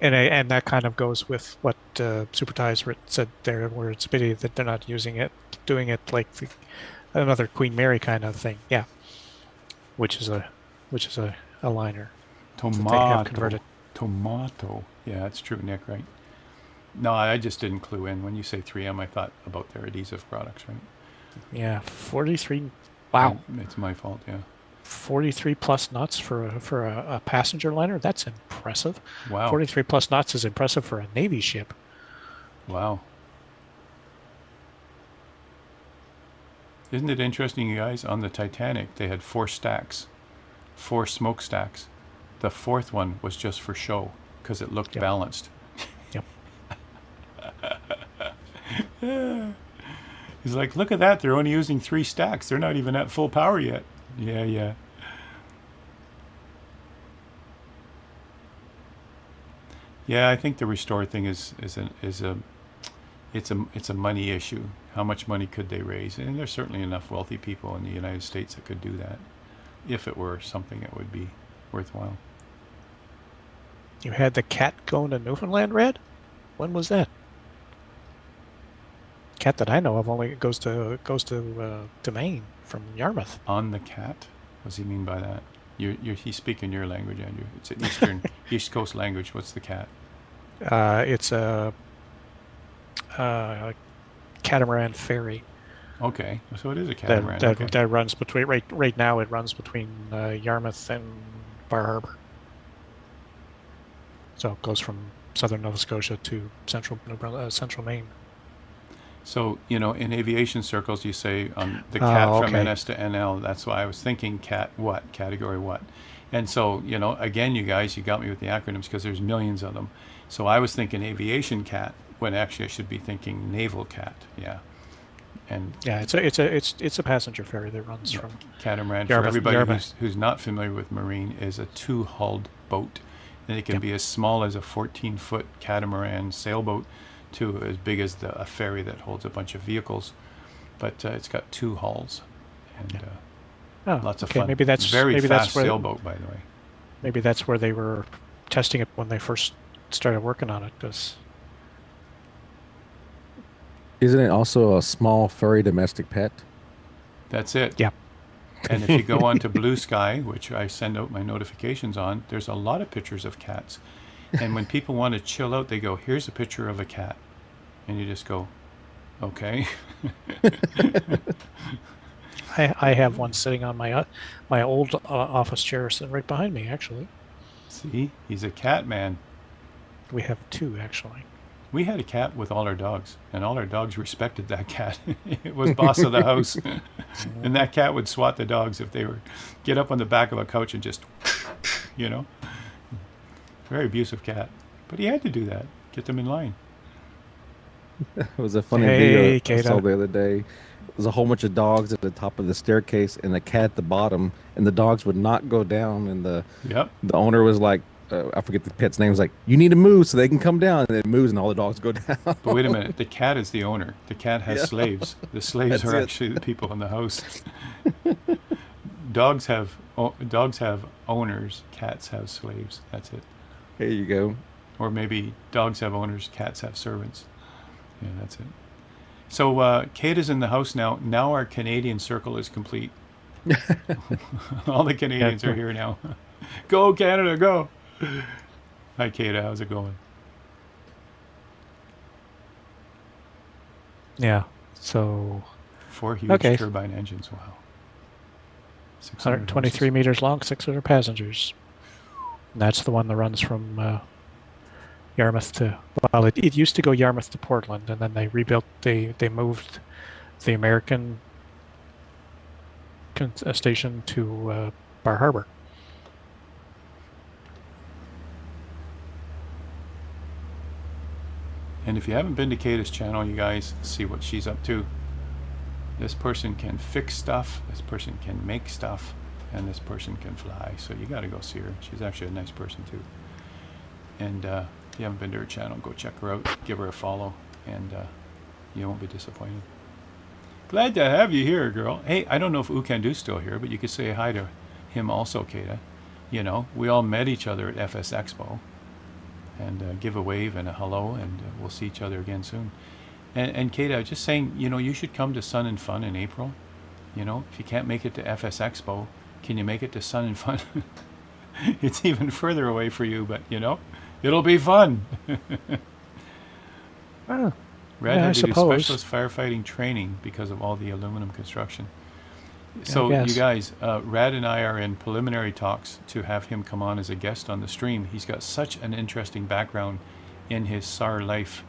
And that kind of goes with what Super Ties said there, where it's a pity that they're not doing it like another Queen Mary kind of thing. Yeah, which is a liner that they have converted. Tomato. Yeah, that's true, Nick, right? No, I just didn't clue in. When you say 3M, I thought about their adhesive products, right? Yeah, 43. Wow, It's my fault, yeah. 43 plus knots for a passenger liner. That's impressive. Wow. 43 plus knots is impressive for a Navy ship. Wow. Isn't it interesting, you guys? On the Titanic, they had 4 stacks, 4 smokestacks. The 4th one was just for show because it looked Yep. balanced. Yep. He's like, look at that. They're only using 3 stacks. They're not even at full power yet. Yeah, yeah. Yeah, I think the restore thing is a money issue. How much money could they raise? And there's certainly enough wealthy people in the United States that could do that, if it were something that would be worthwhile. You had the cat going to Newfoundland, Red? When was that? Cat that I know of only goes to Maine from Yarmouth. On the cat? What does he mean by that? He's speaking your language, Andrew. It's an Eastern East Coast language. What's the cat? It's a catamaran ferry Okay, so it is a catamaran. that Okay. that runs between right now. It runs between Yarmouth and Bar Harbor. So it goes from southern Nova Scotia to central Maine. So, in aviation circles, you say the cat from okay. NS to NL. That's why I was thinking cat what, category what. And so, again, you guys, you got me with the acronyms because there's millions of them. So I was thinking aviation cat when actually I should be thinking naval cat. Yeah. And Yeah, it's a passenger ferry that runs from catamaran, for Yarmouth- everybody Yarmouth. who's not familiar with marine, is a 2-hulled boat. And it can Yep. be as small as a 14-foot catamaran sailboat to as big as a ferry that holds a bunch of vehicles. But it's got 2 hulls and Oh, lots of okay. fun. Maybe that's very maybe fast that's where sailboat, by the way. maybe that's where they were testing it when they first started working on it. Because Isn't it also a small furry domestic pet? That's it. yeah, And if you go onto Blue Sky, which I send out my notifications on, there's a lot of pictures of cats. And when people want to chill out, they go, here's a picture of a cat. And you just go, okay. I have one sitting on my old office chair sitting right behind me. Actually, See, he's a cat man. we have 2 actually. We had a cat with all our dogs, and all our dogs respected that cat. It was boss of the house. And that cat would swat the dogs if they were get up on the back of a couch and just, very abusive cat. But he had to do that, get them in line. It was a funny Hey, video I saw Kata. the other day. There's a whole bunch of dogs at the top of the staircase and the cat at the bottom, and the dogs would not go down. And the Yep. owner was like, I forget the pet's name, was like, you need to move so they can come down. And it moves, and all the dogs go down. But wait a minute, the cat is the owner. The cat has Yeah. slaves. The slaves That's are it. actually the people in the house. Dogs have owners. Cats have slaves. That's it. Here you go. Or maybe dogs have owners, cats have servants. Yeah, that's it. So Kate is in the house now. Now our Canadian circle is complete. All the Canadians are here now. Go Canada, go! Hi Kate, how's it going? Yeah. So 4 huge Okay. turbine engines. Wow. 600 123 meters long, 600 passengers. And that's the one that runs from Yarmouth to. Well, it used to go Yarmouth to Portland, and then they rebuilt. They moved the American station to Bar Harbor. And if you haven't been to Kata's channel, you guys see what she's up to. This person can fix stuff. This person can make stuff. And this person can fly. So you got to go see her. She's actually a nice person too. And if you haven't been to her channel, go check her out. Give her a follow. And you won't be disappointed. Glad to have you here, girl. Hey, I don't know if Ukandu's still here, but you could say hi to him also, Kata. You know, we all met each other at FS Expo. And give a wave and a hello, and we'll see each other again soon. And Kata, just saying, you know, you should come to Sun and Fun in April. You know, if you can't make it to FS Expo, can you make it to Sun and Fun? It's even further away for you, but, you know, it'll be fun. Oh, Rad yeah, I had to do suppose. specialist firefighting training because of all the aluminum construction. I So, you guess. guys, Rad and I are in preliminary talks to have him come on as a guest on the stream. He's got such an interesting background in his SAR life.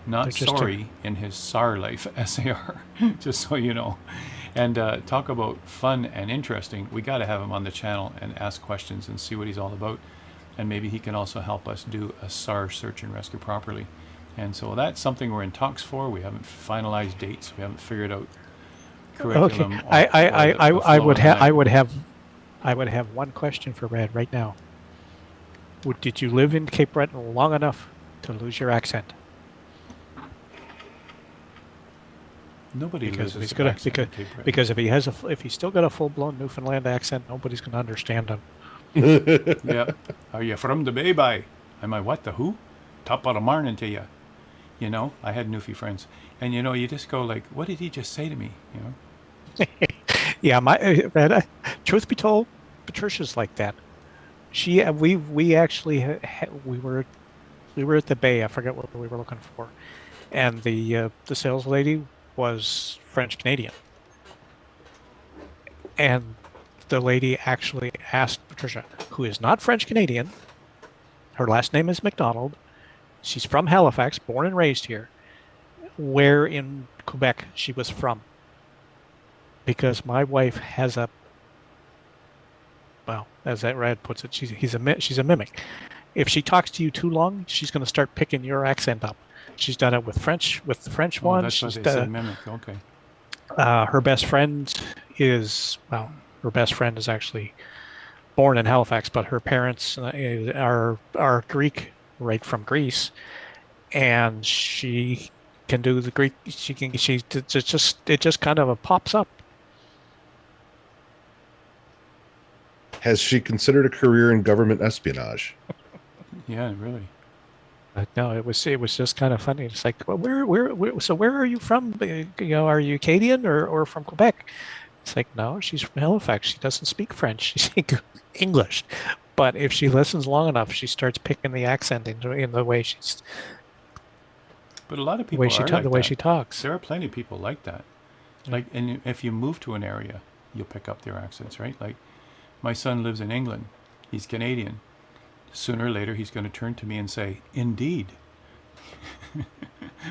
Not They're just sorry, in his SAR life, SAR, just so you know. And talk about fun and interesting. We got to have him on the channel and ask questions and see what he's all about. And maybe he can also help us do a SAR search and rescue properly. And so that's something we're in talks for. We haven't finalized dates. We haven't figured out curriculum. Okay. or the I flow would of the have I night. would have one question for Brad right now. Did you live in Cape Breton long enough to lose your accent? Nobody Because loses if he's their got accent in Cape Breton. because if he's still got a full blown Newfoundland accent, nobody's going to understand him. Yeah. Are you from the Bay by? Am I what, the who? Top of the morning to you. You know, I had Newfie friends. And, you know, you just go like, what did he just say to me? You know? Yeah, Brad, truth be told, Patricia's like that. We actually we were at the Bay. I forget what we were looking for, and the sales lady was French Canadian, and the lady actually asked Patricia, who is not French Canadian. Her last name is McDonald. She's from Halifax, born and raised here. Where in Quebec she was from. Because my wife has a, well, as that Rad puts it, she's a mimic. If she talks to you too long, she's going to start picking your accent up. She's done it with the French Oh, one. that's what She's they said, mimic. Okay. her best friend her best friend is actually born in Halifax, but her parents are Greek, right from Greece, and she can do the Greek. It just kind of pops up. Has she considered a career in government espionage? Yeah, really. No, it was just kind of funny. It's like, well, where are you from? You know, are you Canadian or from Quebec? It's like, no, she's from Halifax. She doesn't speak French. She speaks English. But if she listens long enough, she starts picking the accent in the way But a lot of people are like the way that. she talks. There are plenty of people like that. Like, and if you move to an area, you'll pick up their accents, right? Like, my son lives in England. He's Canadian. Sooner or later, he's going to turn to me and say, "Indeed,"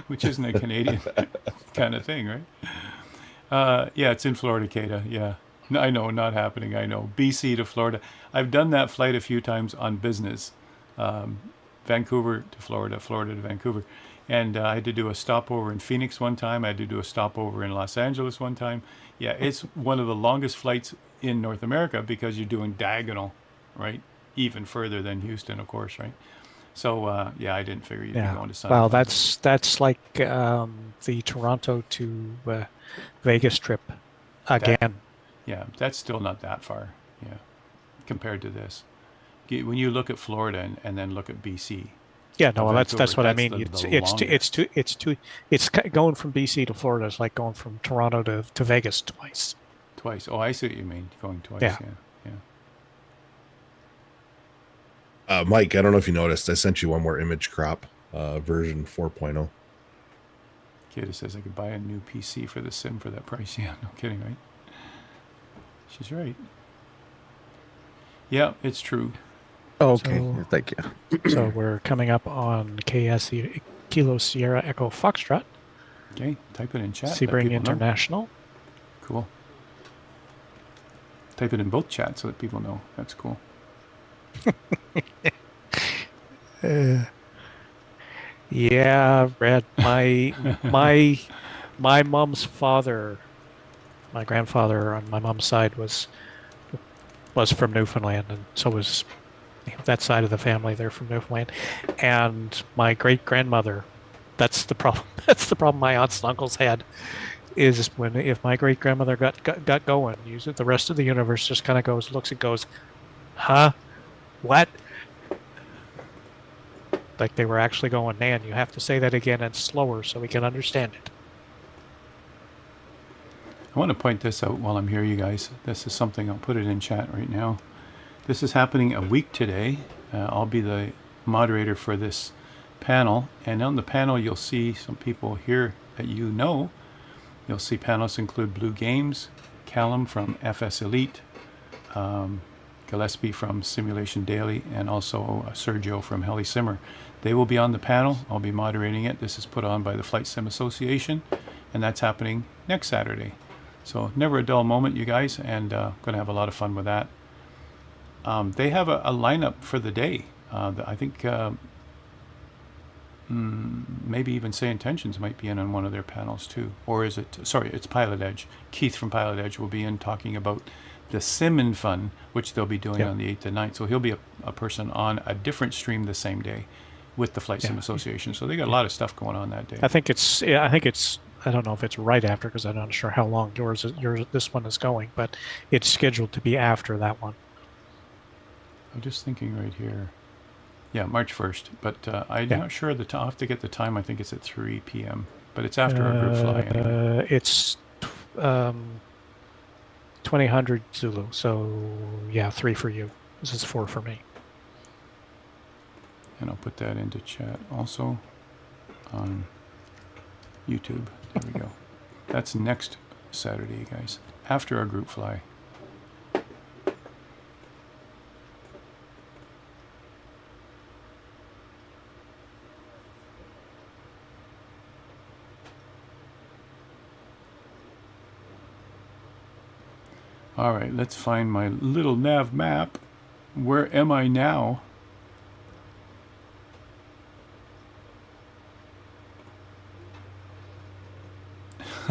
which isn't a Canadian kind of thing, right? Yeah, it's in Florida, Kata. Yeah, no, I know, not happening. I know. BC to Florida. I've done that flight a few times on business. Vancouver to Florida, Florida to Vancouver. And I had to do a stopover in Phoenix one time. I had to do a stopover in Los Angeles one time. Yeah, it's one of the longest flights in North America because you're doing diagonal, right? Even further than Houston, of course, right? So, yeah, I didn't figure you'd be going to Sun. Well, that's like the Toronto to Vegas trip again. Yeah, that's still not that far, yeah, compared to this. When you look at Florida and then look at BC. Yeah, no, well, that's Vancouver, what I that's mean. It's going from BC to Florida is like going from Toronto to Vegas twice. Twice. Oh, I see what you mean. Going twice. Yeah. Mike, I don't know if you noticed, I sent you one more image crop, version 4.0. Kid says I could buy a new PC for the sim for that price. Yeah, no kidding, right? She's right. Yeah, it's true. Okay, So- thank you. So we're coming up on Kilo Sierra Echo Foxtrot, Okay, type it in chat. let Sebring people know. International. Cool. Type it in both chats so that people know. That's cool. Yeah, Brad. My mom's father my grandfather on my mom's side was from Newfoundland, and so was that side of the family. They're from Newfoundland, and my great grandmother. That's the problem. That's the problem my aunts and uncles had. Is if my great grandmother got going, the rest of the universe just kind of looks and goes, huh, what? Like they were actually going, Nan, you have to say that again and slower so we can understand it. I want to point this out while I'm here, you guys. This is something, I'll put it in chat right now. This is happening a week today. I'll be the moderator for this panel. And on the panel, you'll see some people here that you know. You'll see panelists include Blue Games, Callum from FS Elite, Gillespie from Simulation Daily, and also Sergio from Heli Simmer. They will be on the panel. I'll be moderating it. This is put on by the Flight Sim Association, and that's happening next Saturday. So never a dull moment, you guys, and going to have a lot of fun with that. They have a lineup for the day. I think maybe even Say Intentions might be in on one of their panels too. Or is it, sorry, it's Pilot Edge. Keith from Pilot Edge will be in talking about the Sim Fun, which they'll be doing on the 8th and 9th. So he'll be a person on a different stream the same day with the Flight Sim Association. So they got a lot of stuff going on that day. I think it's, I don't know if it's right after because I'm not sure how long this one is going, but it's scheduled to be after that one. I'm just thinking right here. Yeah, March 1st, but I'm not sure I'll have to get the time. I think it's at 3 p.m., but it's after our group fly. Anyway. It's 2000 Zulu, so yeah, 3 for you. This is 4 for me. And I'll put that into chat also on YouTube. There we go. That's next Saturday, guys, after our group fly. All right, let's find my little nav map. Where am I now?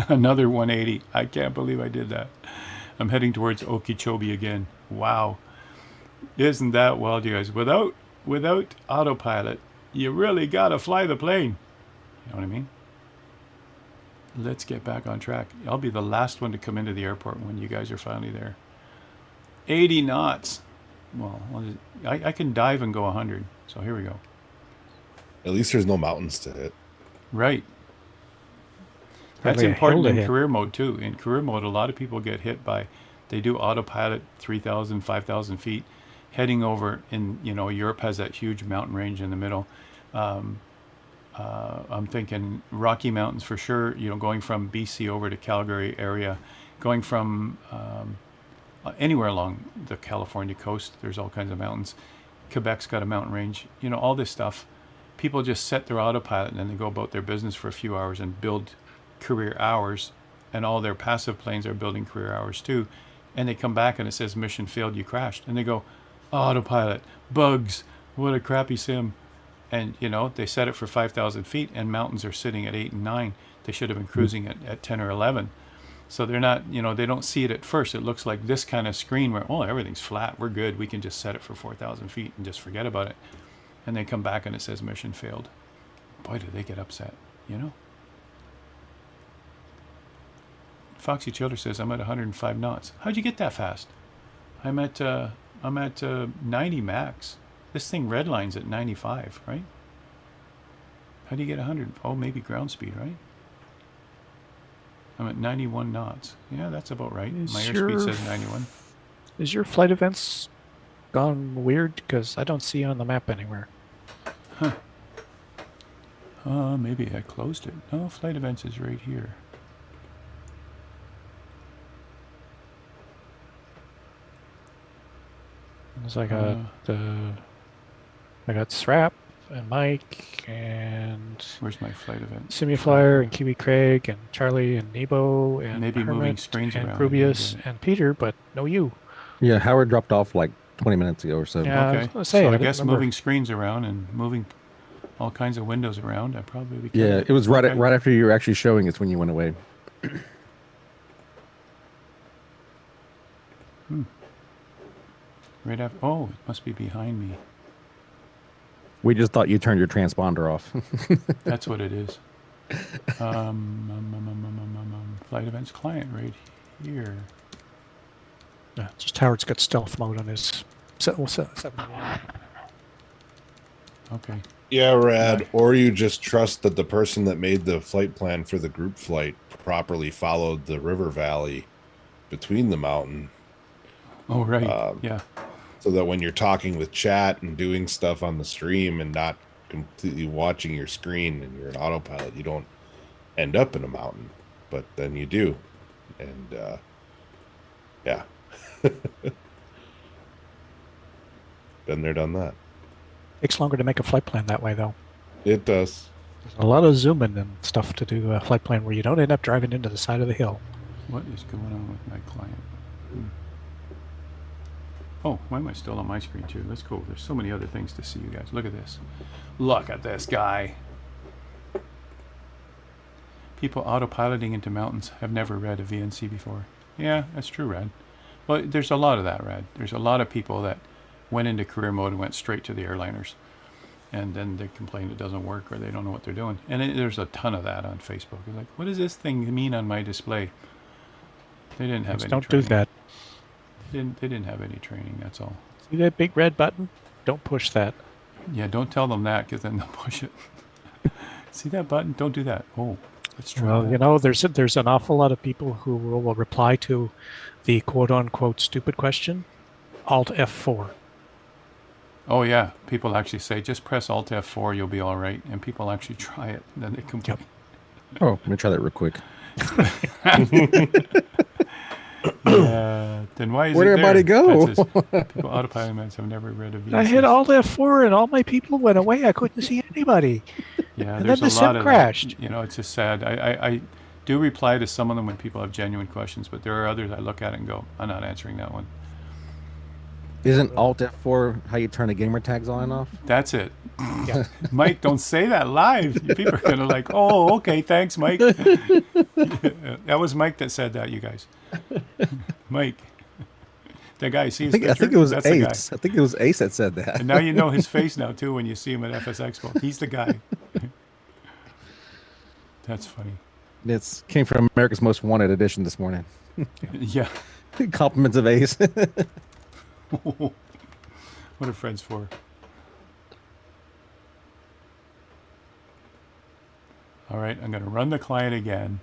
Another 180. I can't believe I did that. I'm heading towards Okeechobee again. Wow. Isn't that wild, you guys? Without autopilot, you really gotta fly the plane. You know what I mean? Let's get back on track. I'll be the last one to come into the airport when you guys are finally there. 80 knots. Well, I can dive and go 100. So here we go. At least there's no mountains to hit. Right. That's important in career mode too. In career mode, a lot of people get hit by, they do autopilot 3,000, 5,000 feet, heading over in, Europe has that huge mountain range in the middle. I'm thinking Rocky Mountains for sure, going from BC over to Calgary area, going from anywhere along the California coast, there's all kinds of mountains. Quebec's got a mountain range, all this stuff. People just set their autopilot and then they go about their business for a few hours and build career hours, and all their passive planes are building career hours too. And they come back and it says mission failed, you crashed. And they go, autopilot, bugs, what a crappy sim. And, they set it for 5,000 feet and mountains are sitting at 8 and 9. They should have been cruising at 10 or 11. So they're not, they don't see it at first. It looks like this kind of screen where, everything's flat. We're good. We can just set it for 4,000 feet and just forget about it. And they come back and it says mission failed. Boy, do they get upset, Foxy Childer says, I'm at 105 knots. How'd you get that fast? I'm at 90 max. This thing redlines at 95, right? How do you get 100? Oh, maybe ground speed, right? I'm at 91 knots. Yeah, that's about right. My airspeed says 91. Is your flight events gone weird? Because I don't see you on the map anywhere. Huh. Maybe I closed it. No, flight events is right here. So I got Srap and Mike and where's my flight event? Simuflyer and Kiwi Craig and Charlie and Nebo and maybe Hermit moving screens and around. Rubius and Peter, but no you. Yeah, Howard dropped off like 20 minutes ago or so. Yeah, okay. I was gonna say, so I I guess remember. moving screens around and moving all kinds of windows around. I probably Yeah, it was right after you were actually showing us when you went away. Right after. Oh, it must be behind me. We just thought you turned your transponder off. That's what it is. Flight events client right here. Yeah, just Howard's got stealth mode on his 71. Okay. Yeah, Rad. Yeah. Or you just trust that the person that made the flight plan for the group flight properly followed the river valley between the mountain. Oh, right. Yeah. So that when you're talking with chat and doing stuff on the stream and not completely watching your screen and you're an autopilot, you don't end up in a mountain. But then you do. And yeah. Been there, done that. Takes longer to make a flight plan that way, though. It does. There's a lot of zooming and stuff to do a flight plan where you don't end up driving into the side of the hill. What is going on with my client? Oh, why am I still on my screen too? Let's go. There's so many other things to see, you guys. Look at this. Look at this guy. People autopiloting into mountains have never read a VNC before. Yeah, that's true, Rad. Well, there's a lot of that, Rad. There's a lot of people that went into career mode and went straight to the airliners. And then they complain it doesn't work or they don't know what they're doing. And there's a ton of that on Facebook. They're like, what does this thing mean on my display? They didn't have any Don't training. do that. They didn't have any training, that's all. See that big red button? Don't push that. Yeah, don't tell them that because then they'll push it. See that button? Don't do that. Oh, let's try Well, that. you know, there's an awful lot of people who will reply to the quote-unquote stupid question, Alt F4. Oh, yeah. People actually say, just press Alt F4, you'll be all right. And people actually try it. And then they complain. Oh, let me try that real quick. Yeah. Then why is Where'd it everybody there? go? That says, people autopilot have never read a VNC. I hit Alt F4 and all my people went away. I couldn't see anybody. Yeah, and there's then the a lot sim of crashed. That. You know, it's just sad. I do reply to some of them when people have genuine questions, but there are others I look at it and go, I'm not answering that one. Isn't Alt F4 how you turn the gamer tags on and off? That's it. Yeah. Mike, don't say that live. People are going to like, oh, okay, thanks, Mike. That was Mike that said that, you guys. Mike. That guy, see his picture? I think it was That's the guy. Ace. I think it was Ace that said that. And now you know his face now, too, when you see him at FS Expo. He's the guy. That's funny. It came from America's Most Wanted edition this morning. Yeah. Compliments of Ace. What are friends for? All right, I'm going to run the client again.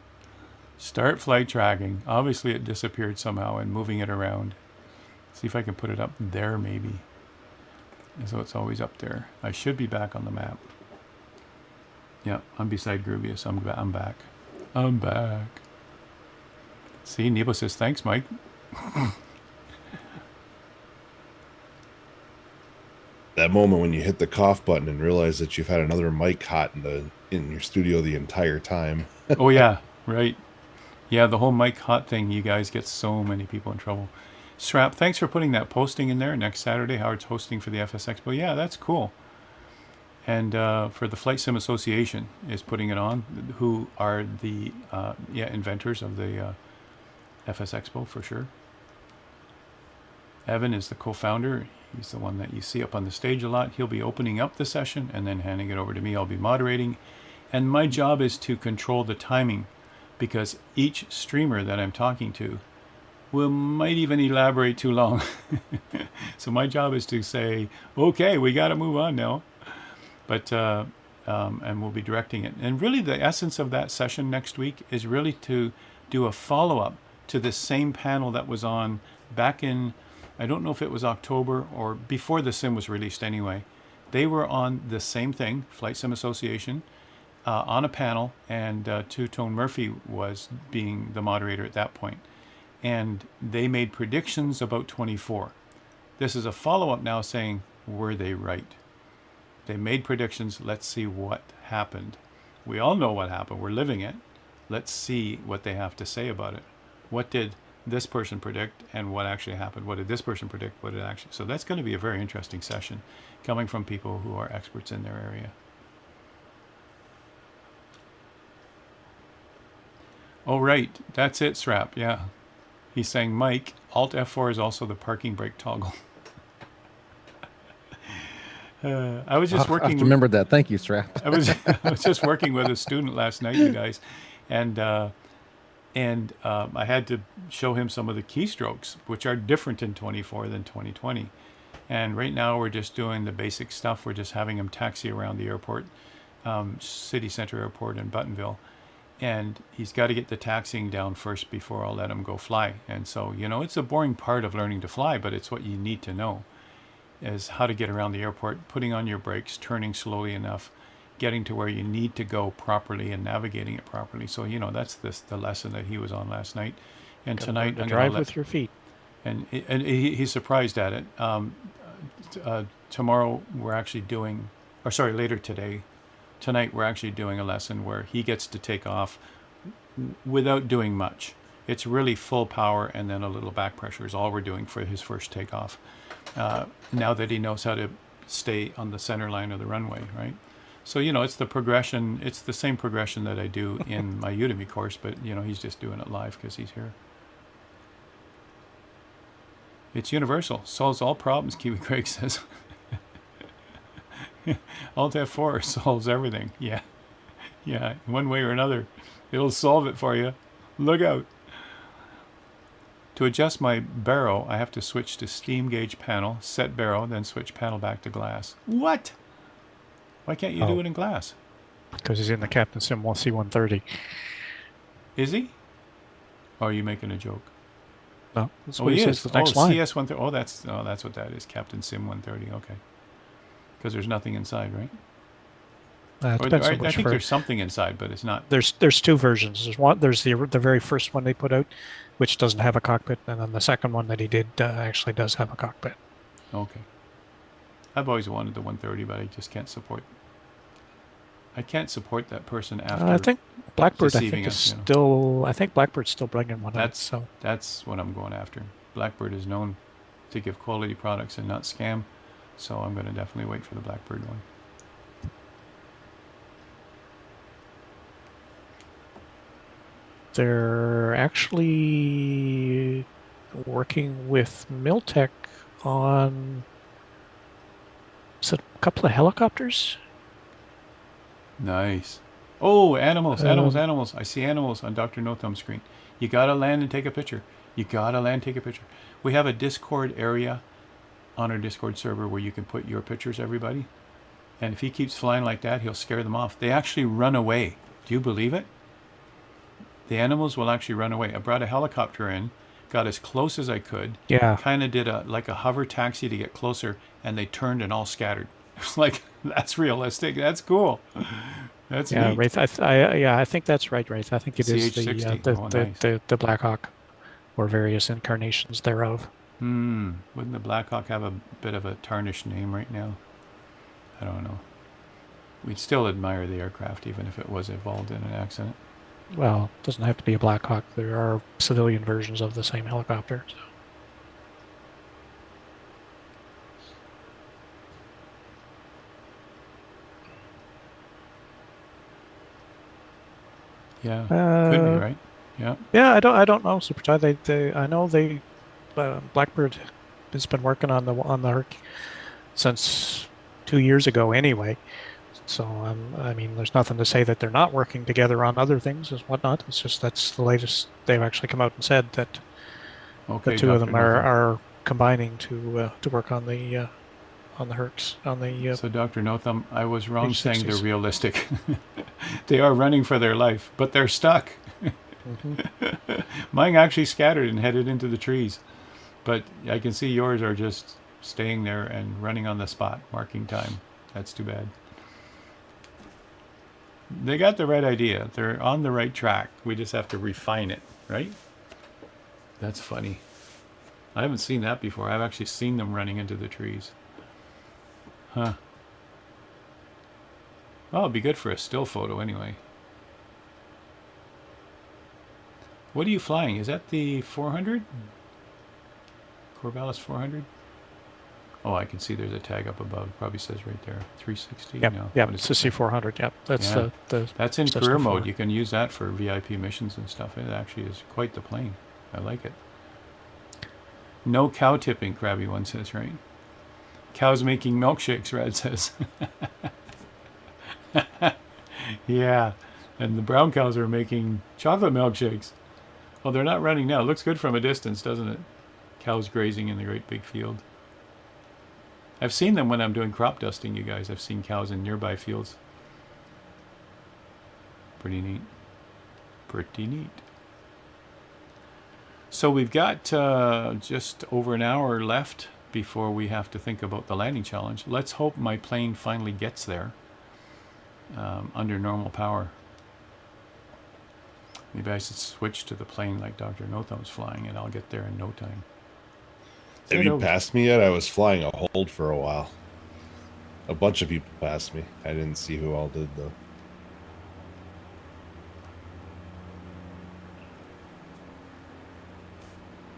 Start flight tracking. Obviously, it disappeared somehow and moving it around. See if I can put it up there, maybe. And so it's always up there. I should be back on the map. Yeah, I'm beside Groovius. I'm back. I'm back. See, Nebo says, thanks, Mike. That moment when you hit the cough button and realize that you've had another mic hot in your studio the entire time. Oh, yeah, right. Yeah, the whole Mike Hot thing, you guys get so many people in trouble. Strap, thanks for putting that posting in there. Next Saturday, Howard's hosting for the FS Expo. Yeah, that's cool. And for the Flight Sim Association is putting it on, who are the inventors of the FS Expo for sure. Evan is the co-founder. He's the one that you see up on the stage a lot. He'll be opening up the session and then handing it over to me. I'll be moderating. And my job is to control the timing because each streamer that I'm talking to might even elaborate too long. So my job is to say, okay, we got to move on now. But, and we'll be directing it. And really the essence of that session next week is really to do a follow-up to the same panel that was on back in, I don't know if it was October or before the sim was released anyway. They were on the same thing, Flight Sim Association, on a panel, and Two-Tone Murphy was being the moderator at that point. And they made predictions about 24. This is a follow-up now saying, were they right? They made predictions. Let's see what happened. We all know what happened. We're living it. Let's see what they have to say about it. What did this person predict and what actually happened? What did this person predict? What did actually? So that's going to be a very interesting session coming from people who are experts in their area. Oh, right. That's it, Srap. Yeah. He's saying, Mike, Alt F4 is also the parking brake toggle. I was just I working. remembered that. Thank you, Strap. I was I was just working with a student last night, you guys, and I had to show him some of the keystrokes, which are different in 24 than 2020. And right now we're just doing the basic stuff. We're just having him taxi around the airport, city center airport in Buttonville, and he's got to get the taxiing down first before I'll let him go fly. And so, it's a boring part of learning to fly, but it's what you need to know, is how to get around the airport, putting on your brakes, turning slowly enough, getting to where you need to go properly and navigating it properly. So, that's the lesson that he was on last night. And tonight I'm drive with your feet. And he's surprised at it. Tomorrow we're actually doing, or sorry, later today, tonight we're actually doing a lesson where he gets to take off without doing much. It's really full power and then a little back pressure is all we're doing for his first takeoff. Now that he knows how to stay on the center line of the runway, right? So, it's the progression. It's the same progression that I do in my Udemy course, but, he's just doing it live because he's here. It's universal. Solves all problems, Kiwi Craig says. Alt F4 solves everything. Yeah. Yeah, one way or another. It'll solve it for you. Look out. To adjust my barrow, I have to switch to steam gauge panel, set barrow, then switch panel back to glass. What? Why can't you do it in glass? Because he's in the Captain Sim C-130. Is he? Or are you making a joke? No, that's what he says the next line. CS-130. Oh, that's what that is. Captain Sim 130. Okay. Because there's nothing inside, right? It depends I think there's something inside, but it's not. There's two versions. There's the very first one they put out, which doesn't have a cockpit, and then the second one that he did actually does have a cockpit. Okay. I've always wanted the 130, but I just can't support. I can't support that person after. I think Blackbird. Deceiving I think Blackbird's still bringing one out. So that's what I'm going after. Blackbird is known to give quality products and not scam, so I'm going to definitely wait for the Blackbird one. They're actually working with Miltech on a couple of helicopters. Nice. Oh, animals. I see animals on Dr. No Thumb's screen. You gotta land and take a picture. We have a Discord area on our Discord server where you can put your pictures, everybody. And if he keeps flying like that, he'll scare them off. They actually run away. Do you believe it? The animals will actually run away. I brought a helicopter in, got as close as I could. Yeah. Kind of did a hover taxi to get closer, and they turned and all scattered. It's like, that's realistic. That's cool. That's neat. Wraith. I think that's right, Wraith. I think it is the Blackhawk, or various incarnations thereof. Wouldn't the Blackhawk have a bit of a tarnished name right now? I don't know. We'd still admire the aircraft, even if it was involved in an accident. Well, it doesn't have to be a Blackhawk. There are civilian versions of the same helicopter. So. Yeah, could be, right? Yeah. Yeah, I don't know, Supertide. I know Blackbird has been working on the Herc since 2 years ago, anyway. So I mean, there's nothing to say that they're not working together on other things and whatnot. It's just that's the latest. They've actually come out and said that the two of them are combining to work on the Hercs on the. So Dr. No Thumb, I was wrong saying they're realistic. They are running for their life, but they're stuck. Mm-hmm. Mine actually scattered and headed into the trees, but I can see yours are just staying there and running on the spot, marking time. That's too bad. They got the right idea. They're on the right track. We just have to refine it, right? That's funny. I haven't seen that before. I've actually seen them running into the trees. Huh. Oh, it'd be good for a still photo anyway. What are you flying? Is that the 400? Corvallis 400? Oh, I can see there's a tag up above. Probably says right there, 360. Yep, no, yep. It's a C400. Yep, that's that's in career mode. You can use that for VIP missions and stuff. It actually is quite the plane. I like it. No cow tipping, Krabby One says, right? Cows making milkshakes, Rad says. Yeah, and the brown cows are making chocolate milkshakes. Well, they're not running now. It looks good from a distance, doesn't it? Cows grazing in the great big field. I've seen them when I'm doing crop dusting, you guys. I've seen cows in nearby fields. Pretty neat. Pretty neat. So we've got just over an hour left before we have to think about the landing challenge. Let's hope my plane finally gets there under normal power. Maybe I should switch to the plane like Dr. No Thumb's flying, and I'll get there in no time. Have you passed me yet? I was flying a hold for a while. A bunch of people passed me. I didn't see who all did, though.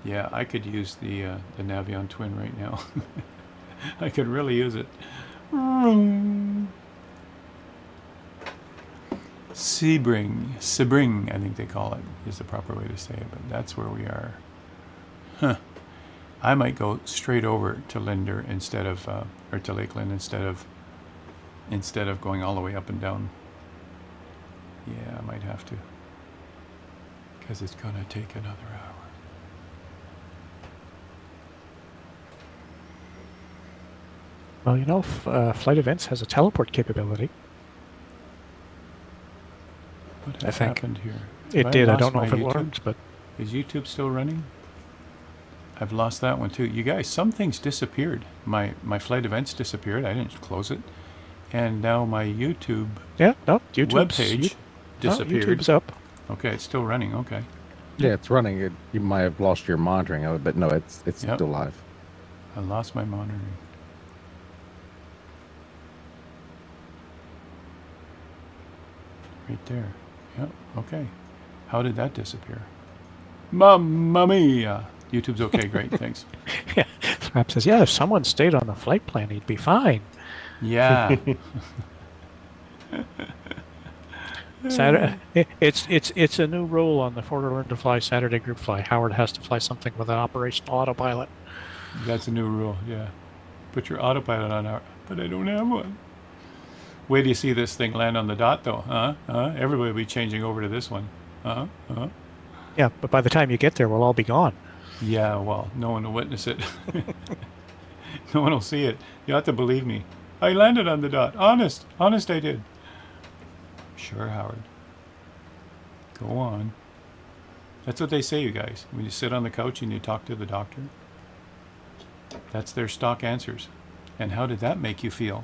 Yeah, I could use the Navion Twin right now. I could really use it. Sebring, I think they call it, is the proper way to say it, but that's where we are. Huh. I might go straight over to Linder instead of, or to Lakeland instead of going all the way up and down. Yeah, I might have to, because it's gonna take another hour. Well, you know, Flight Events has a teleport capability. What I has think happened here? It Have did. I lost don't know my if it YouTube? worked, but Is YouTube still running? I've lost that one too. You guys, some things disappeared. My Flight Events disappeared. I didn't close it. And now my YouTube yeah, no, YouTube's webpage disappeared. YouTube's up. Okay, it's still running. Okay. Yeah, it's running. You might have lost your monitoring of it, but no, it's Yep. still live. I lost my monitoring. Right there. Yep. Okay. How did that disappear? Mamma mia! YouTube's okay. Great. Thanks. Yeah, Rap says, yeah, if someone stayed on the flight plan, he'd be fine. Yeah. Saturday, it's a new rule on the ForderLearnToFly Saturday group fly. Howard has to fly something with an operational autopilot. That's a new rule. Yeah. Put your autopilot on our. But I don't have one. Wait till you see this thing land on the dot, though. Everybody will be changing over to this one. Yeah, but by the time you get there, we'll all be gone. Yeah, well, no one will witness it. No one will see it. You have to believe me. I landed on the dot. Honest I did. Sure, Howard. Go on. That's what they say, you guys. When you sit on the couch and you talk to the doctor, that's their stock answers. And how did that make you feel?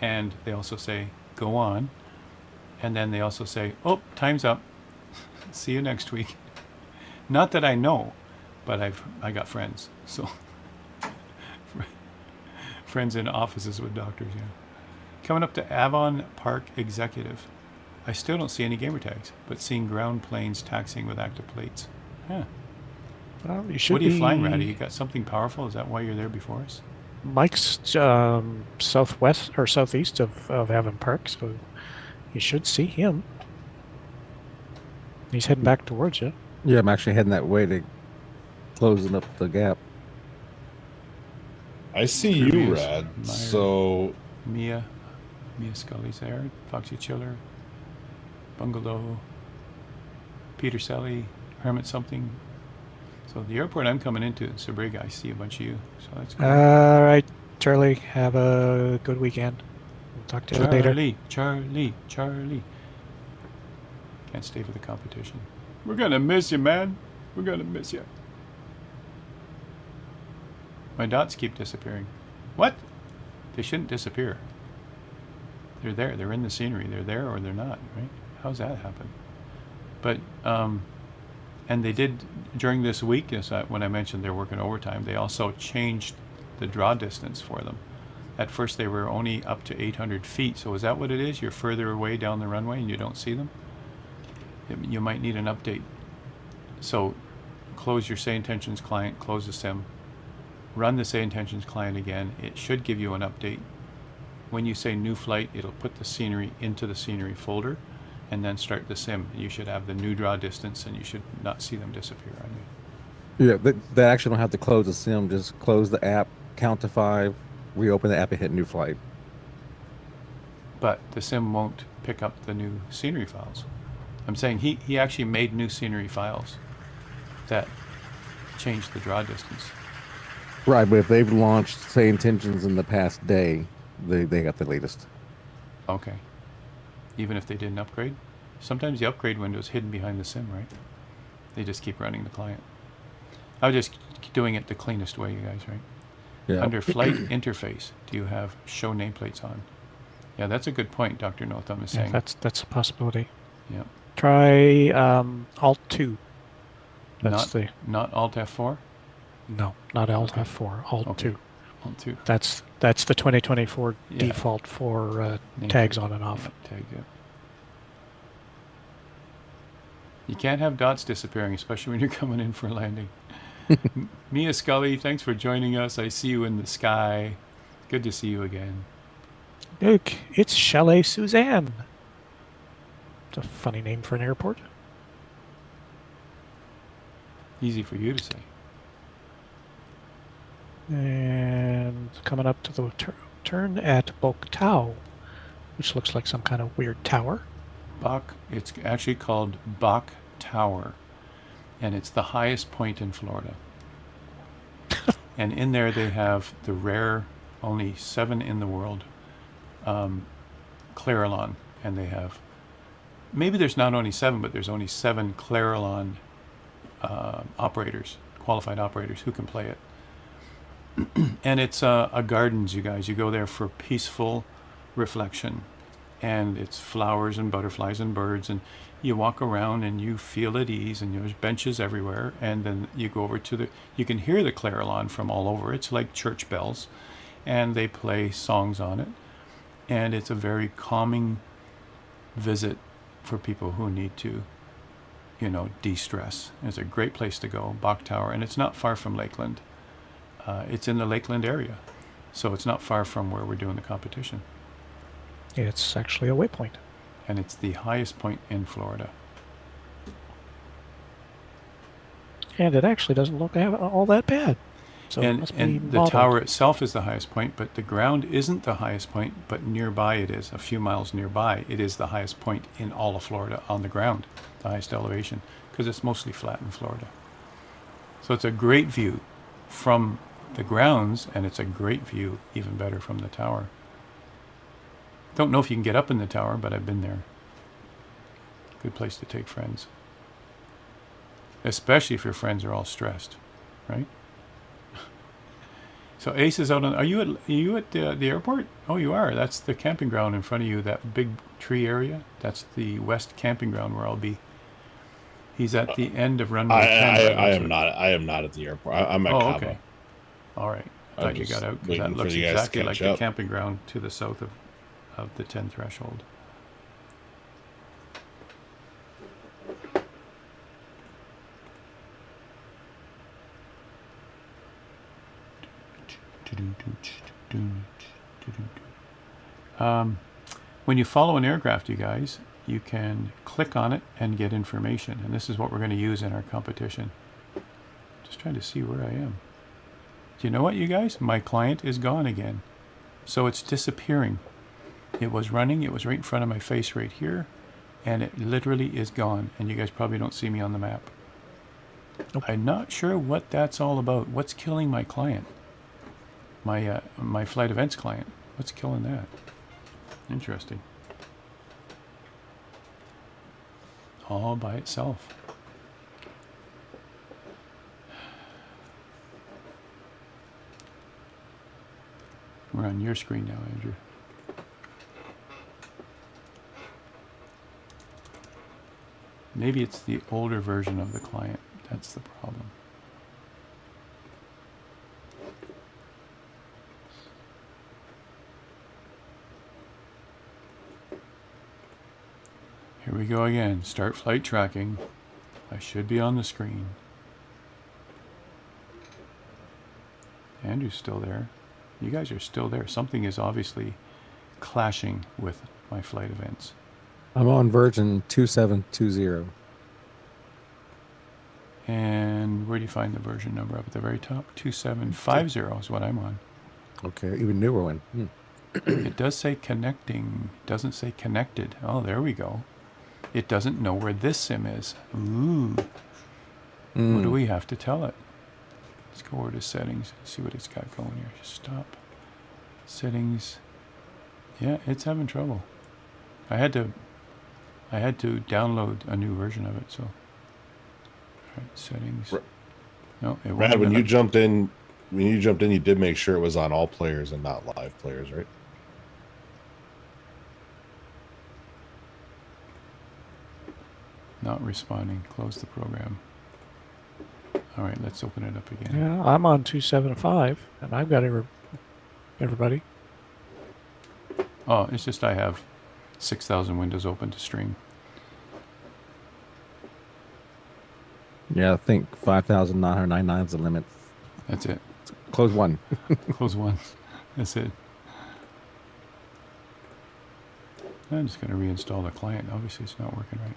And they also say, go on. And then they also say, oh, time's up. See you next week. Not that I know, but I got friends. So friends in offices with doctors, yeah. Coming up to Avon Park Executive. I still don't see any gamer tags, but seeing ground planes taxiing with active plates. Huh. Well, you should What are you be flying, Ratty? You got something powerful? Is that why you're there before us? Mike's southwest or southeast of Avon Park, so you should see him. He's heading back towards you. Yeah, I'm actually heading that way to closing up the gap. I see you, Previous Rad. Meyer. So Mia Scully's there. Foxy Chiller. Bungalow. Peter Selly. Hermit something. So the airport I'm coming into, Sabriga, I see a bunch of you. So that's cool. All right, Charlie. Have a good weekend. We'll talk to you later. Charlie. Can't stay for the competition. We're gonna miss you, man. We're gonna miss you. My dots keep disappearing. What? They shouldn't disappear. They're there. They're in the scenery. They're there or they're not, right? How's that happen? But, and they did, during this week, when I mentioned they're working overtime, they also changed the draw distance for them. At first they were only up to 800 feet. So is that what it is? You're further away down the runway and you don't see them? You might need an update. So close your Say Intentions client, close the sim, run the Say Intentions client again. It should give you an update. When you say new flight, it'll put the scenery into the scenery folder and then start the sim. You should have the new draw distance and you should not see them disappear on you. Yeah, they actually don't have to close the sim. Just close the app, count to 5, reopen the app and hit new flight. But the sim won't pick up the new scenery files. I'm saying he actually made new scenery files that changed the draw distance. Right, but if they've launched, say, intentions in the past day, they got the latest. Okay. Even if they didn't upgrade? Sometimes the upgrade window is hidden behind the sim, right? They just keep running the client. I was just doing it the cleanest way, you guys, right? Yeah. Under flight interface, do you have show nameplates on? Yeah, that's a good point, Dr. Notham is saying. That's a possibility. Yeah. Try Alt 2. That's Not Alt F4? no, not Alt Okay. F4. Alt Okay. 2. Alt 2. That's the 2024 Yeah. default for Nameplate. tags on and off. Yeah, tag, yeah. You can't have dots disappearing, especially when you're coming in for a landing. Mia Scully, thanks for joining us. I see you in the sky. Good to see you again. Look, it's Chalet Suzanne. It's a funny name for an airport. Easy for you to say. And coming up to the turn at Bok Tau, which looks like some kind of weird tower. It's actually called Bok Tower, and it's the highest point in Florida. And in there they have the rare, only 7 in the world, Clarilon, and they have, maybe there's not only 7, but there's only 7 Clarilon operators, qualified operators who can play it. And it's a gardens, you guys. You go there for peaceful reflection, and it's flowers and butterflies and birds, and you walk around and you feel at ease, and there's benches everywhere, and then you go over to you can hear the Clarilon from all over. It's like church bells, and they play songs on it, and it's a very calming visit for people who need to, de-stress. It's a great place to go, Bok Tower, and it's not far from Lakeland. It's in the Lakeland area, so it's not far from where we're doing the competition. It's actually a waypoint. And it's the highest point in Florida. And it actually doesn't look all that bad. So it must be and the modeled. tower itself is the highest point, but the ground isn't the highest point, but nearby it is, a few miles nearby, it is the highest point in all of Florida on the ground, the highest elevation, because it's mostly flat in Florida. So it's a great view from the grounds, and it's a great view, even better, from the tower. Don't know if you can get up in the tower, but I've been there. Good place to take friends. Especially if your friends are all stressed, right? So Ace is out on, are you at the airport? Oh, you are. That's the camping ground in front of you, that big tree area. That's the west camping ground where I'll be. He's at the end of runway 10. I am not at the airport. I'm at Cabo. Okay. All right. I thought you got out, because waiting that for looks you guys to exactly like catch the up. camping ground to the south of the 10 threshold. When you follow an aircraft, you guys, you can click on it and get information. And this is what we're going to use in our competition. Just trying to see where I am. Do you know what, you guys? My client is gone again. So it's disappearing. It was running. It was right in front of my face right here. And it literally is gone. And you guys probably don't see me on the map. Nope. I'm not sure what that's all about. What's killing my client? My flight events client. What's killing that? Interesting. All by itself. We're on your screen now, Andrew. Maybe it's the older version of the client. That's the problem. Here we go again. Start flight tracking. I should be on the screen. Andrew's still there. You guys are still there. Something is obviously clashing with my flight events. I'm on version 2720. And where do you find the version number? Up at the very top? 2750 is what I'm on. Okay, even newer one. It does say connecting. Doesn't say connected. Oh, there we go. It doesn't know where this sim is. Ooh. What do we have to tell it? Let's go over to settings. See what it's got going here. Stop. Settings. Yeah, it's having trouble. I had to download a new version of it. So, all right, settings. No, it Brad, won't when even you jumped in, you did make sure it was on all players and not live players, right? Not responding. Close the program. All right, let's open it up again. Yeah, I'm on 275, and I've got everybody. Oh, it's just I have 6,000 windows open to stream. Yeah, I think 5,999 is the limit. That's it. Close one. Close one. That's it. I'm just going to reinstall the client. Obviously, it's not working right.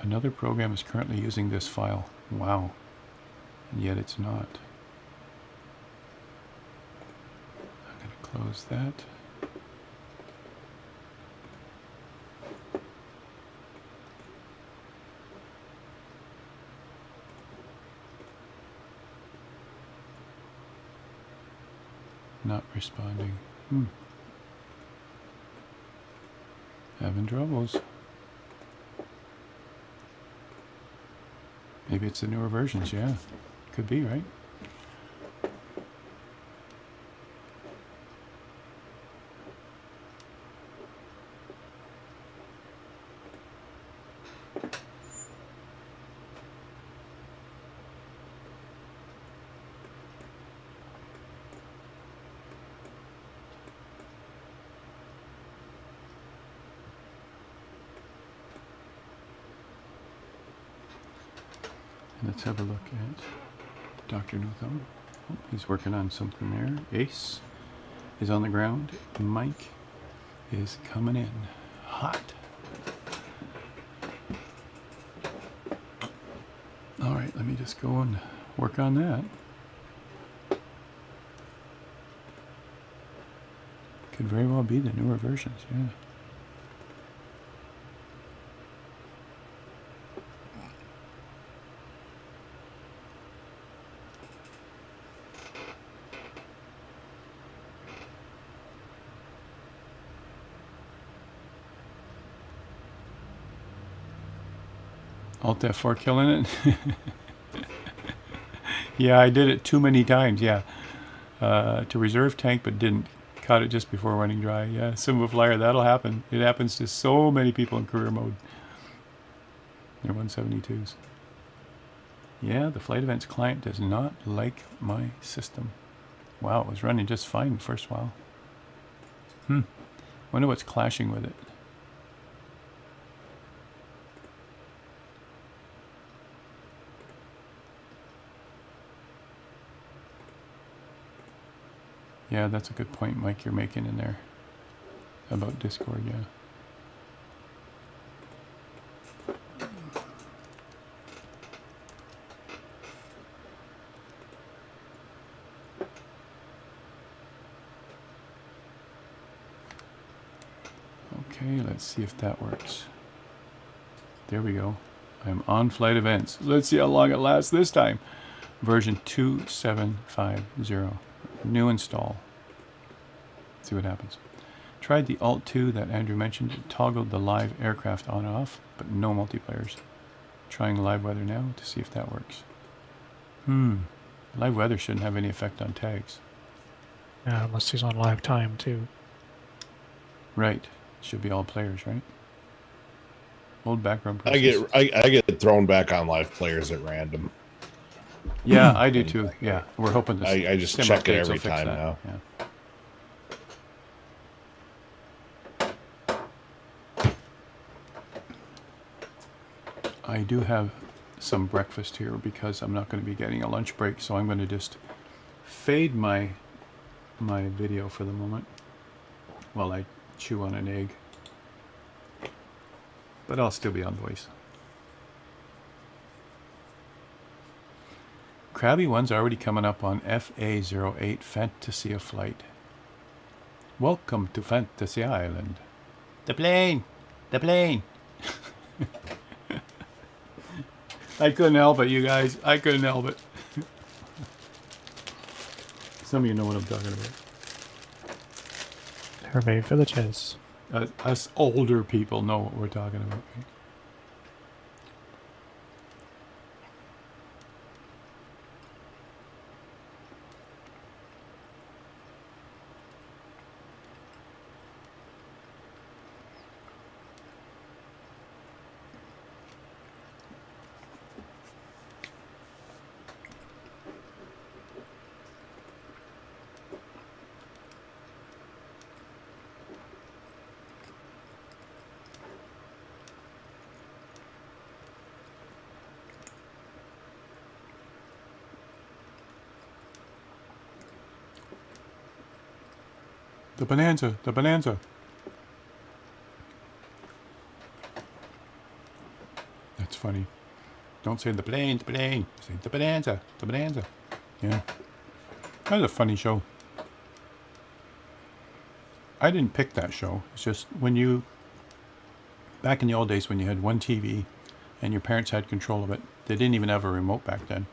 Another program is currently using this file. Wow. And yet it's not. I'm going to close that. Not responding. Having troubles. Maybe it's the newer versions, yeah. Could be, right? Let's have a look at Dr. No Thumb. Oh, he's working on something there. Ace is on the ground. Mike is coming in hot. All right, let me just go and work on that. Could very well be the newer versions, yeah. Alt F4 killing it. Yeah, I did it too many times, yeah. To reserve tank, but didn't. Caught it just before running dry. Yeah, Sim of Flyer, that'll happen. It happens to so many people in career mode. They're 172s. Yeah, the flight events client does not like my system. Wow, it was running just fine the first while. Wonder what's clashing with it. Yeah, that's a good point, Mike, you're making in there about Discord, yeah. Okay, let's see if that works. There we go. I'm on flight events. Let's see how long it lasts this time. Version 2750. New install. See what happens. Tried the Alt-2 that Andrew mentioned. It toggled the live aircraft on and off, but no multiplayers. Trying live weather now to see if that works. Live weather shouldn't have any effect on tags. Yeah, unless he's on live time too. Right. Should be all players, right? Old background I get thrown back on live players at random. Yeah, I do too. Yeah, we're hoping to. I just sim check it updates every will fix time that. now. Yeah. I do have some breakfast here because I'm not going to be getting a lunch break, so I'm going to just fade my video for the moment while I chew on an egg. but I'll still be on voice. Crabby One's already coming up on FA08 Fantasia Flight. Welcome to Fantasy Island. The plane! The plane! I couldn't help it, you guys. I couldn't help it. Some of you know what I'm talking about. Hervey Villages. Us older people know what we're talking about. Right? The bonanza, the bonanza. That's funny. Don't say the plane, say the bonanza, the bonanza. Yeah. That was a funny show. I didn't pick that show. It's just when you, back in the old days when you had one TV and your parents had control of it, they didn't even have a remote back then.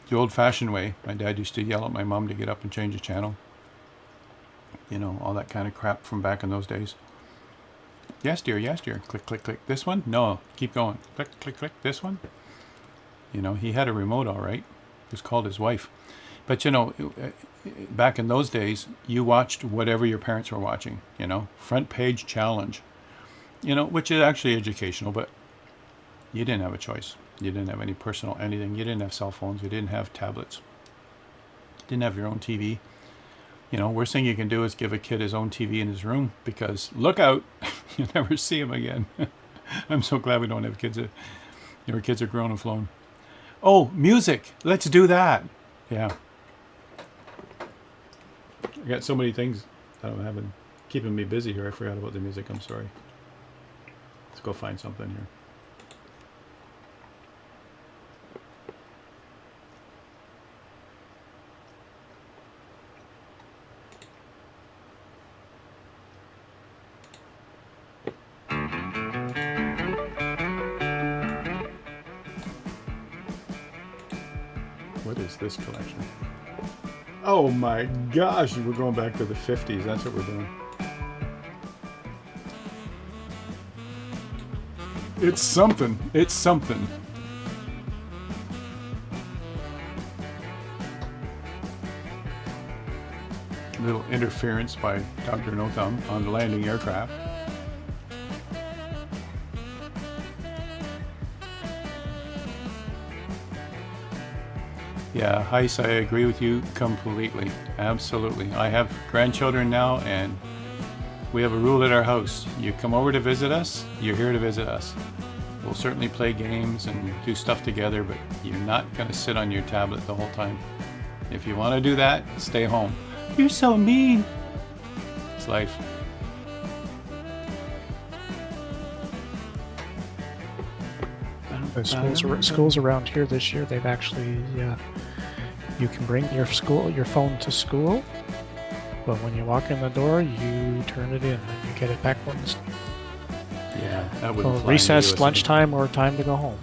The old-fashioned way, my dad used to yell at my mom to get up and change the channel. You know, all that kind of crap from back in those days. Yes, dear, yes, dear. Click, click, click. This one? No, keep going. Click, click, click. This one? You know, he had a remote, all right. It was called his wife. But, you know, back in those days, you watched whatever your parents were watching, you know. Front page challenge. You know, which is actually educational, but you didn't have a choice. You didn't have any personal anything. You didn't have cell phones. You didn't have tablets. You didn't have your own TV. You know, worst thing you can do is give a kid his own TV in his room because look out, you'll never see him again. I'm so glad we don't have kids. Our kids are grown and flown. Oh, music. Let's do that. Yeah. I got so many things that I'm having keeping me busy here. I forgot about the music. I'm sorry. Let's go find something here. What is this collection? Oh my gosh, we're going back to the 50s. That's what we're doing. It's something. It's something. Little interference by Dr. No Thumb on the landing aircraft. Yeah, Heis, I agree with you completely. Absolutely. I have grandchildren now, and we have a rule at our house. You come over to visit us, you're here to visit us. We'll certainly play games and do stuff together, but you're not going to sit on your tablet the whole time. If you want to do that, stay home. You're so mean. It's life. Schools around here this year, they've actually, you can bring your phone to school, but when you walk in the door, you turn it in and you get it back when it's that would fly recess, in the USA. lunchtime, or time to go home.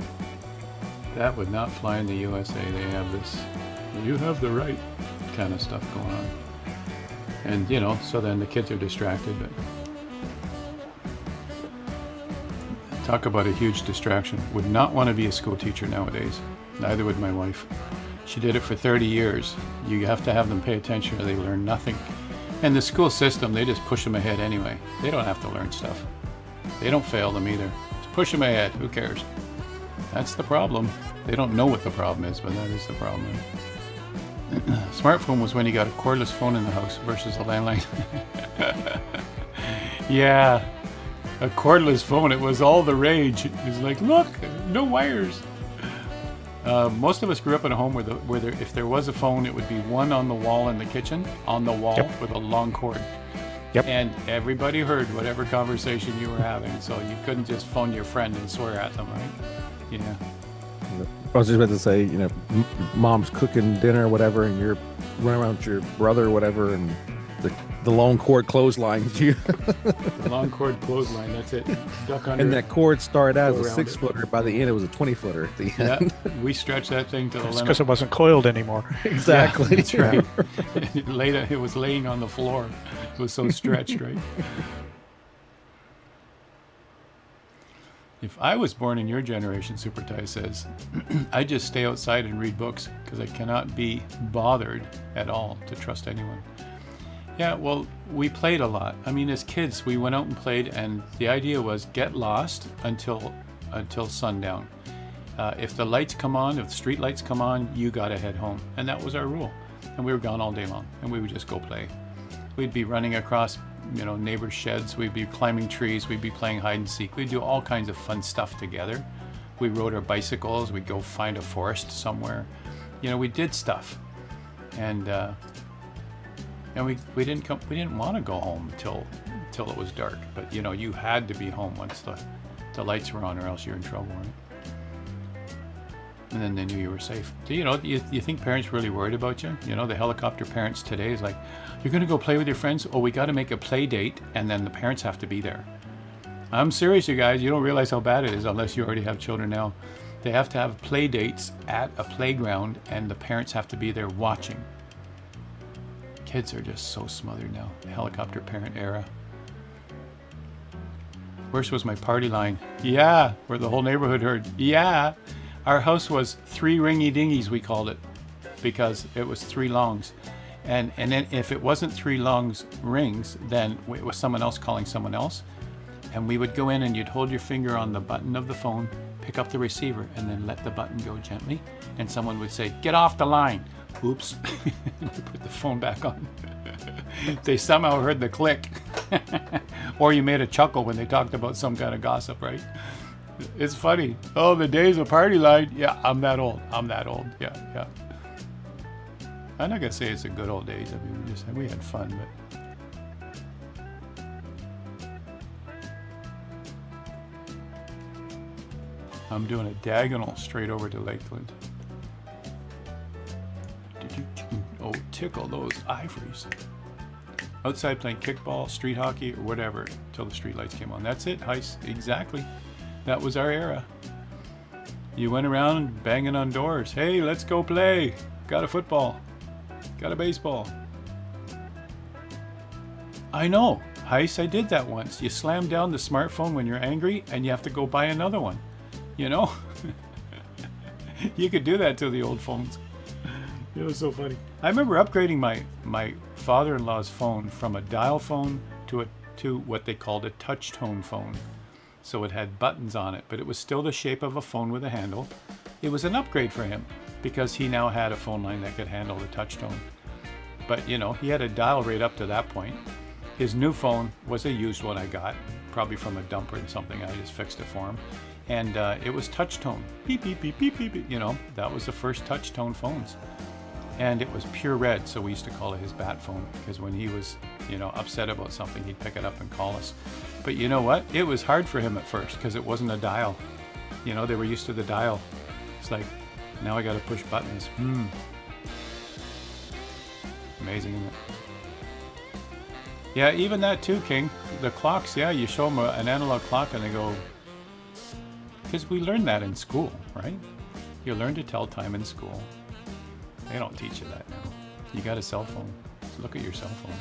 That would not fly in the USA. They have this, you have the right kind of stuff going on. And, you know, so then the kids are distracted, but talk about a huge distraction. Would not want to be a school teacher nowadays. Neither would my wife. She did it for 30 years. You have to have them pay attention or they learn nothing. And the school system, they just push them ahead anyway. They don't have to learn stuff. They don't fail them either. Just push them ahead. Who cares? That's the problem. They don't know what the problem is, but that is the problem. Smartphone was when you got a cordless phone in the house versus a landline. Yeah. A cordless phone, it was all the rage. It was like, look, no wires. Most of us grew up in a home where if there was a phone, it would be one on the wall in the kitchen, on the wall with a long cord. Yep. And everybody heard whatever conversation you were having, so you couldn't just phone your friend and swear at them, right? Yeah. I was just about to say, you know, mom's cooking dinner or whatever, and you're running around with your brother or whatever, and the long cord clotheslines you. The long cord clothesline, that's it. Duck under And it. that cord started out Go as a around 6 it. footer. By the end, it was a 20-footer at the end. Yeah, we stretched that thing to the It's limit. because it wasn't coiled anymore. Exactly. Yeah, that's right. It was laying on the floor. It was so stretched, right? If I was born in your generation, Super Ty says, I'd just stay outside and read books because I cannot be bothered at all to trust anyone. Yeah, well, we played a lot. I mean, as kids, we went out and played, and the idea was get lost until sundown. If the lights come on, if the street lights come on, you got to head home. And that was our rule. And we were gone all day long, and we would just go play. We'd be running across, neighbors' sheds. We'd be climbing trees. We'd be playing hide and seek. We'd do all kinds of fun stuff together. We rode our bicycles. We'd go find a forest somewhere. We did stuff. And we didn't want to go home till it was dark. But you had to be home once the lights were on, or else you're in trouble, right? And then they knew you were safe. So, you think parents really worried about you? The helicopter parents today is like, you're going to go play with your friends? Oh, we got to make a play date, and then the parents have to be there. I'm serious, you guys. You don't realize how bad it is unless you already have children now. They have to have play dates at a playground, and the parents have to be there watching. Kids are just so smothered now. The helicopter parent era. Worst was my party line. Yeah, where the whole neighborhood heard. Yeah. Our house was 3 ringy dingies, we called it, because it was 3 longs. And then if it wasn't 3 longs rings, then it was someone else calling someone else. And we would go in and you'd hold your finger on the button of the phone, pick up the receiver, and then let the button go gently. And someone would say, get off the line. Oops. Put the phone back on. They somehow heard the click. Or you made a chuckle when they talked about some kind of gossip, right? It's funny. Oh, the days of party line. Yeah, I'm that old. Yeah. I'm not gonna say it's the good old days. I mean, we had fun, but I'm doing a diagonal straight over to Lakeland. Oh, tickle those ivories. Outside playing kickball, street hockey, or whatever, till the street lights came on. That's it, Heist. Exactly. That was our era. You went around banging on doors. Hey, let's go play. Got a football. Got a baseball. I know. Heist, I did that once. You slam down the smartphone when you're angry and you have to go buy another one. You could do that to the old phones. It was so funny. I remember upgrading my father-in-law's phone from a dial phone to what they called a touch tone phone. So it had buttons on it, but it was still the shape of a phone with a handle. It was an upgrade for him because he now had a phone line that could handle the touch tone. But he had a dial rate up to that point. His new phone was a used one I got, probably from a dumper or something. I just fixed it for him. And it was touch tone. Beep, beep, beep, beep, beep, beep. That was the first touch tone phones. And it was pure red, so we used to call it his bat phone, because when he was, upset about something, he'd pick it up and call us. But you know what? It was hard for him at first, because it wasn't a dial. They were used to the dial. It's like, now I got to push buttons. Amazing, isn't it? Yeah, even that too, King. The clocks, yeah, you show them an analog clock and they go, because we learned that in school, right? You learn to tell time in school. They don't teach you that now. You got a cell phone. So look at your cell phone.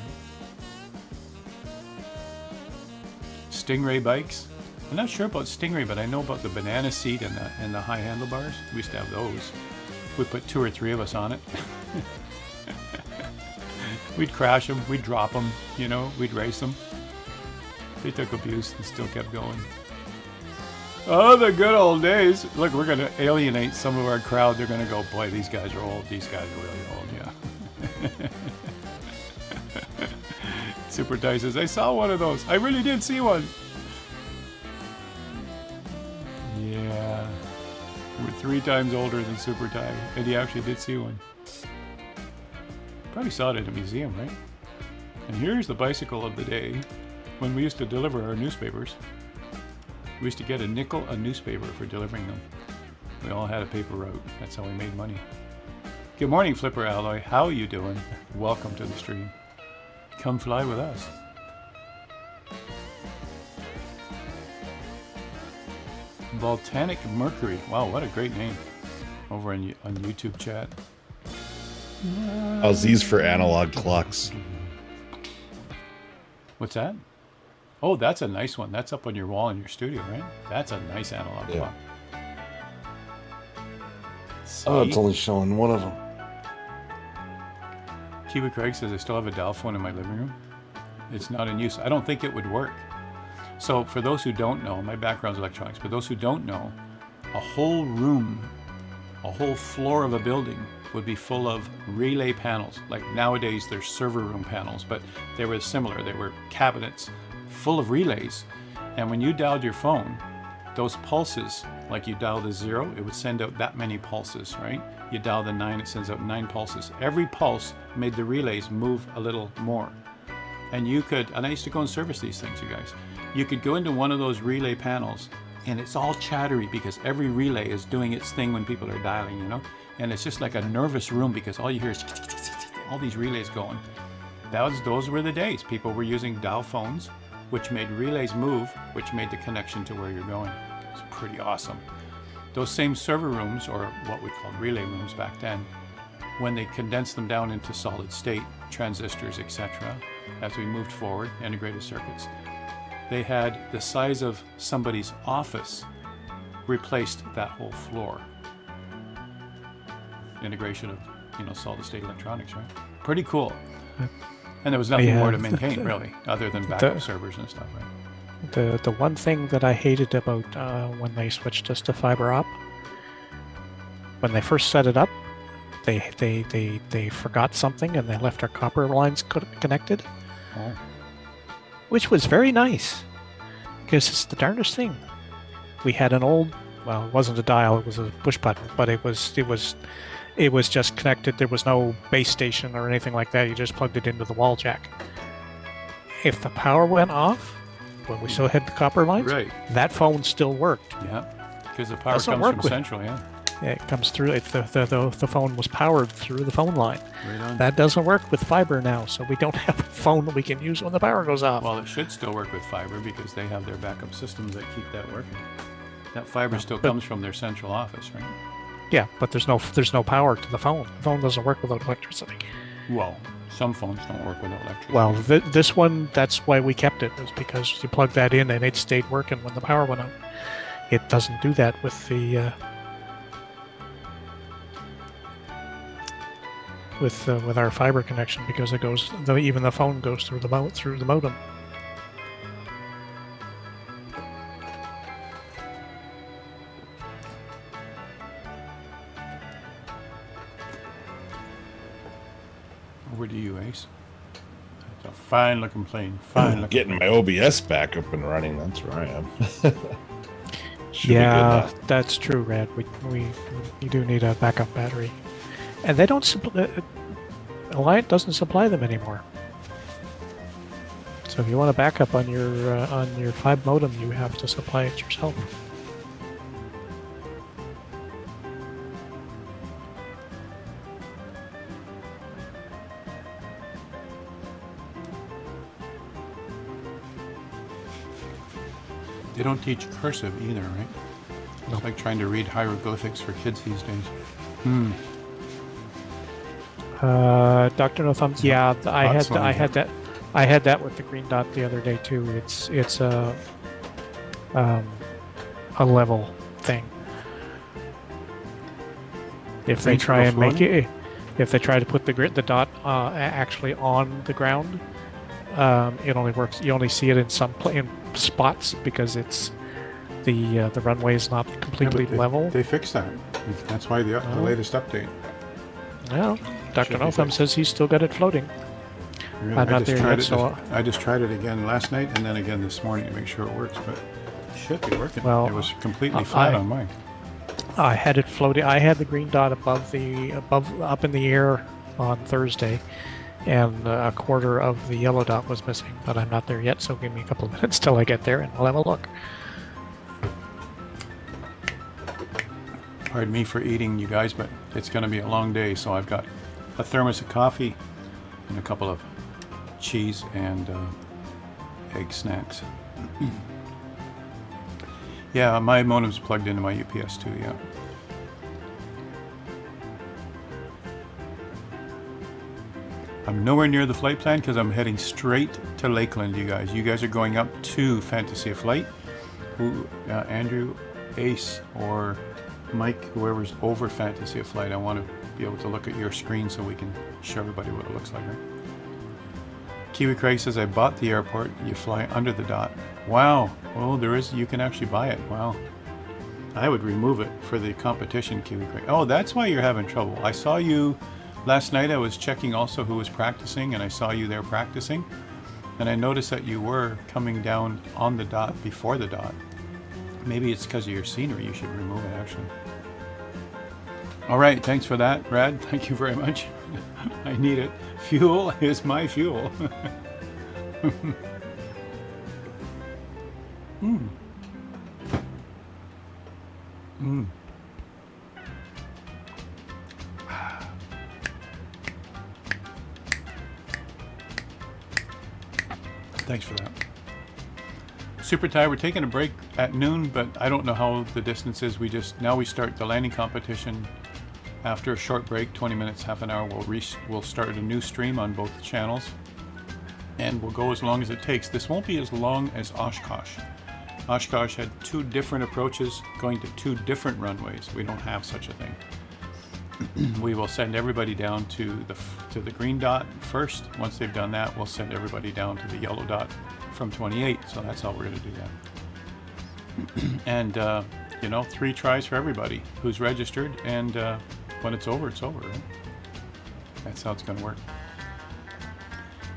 Stingray bikes. I'm not sure about Stingray, but I know about the banana seat and the high handlebars. We used to have those. We put 2 or 3 of us on it. We'd crash them. We'd drop them. We'd race them. They took abuse and still kept going. Oh, the good old days. Look, we're going to alienate some of our crowd. They're going to go, boy, these guys are old. These guys are really old, yeah. Super Ty says, I saw one of those. I really did see one. Yeah. We're 3 times older than Super Ty, and he actually did see one. Probably saw it at a museum, right? And here's the bicycle of the day. When we used to deliver our newspapers, we used to get a nickel a newspaper for delivering them. We all had a paper route. That's how we made money. Good morning, Flipper Alloy. How are you doing? Welcome to the stream. Come fly with us. Volcanic Mercury. Wow, what a great name. Over on YouTube chat. How's these for analog clocks? What's that? Oh, that's a nice one. That's up on your wall in your studio, right? That's a nice analog Yeah. clock. Oh, it's See? only showing one of them. Kiwi Craig says, I still have a dial phone in my living room. It's not in use. I don't think it would work. So for those who don't know, my background's electronics, but those who don't know, a whole room, a whole floor of a building would be full of relay panels. Like nowadays there's server room panels, but they were similar. They were cabinets full of relays. And when you dialed your phone, those pulses, like you dial the 0, it would send out that many pulses, right? You dial the 9, it sends out 9 pulses. Every pulse made the relays move a little more. And you could, and I used to go and service these things, you guys. You could go into one of those relay panels and it's all chattery because every relay is doing its thing when people are dialing, you know? And it's just like a nervous room because all you hear is all these relays going. Those were the days. People were using dial phones, which made relays move, which made the connection to where you're going. It's pretty awesome. Those same server rooms, or what we called relay rooms back then, when they condensed them down into solid state, transistors, etc., as we moved forward, integrated circuits, they had the size of somebody's office replaced that whole floor. Integration of, solid state electronics, right? Pretty cool. And there was nothing more to maintain, really, other than backup servers and stuff, right? The one thing that I hated about when they switched us to fiber op, when they first set it up, they forgot something and they left our copper lines connected, which was very nice because it's the darndest thing. We had an old, well, it wasn't a dial, it was a push button, but it was just connected. There was no base station or anything like that. You just plugged it into the wall jack. If the power went off, when we still had the copper lines, Right. that phone still worked. Yeah, because the power Doesn't comes work from with- central, yeah. It comes through. The phone was powered through the phone line. Right on. That doesn't work with fiber now, so we don't have a phone that we can use when the power goes off. Well, it should still work with fiber because they have their backup systems that keep that working. That fiber still but- comes from their central office, right? Yeah, but there's no power to the phone. The phone doesn't work without electricity. Well, some phones don't work without electricity. Well, this one, that's why we kept it, is because you plug that in and it stayed working when the power went out. It doesn't do that with the with our fiber connection because it goes. Even the phone goes through the modem. Over to you, Ace. It's a fine looking plane. Fine looking. Getting my OBS back up and running. That's where I am. Should be good Yeah, now. that's true, Rad. We do need a backup battery, and they don't. Alliant doesn't supply them anymore. So if you want a backup on your 5 modem, you have to supply it yourself. They don't teach cursive either, right? No. It's like trying to read hieroglyphics for kids these days. Dr. No Thumbs. Yeah, I had that with the green dot the other day too. It's a level thing. If they Things try go and make floating? it, if they try to put the dot actually on the ground, it only works. You only see it in in spots because it's the runway is not completely level. They fixed that. That's why the latest update. Well, Dr. Should be No Thumb fixed. says he's still got it floating. Really, I'm not there yet, I just tried it again last night and then again this morning to make sure it works, but it should be working. Well, it was completely flat on mine. I had it floating. I had the green dot up in the air on Thursday, and a quarter of the yellow dot was missing, but I'm not there yet, so give me a couple of minutes till I get there and we'll have a look. Pardon me for eating, you guys, but it's going to be a long day, so I've got a thermos of coffee and a couple of cheese and egg snacks. Yeah, my modem's plugged into my UPS too, yeah. I'm nowhere near the flight plan because I'm heading straight to Lakeland, you guys. You guys are going up to Fantasy of Flight. Andrew, Ace, or Mike, whoever's over Fantasy of Flight, I want to be able to look at your screen so we can show everybody what it looks like, right? Kiwi Craig says, I bought the airport. You fly under the dot. Wow. Oh, there is, you can actually buy it. Wow. I would remove it for the competition, Kiwi Craig. Oh, that's why you're having trouble. I saw you last night. I was checking also who was practicing, and I saw you there practicing. And I noticed that you were coming down on the dot before the dot. Maybe it's because of your scenery. You should remove it, actually. All right, thanks for that, Brad. Thank you very much. I need it. Fuel is my fuel. Mm. Mm. Thanks for that. Super Ty, we're taking a break at noon, but I don't know how the distance is. Now we start the landing competition. After a short break, 20 minutes, half an hour, we'll start a new stream on both channels, and we'll go as long as it takes. This won't be as long as Oshkosh. Oshkosh had 2 different approaches going to 2 different runways. We don't have such a thing. We will send everybody down to the green dot first. Once they've done that, we'll send everybody down to the yellow dot from 28. So that's how we're going to do that. And you know, 3 tries for everybody who's registered, and when it's over, right? That's how it's going to work.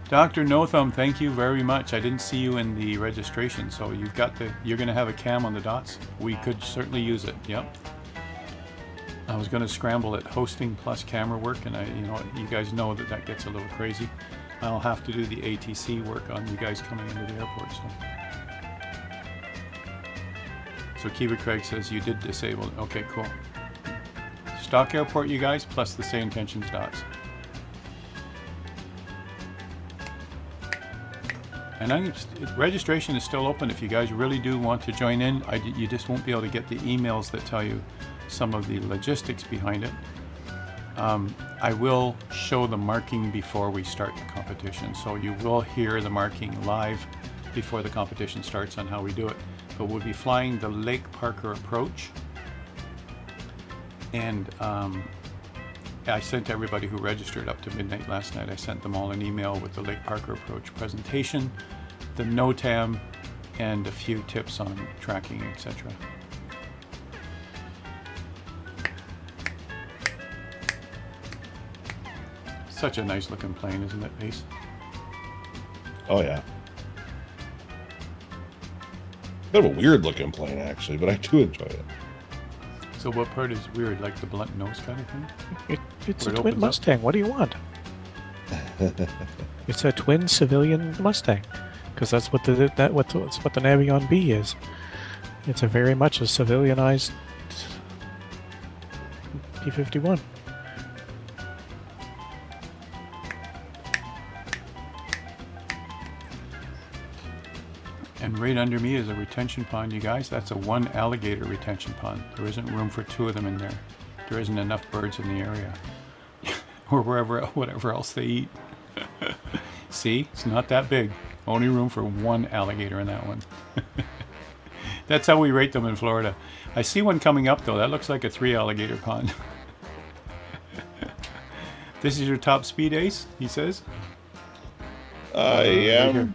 Dr. No Thumb, thank you very much. I didn't see you in the registration, so you're going to have a cam on the dots. We could certainly use it. Yep. I was going to scramble at hosting plus camera work, and you guys know that gets a little crazy. I'll have to do the ATC work on you guys coming into the airport. So Kiwi Craig says you did disable it. Okay, cool. Stock airport, you guys, plus the Say Intentions dots. And registration is still open if you guys really do want to join in. You just won't be able to get the emails that tell you some of the logistics behind it. I will show the marking before we start the competition, so you will hear the marking live before the competition starts on how we do it. But we'll be flying the Lake Parker approach, and I sent everybody who registered up to midnight last night, I sent them all an email with the Lake Parker approach presentation, the NOTAM, and a few tips on tracking, etc. Such a nice looking plane, isn't it, Ace? Oh yeah. Kind of a weird looking plane, actually, but I do enjoy it. So what part is weird? Like the blunt nose kind of thing? It's a twin Mustang. What do you want? It's a twin civilian Mustang, because that's what the Navion B is. It's a very much a civilianized P-51. And right under me is a retention pond, you guys. That's a 1 alligator retention pond. There isn't room for 2 of them in there. There isn't enough birds in the area. Or whatever else they eat. See, it's not that big. Only room for 1 alligator in that one. That's how we rate them in Florida. I see one coming up though. That looks like a 3 alligator pond. This is your top speed, Ace, he says. Yeah. Right here.